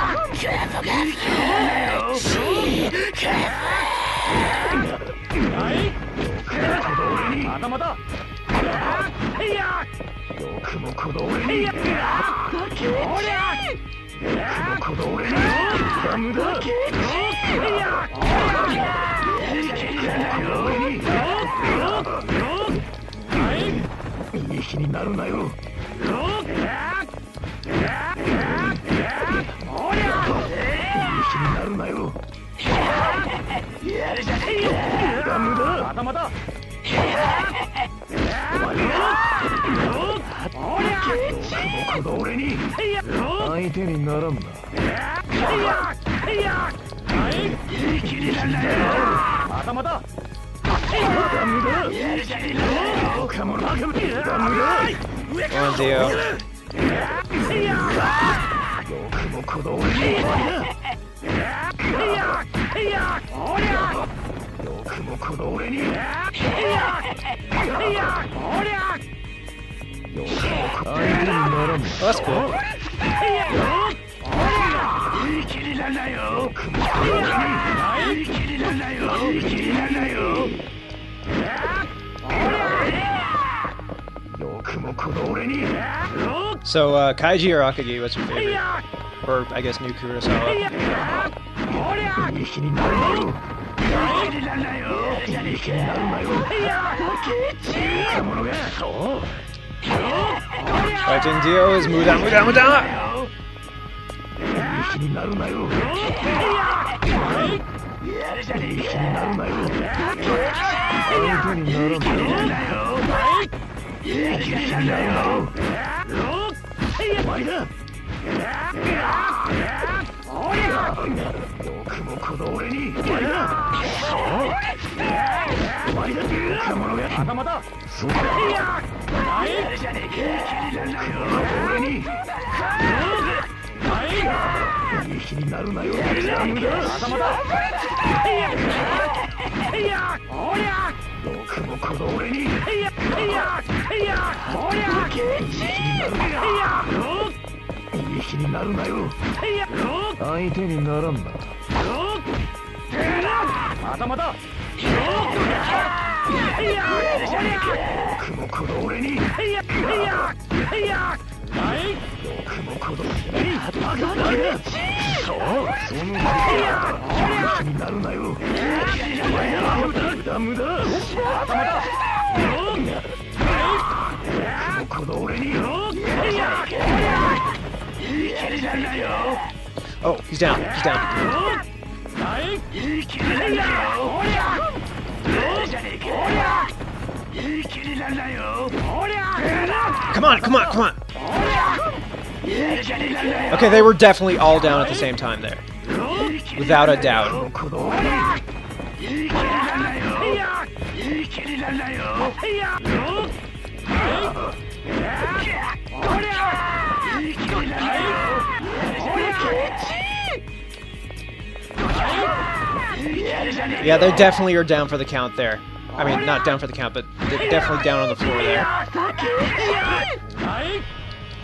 On Dio. Oh, that's cool. So, Kaiji or Akagi, what's your favorite? Or, I guess, New Kurosawa. Fighting Dio is Muda. Oh, he's down. He's down. Come on, come on, come on! Okay, they were definitely all down at the same time there. Without a doubt. Yeah, they definitely are down for the count there. I mean, not down for the count, but they're definitely down on the floor there.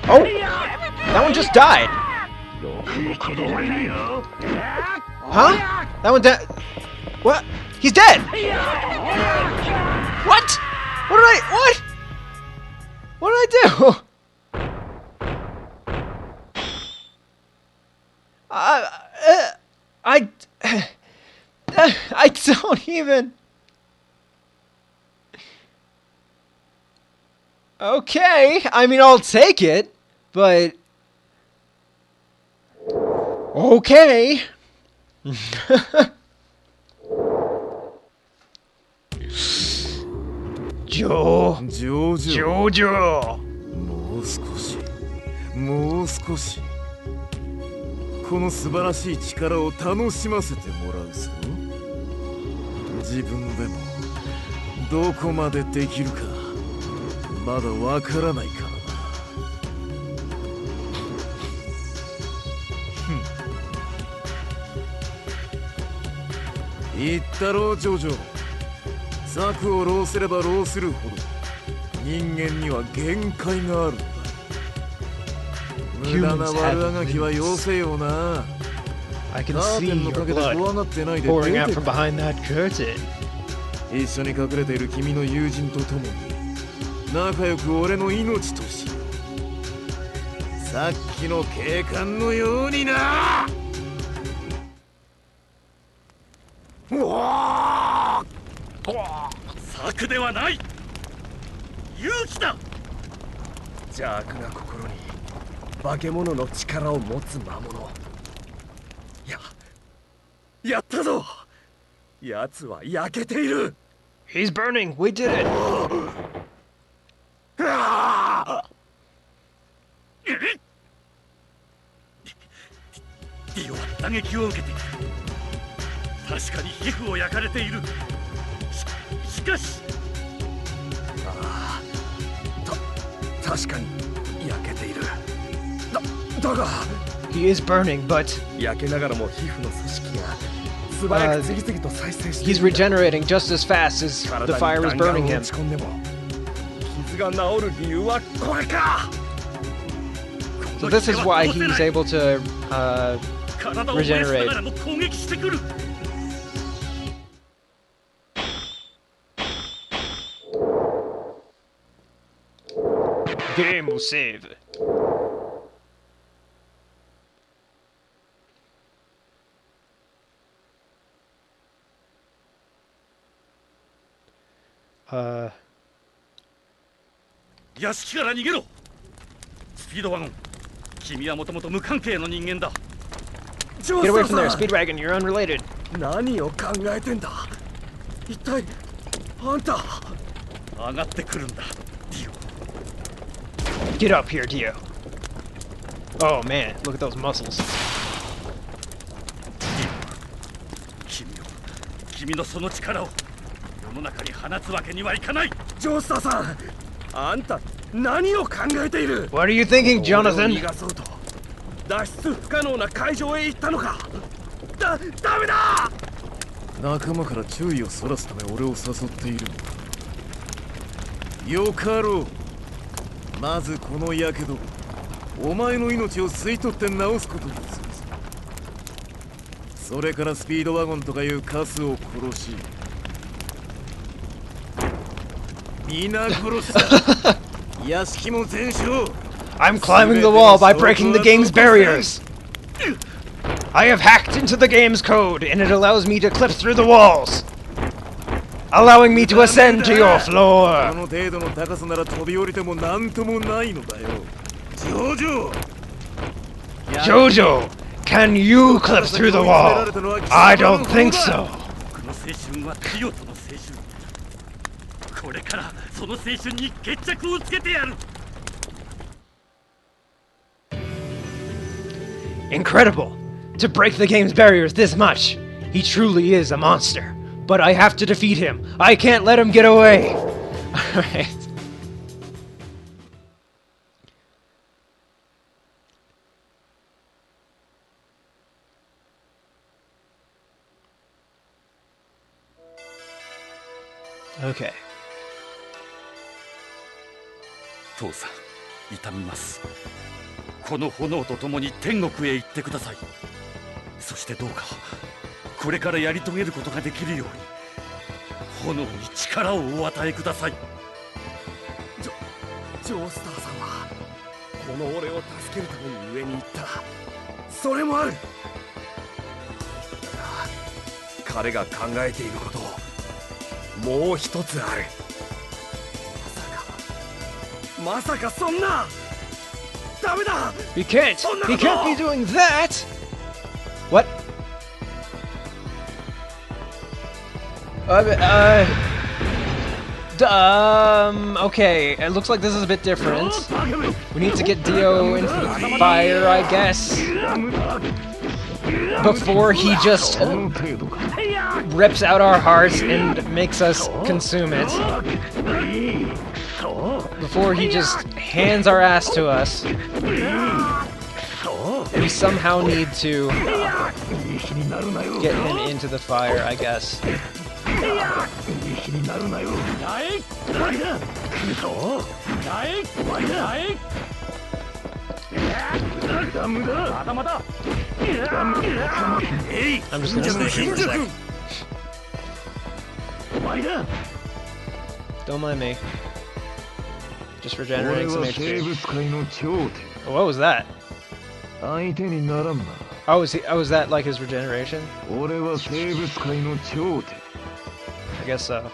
Oh! That one just died! Huh? That one dead? What? He's dead! What? What did I... What? What did I do? I don't even... Okay, I mean, I'll take it, but... Okay. Jojo. もう少しこの素晴らしい力を楽しませてもらうぞ。自分でもどこまでできるかまだわからないからな。言ったろうジョジョ。策を浪すれば浪するほど人間には限界がある。無駄な悪あがきはよせよな。 I can see your blood pouring out from behind that curtain. 一緒に隠れている君の友人と共に仲良く俺の命としよう。さっきの警官のようにな。策ではない。勇気だ。邪悪な心に化け物の力を持つ魔物。やったぞ。奴は焼けている。 He's burning. We did it. ディオは打撃を受けている。確かに皮膚を焼かれている。しかし確かに焼けている。だが He is burning, but 焼けながらも皮膚の組織が素早く次々と再生している。 he's regenerating just as fast as the fire is burning him. 傷が治る理由はこれか。 So this is why he's able to regenerate. Game will save. Uh. 屋敷から逃げろ。スピードワゴン、君はもともと無関係の人間だ。 Get away from there, Speedwagon. You're unrelated. 何を考えてんだ。一体あんた。上がってくるんだ、ディオ。 Get up here, Dio. Oh man, look at those muscles. 君のその力を世の中に放つわけにはいかない。ジョースターさん、あんた何を考えている。 What are you thinking, Jonathan? 逃がそうと脱出不可能な会場へ行ったのか。ダメだ。仲間から注意をそらすため俺を誘っているの。よかろう。まずこのやけどお前の命を吸い取って治すことにする。それからスピードワゴンとかいうカスを殺し皆殺した。屋敷も全焼。 I'm climbing the wall by breaking the game's barriers. I have hacked into the game's code, and it allows me to clip through the walls, allowing me to ascend to your floor. この程度の高さなら飛び降りてもなんともないのだよ。ジョジョ。Jojo, can you clip through the wall? I don't think so. 僕の青春はディオとの青春。これからその青春に決着をつけてやる。 Incredible! To break the game's barriers this much! He truly is a monster. But I have to defeat him. I can't let him get away! Alright. Okay. 父さん、痛みます。この炎と共に天国へ行ってください。そしてどうかこれからやり遂げることができるように炎に力をお与えください。ジョースターさんはこの俺を助けるために上に行った。それもある。だが彼が考えていることもう一つある。まさかそんな。ダメだ。 He can't be doing that! What? Okay, it looks like this is a bit different. We need to get Dio into the fire, I guess. Before he just rips out our hearts and makes us consume it. Before he just hands our ass to us. We somehow need to get him into the fire, I guess. I'm just gonna stay here for a sec. Don't mind me. Just regenerating some HP. What was that? Oh, was that like his regeneration? I guess so.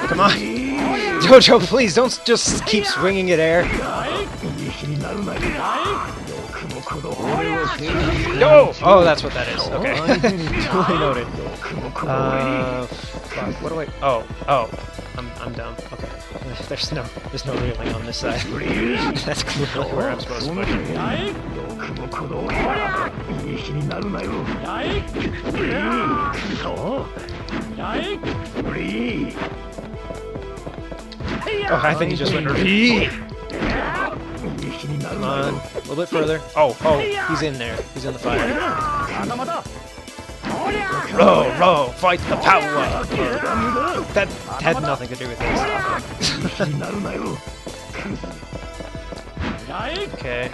Come on! Jojo, please don't just keep swinging at air. No! Oh, that's what that is. Okay. Totally noted. Fuck. What do I... Oh. I'm dumb. Okay. There's no reeling on this side. That's clearly where I'm supposed to put it. Oh, I think he just went... Come on. A little bit further. Oh, he's in there. He's in the fire. Row, fight the power! That had nothing to do with this. Okay.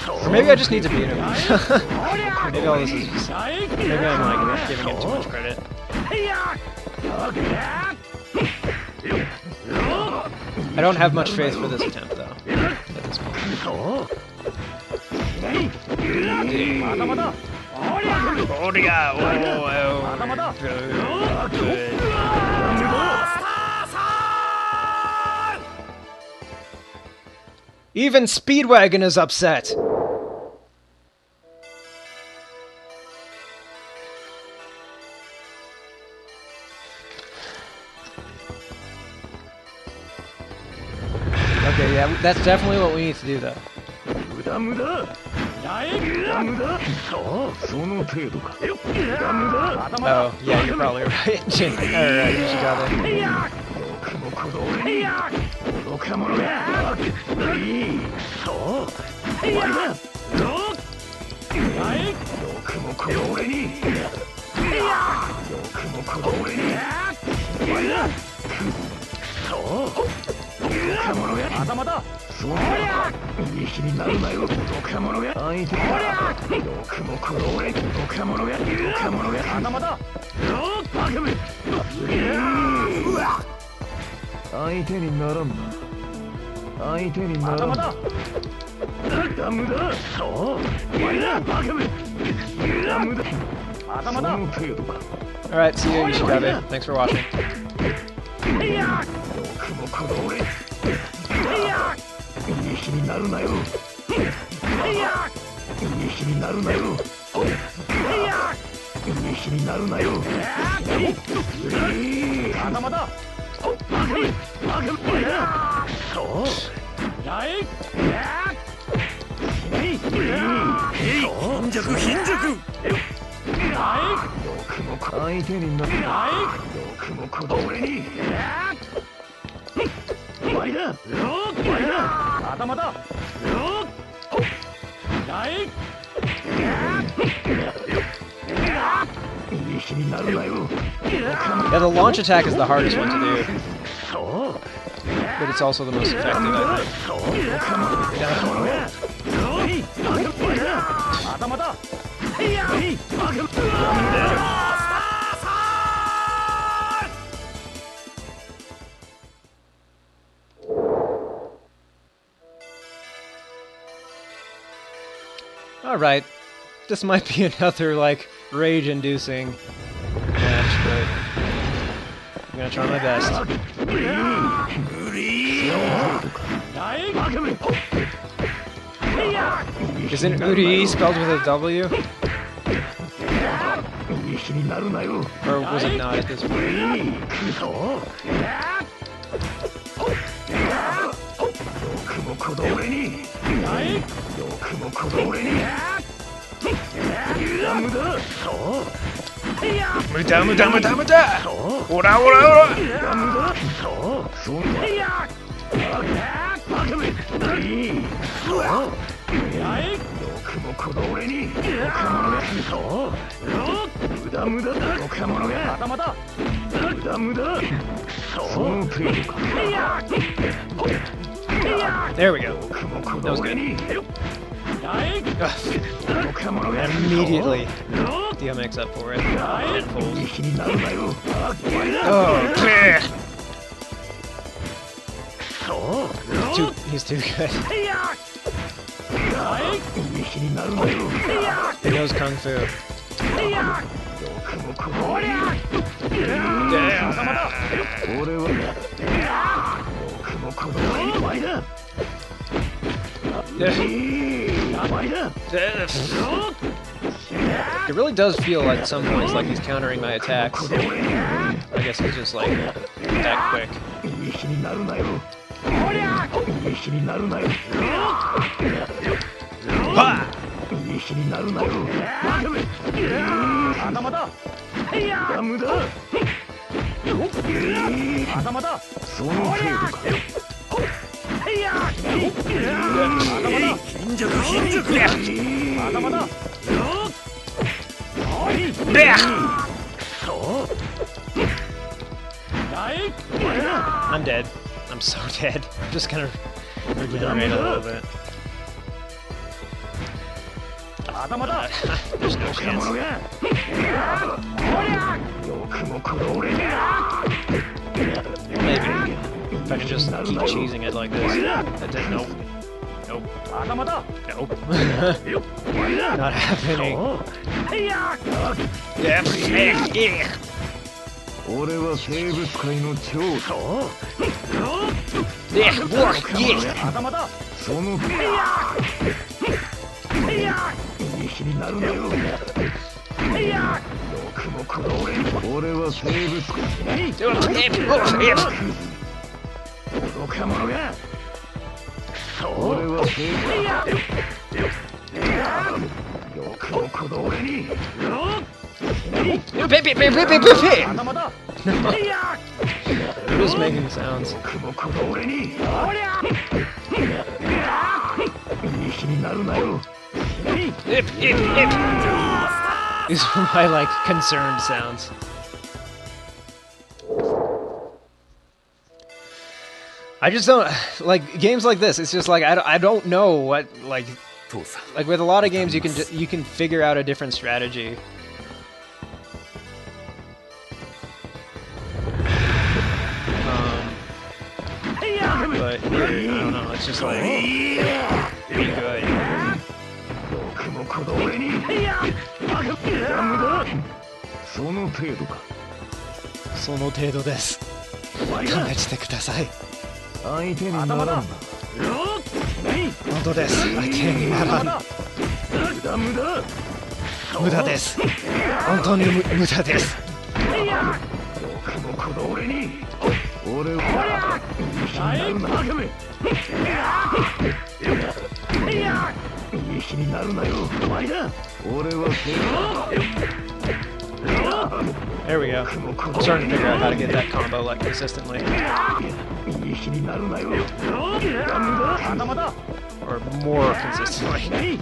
Or maybe I just need to beat him. Maybe all this is just... Maybe I'm like giving him too much credit. I don't have much faith for this attempt, though, at this point. Even Speedwagon is upset! Okay, yeah, that's definitely what we need to do, though. Oh, yeah, you're probably right. Alright, you should got it. Alright, see you, Ishikabe. Thanks for watching. 相手になる。よくもこの俺に。終わりだ。終わりだ。頭だ。Yeah, the launch attack is the hardest one to do. But it's also the most effective, I think. Alright, this might be another, like, rage-inducing match, but I'm gonna try my best. Isn't Uri spelled with a W? Or was it not at this point? Muda, muda, muda, muda! Ora, ora, ora! There we go. That was good. And immediately DMX up for it. And folds. Oh, clear! He's too good. He knows Kung Fu. It really does feel like at some points like he's countering my attacks. I guess he's just like that quick. Ha! I'm dead. I'm so dead. I'm just gonna regenerate a little bit. There's no chance. Maybe. If I can just keep cheesing it like this. Nope. Nope. Nope. Not happening. Yeah. 俺は生物界の長者。頭だ。その右になるなよ。よくもこの俺は生物界。愚か者が。俺は生物界。よくもこの俺に。It was making sounds. These are my, like, concerned sounds. I just don't, like, games like this, it's just like, I don't know what, like with a lot of games you can figure out a different strategy. But I don't know, it's just like, be good. その程度か。その程度です。勘弁してください。相手にならんな。本当です。相手にならん。無駄です。本当に無駄です。俺はいい気になるなよ。俺は There we go. I'm starting to figure out how to get that combo like consistently. Or more consistently.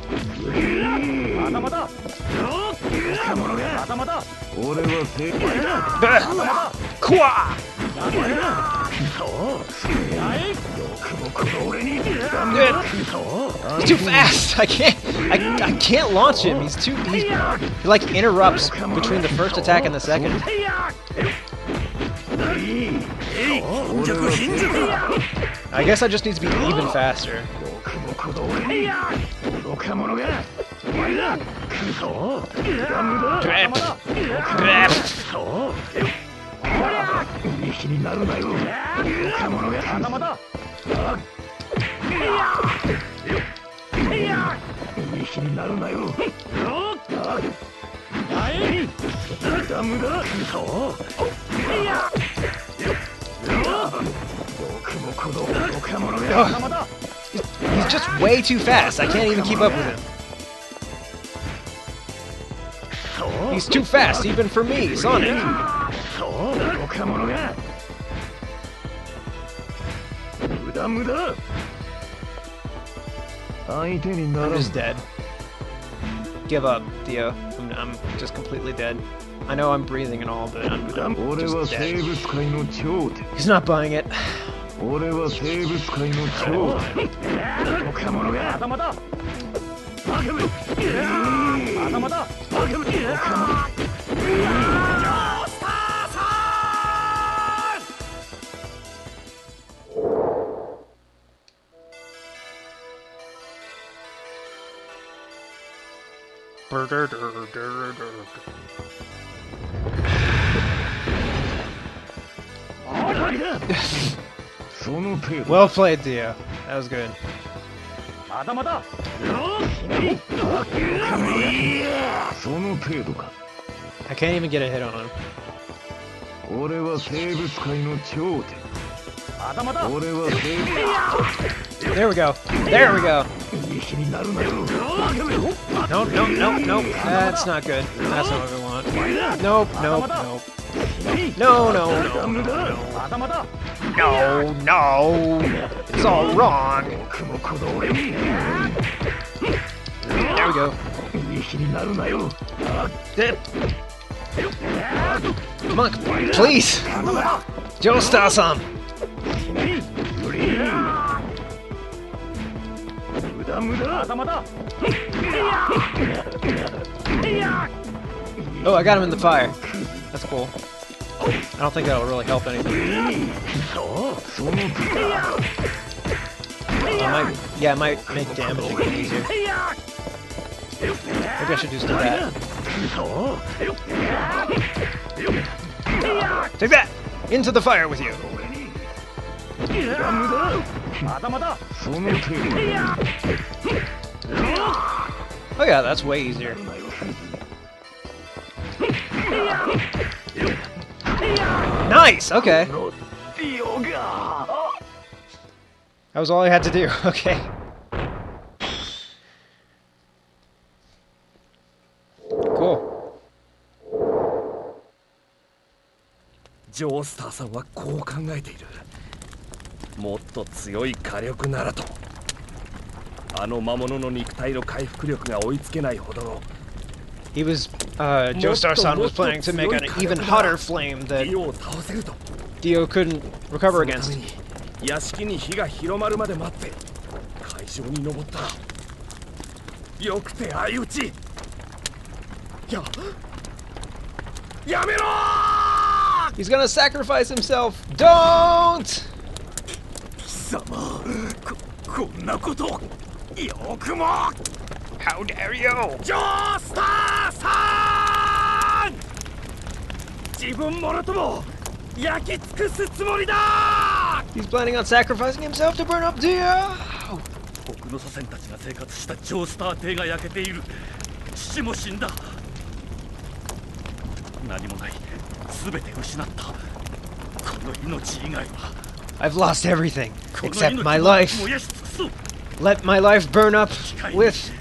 Kwa! He's too fast. I can't launch him. He like interrupts between the first attack and the second. I guess I just need to be even faster. He's just way too fast. I can't even keep up with him. He's too fast, even for me, Sonic. I'm just dead. Give up, Dio. I'm just completely dead. I know I'm breathing and all, but I'm just dead. He's not buying it. Well played, Dio. That was good. I can't even get a hit on him. There we go. There we go. Nope, nope, nope, nope. That's not good. That's not what we want. Nope, nope, nope. No, no, no, no, no. No, no. It's all wrong. There we go. Come on, please. Joestar-san. Oh, I got him in the fire. That's cool. I don't think that'll really help anything. It might make damage a bit easier. Maybe I should just do that. Take that! Into the fire with you! Oh yeah, that's way easier. Nice! Okay. That was all I had to do. Okay. Cool. ジョースターさんはこう考えている。もっと強い火力ならと。あの魔物の肉体の回復力が追いつけないほどの。He was, Joestar-san was planning to make an even hotter flame that Dio couldn't recover against. 屋敷に火が広まるまで待って会場に登った。よくて相打ち。やめろー He's gonna sacrifice himself. Don't! 貴様、こんなことよくも How dare you! ジョースターさん、自分もろとも焼き尽くすつもりだ。 He's planning on sacrificing himself to burn up Dio! 僕の祖先たちが生活したジョースター邸が焼けている。父も死んだ。何もない。全て失った。この命以外は。 I've lost everything この except 命 my を life. 燃やし尽くす。 Let my life burn up with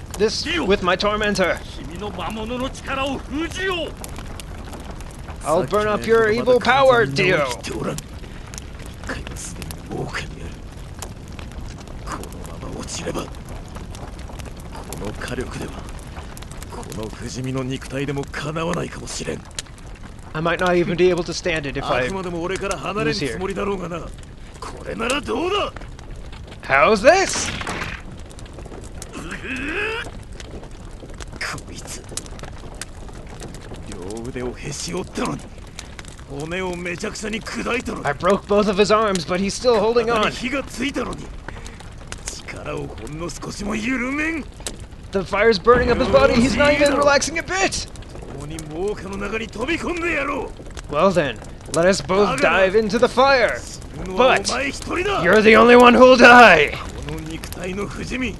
my tormentor. 君の魔物の力を封じよう。 I'll burn up your evil power, Dio. もうかにある。このまま落ちれば、この火力ではこの不死身の肉体でもかなわないかもしれん。 I might not even be able to stand it if あ I くまでも俺から離れる lose つ here. もりだろうがな。これならどうだ。 How's this? こいつ両腕をへし折ったのに骨をめちゃくちゃに砕いたのに I broke both of his arms, but he's still holding 体 on. に火がついたのに力をほんの少しも緩めん。 The fire's burning up his body. He's not even relaxing a bit. 共に猛火の中に飛び込んでやろう。 Well then, let us both dive into the fire. 死ぬのは But お前一人だ。 you're the only one who'll die. この肉体の不死身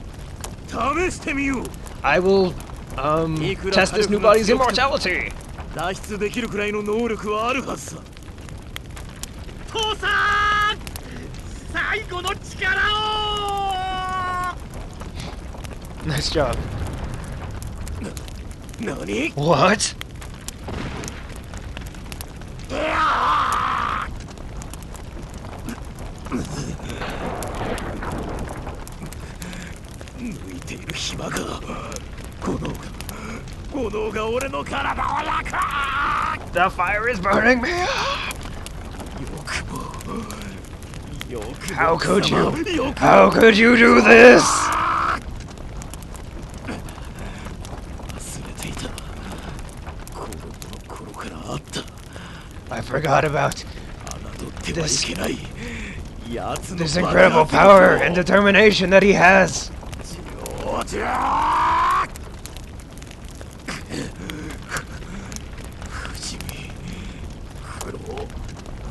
試してみよう。 I will test this new body's immortality. 脱出できるくらいの能力はあるはずさ。父さん、最後の力を。 Nice job. 何？ What? 抜いている暇が炎が俺の体を焼く。 The fire is burning me up. よくも How could you? よくも How could you do this? 忘れていた。子供の頃からあった。 I forgot about 侮ってはいけない。奴の this incredible power and determination that he has. ジョー不死身不老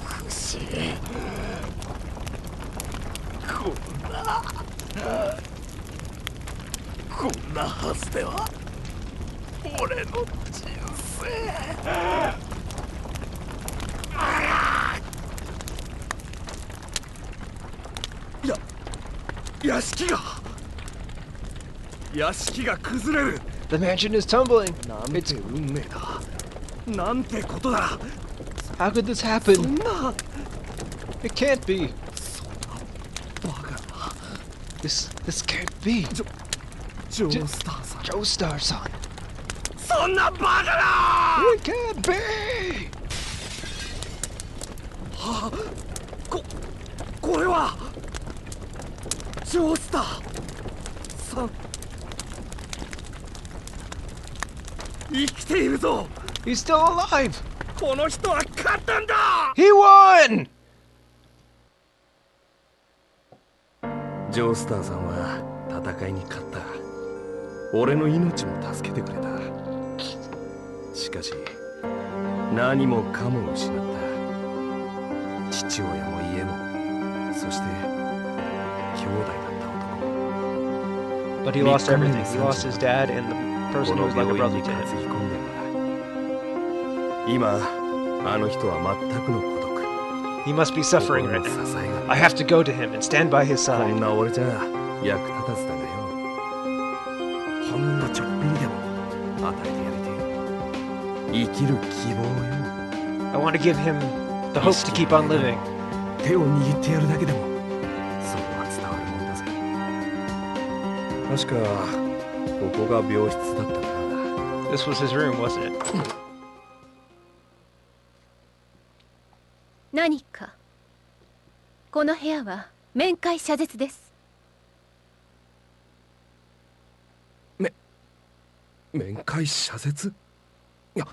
不死こんなはずでは俺の人生。屋敷が崩れる。 The mansion is tumbling. なんて運命だ。なんてことだ。 How could this happen? そんな It can't be. バカな。 This can't be. ジョースターさん。 Joestar son. そんなバカな。 It can't be. はあ、これはジョースターさん。生きているぞ。 He's still alive. この人は勝ったんだ。 He won. ジョースターさんは戦いに勝った。俺の命も助けてくれた。しかし何もかも失った。父親も家も、そして兄弟だった男。 But he lost everything. He lost his dad and the person who was like a brother to him. 今あの人は全くの孤独。 He must be suffering right now. I have to go to him and stand by his こ side. んな俺じゃ役立たずだがよ。ほんのちょっぴりでも与えてやりてえ。生きる希望よ。 I want to give him the hope to keep on living. 手を握ってやるだけでもそれは伝わるもんだぜ。確かここが病室だったからだ。 This was his room, wasn't it? 何か。この部屋は面会謝絶です。面会謝絶？いや、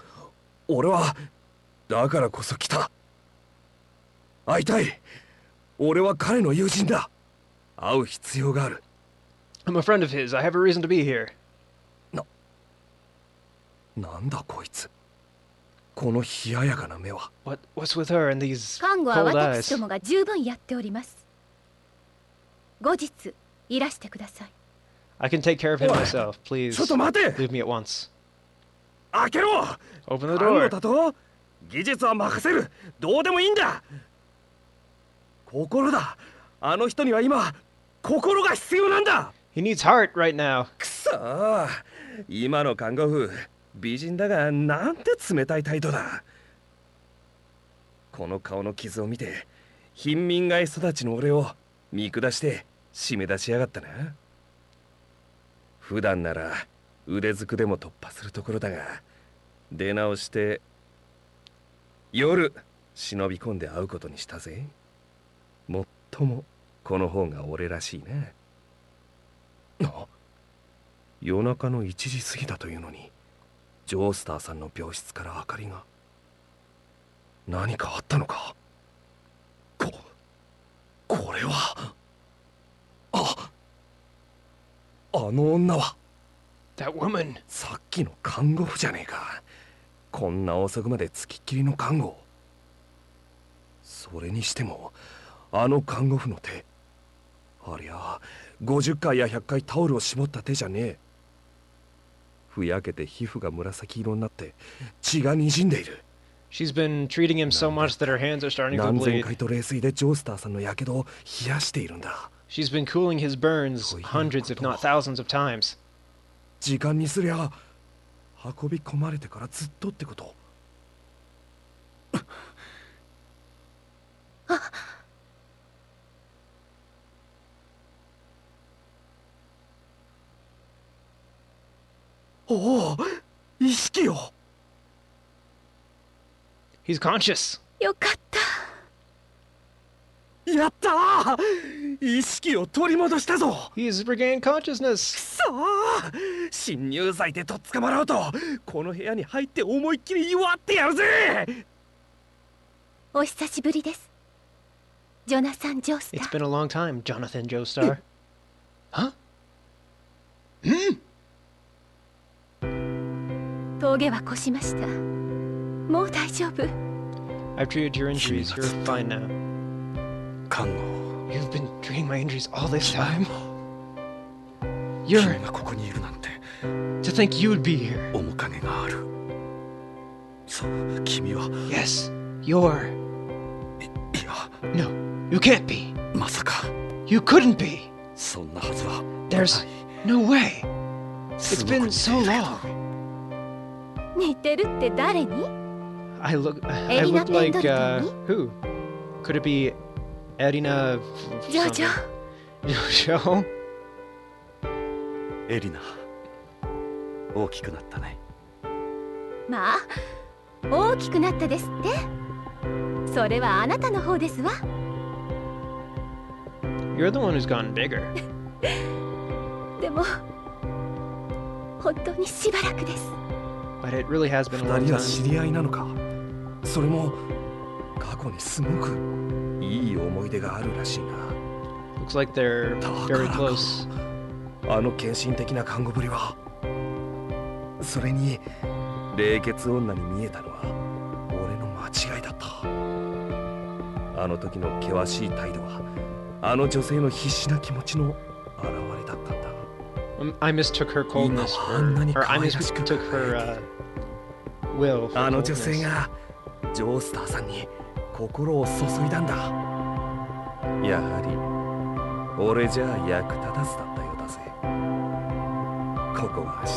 俺はだからこそ来た。会いたい。俺は彼の友人だ。会う必要がある。 I'm a friend of his. I have a reason to be here. なんだこいつ。この冷ややかな目は。What's with her and these 看護は cold 私 eyes? どもが十分やっております。後日いらしてください。 I can take care of him myself. Please ちょっと待て。 leave me at once. 開けろ。 Open the 看護 door. だと技術は任せる。どうでもいいんだ。心だ。あの人には今心が必要なんだ。 He needs heart right now. くそー。今の看護婦美人だがなんて冷たい態度だ。この顔の傷を見て貧民街育ちの俺を見下して締め出しやがったな。普段なら腕ずくでも突破するところだが、出直して夜忍び込んで会うことにしたぜ。もっともこの方が俺らしいな。夜中の1時過ぎだというのにジョースターさんの病室から明かりが。何かあったのか。これはあの女は That woman. さっきの看護婦じゃねえか。こんな遅くまでつきっきりの看護。それにしてもあの看護婦の手、ありゃ50回や100回タオルを絞った手じゃねえ。ふやけて皮膚が紫色になって血が滲んでいる。 She's been treating him so much that her hands are starting to 何千 bleed. 回と冷水でジョースターさんの火傷を冷やしているんだ。 She's been cooling his burns hundreds, if not thousands of times. 時間にすりゃ運び込まれてからずっとってこと。おお、意識を。 He's conscious. よかった。やったー。意識を取り戻したぞ。 He's regained consciousness. さあ、侵入罪でとっ捕まろうとこの部屋に入って思いっきり祝ってやるぜ。お久しぶりです。ジョナサン・ジョースタ It's ー。 been a long time, Jonathan Joestar. Huh? 峠は越しました。もう大丈夫。 I've treated your injuries. You're fine now. 看護。 You've been treating my injuries all this time? 君 You're... がここにいるなんて To think you'd be here. 面影がある。そう君は Yes, you're... いや No, you can't be. まさか You couldn't be. そんなはずは There's ない。 no way. It's すごく been 似て so いるけど long. 似てるって誰に？ I look Elina like Pendleton? who? Could it be Erina? ジョジョ。 Jojo? エリナ、大きくなったね。まあ、大きくなったですって。それはあなたの方ですわ。 You're the one who's gotten bigger. でも、本当にしばらくです。 But it really has been a 二 long 人は time. 知り合いなのか。それも過去にすごくいい思い出があるらしいな。 Looks like they're very close. あの献身的な看護ぶりは。それに冷血女に見えたのは俺の間違いだった。あの時の険しい態度はあの女性の必死な気持ちの表れだったんだ。I mistook her coldness or I mistook her will. あの女性がジョースターさんに心を注いだんだ。やはり俺じゃ役立たずだったようだぜ。ここは明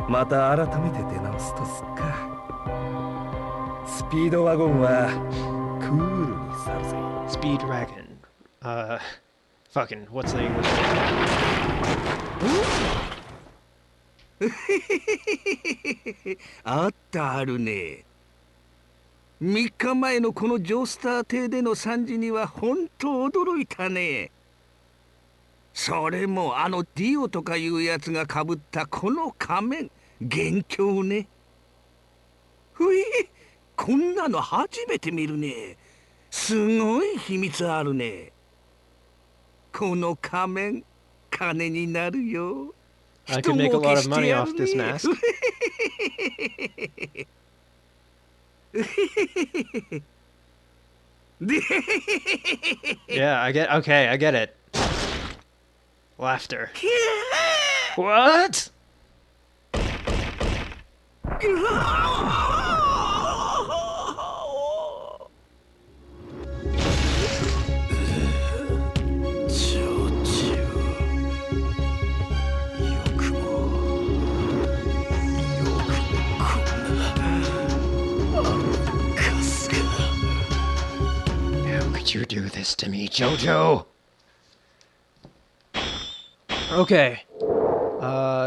日また改めて出直すとすっか。スピードワゴンはクールに去るぜ。 Speed Dragon. Fucking, what's the English? あったあるね。3日前のこのジョースター邸での惨事には本当驚いたね。それもあのディオとかいうやつがかぶったこの仮面、元凶ね。こんなの初めて見るね。すごい秘密あるね。この仮面、金になるよ。I could make a lot of money off this mask. Yeah, I get it. Laughter. What? How could you do this to me, Jojo? Okay.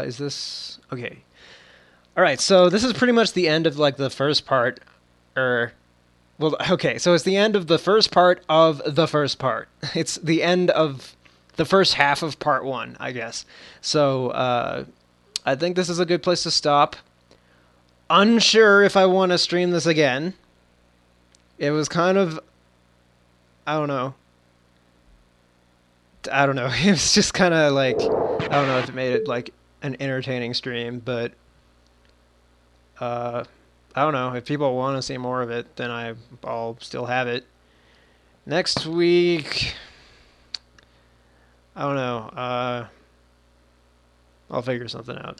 Is this... Okay. Alright, so this is pretty much the end of, like, the first part. Well, okay, so it's the end of the first part of the first part. It's the end of the first half of part 1, I guess. So, I think this is a good place to stop. Unsure if I want to stream this again. It was kind of... I don't know. It was just kind of like... I don't know if it made it, like, an entertaining stream, but... I don't know. If people want to see more of it, then I'll still have it. Next week... I don't know. I'll figure something out.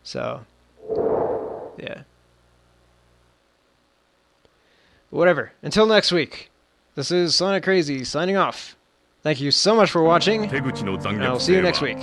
So... yeah. Whatever. Until next week. This is Sonic Crazy signing off. Thank you so much for watching, and I'll see you next week.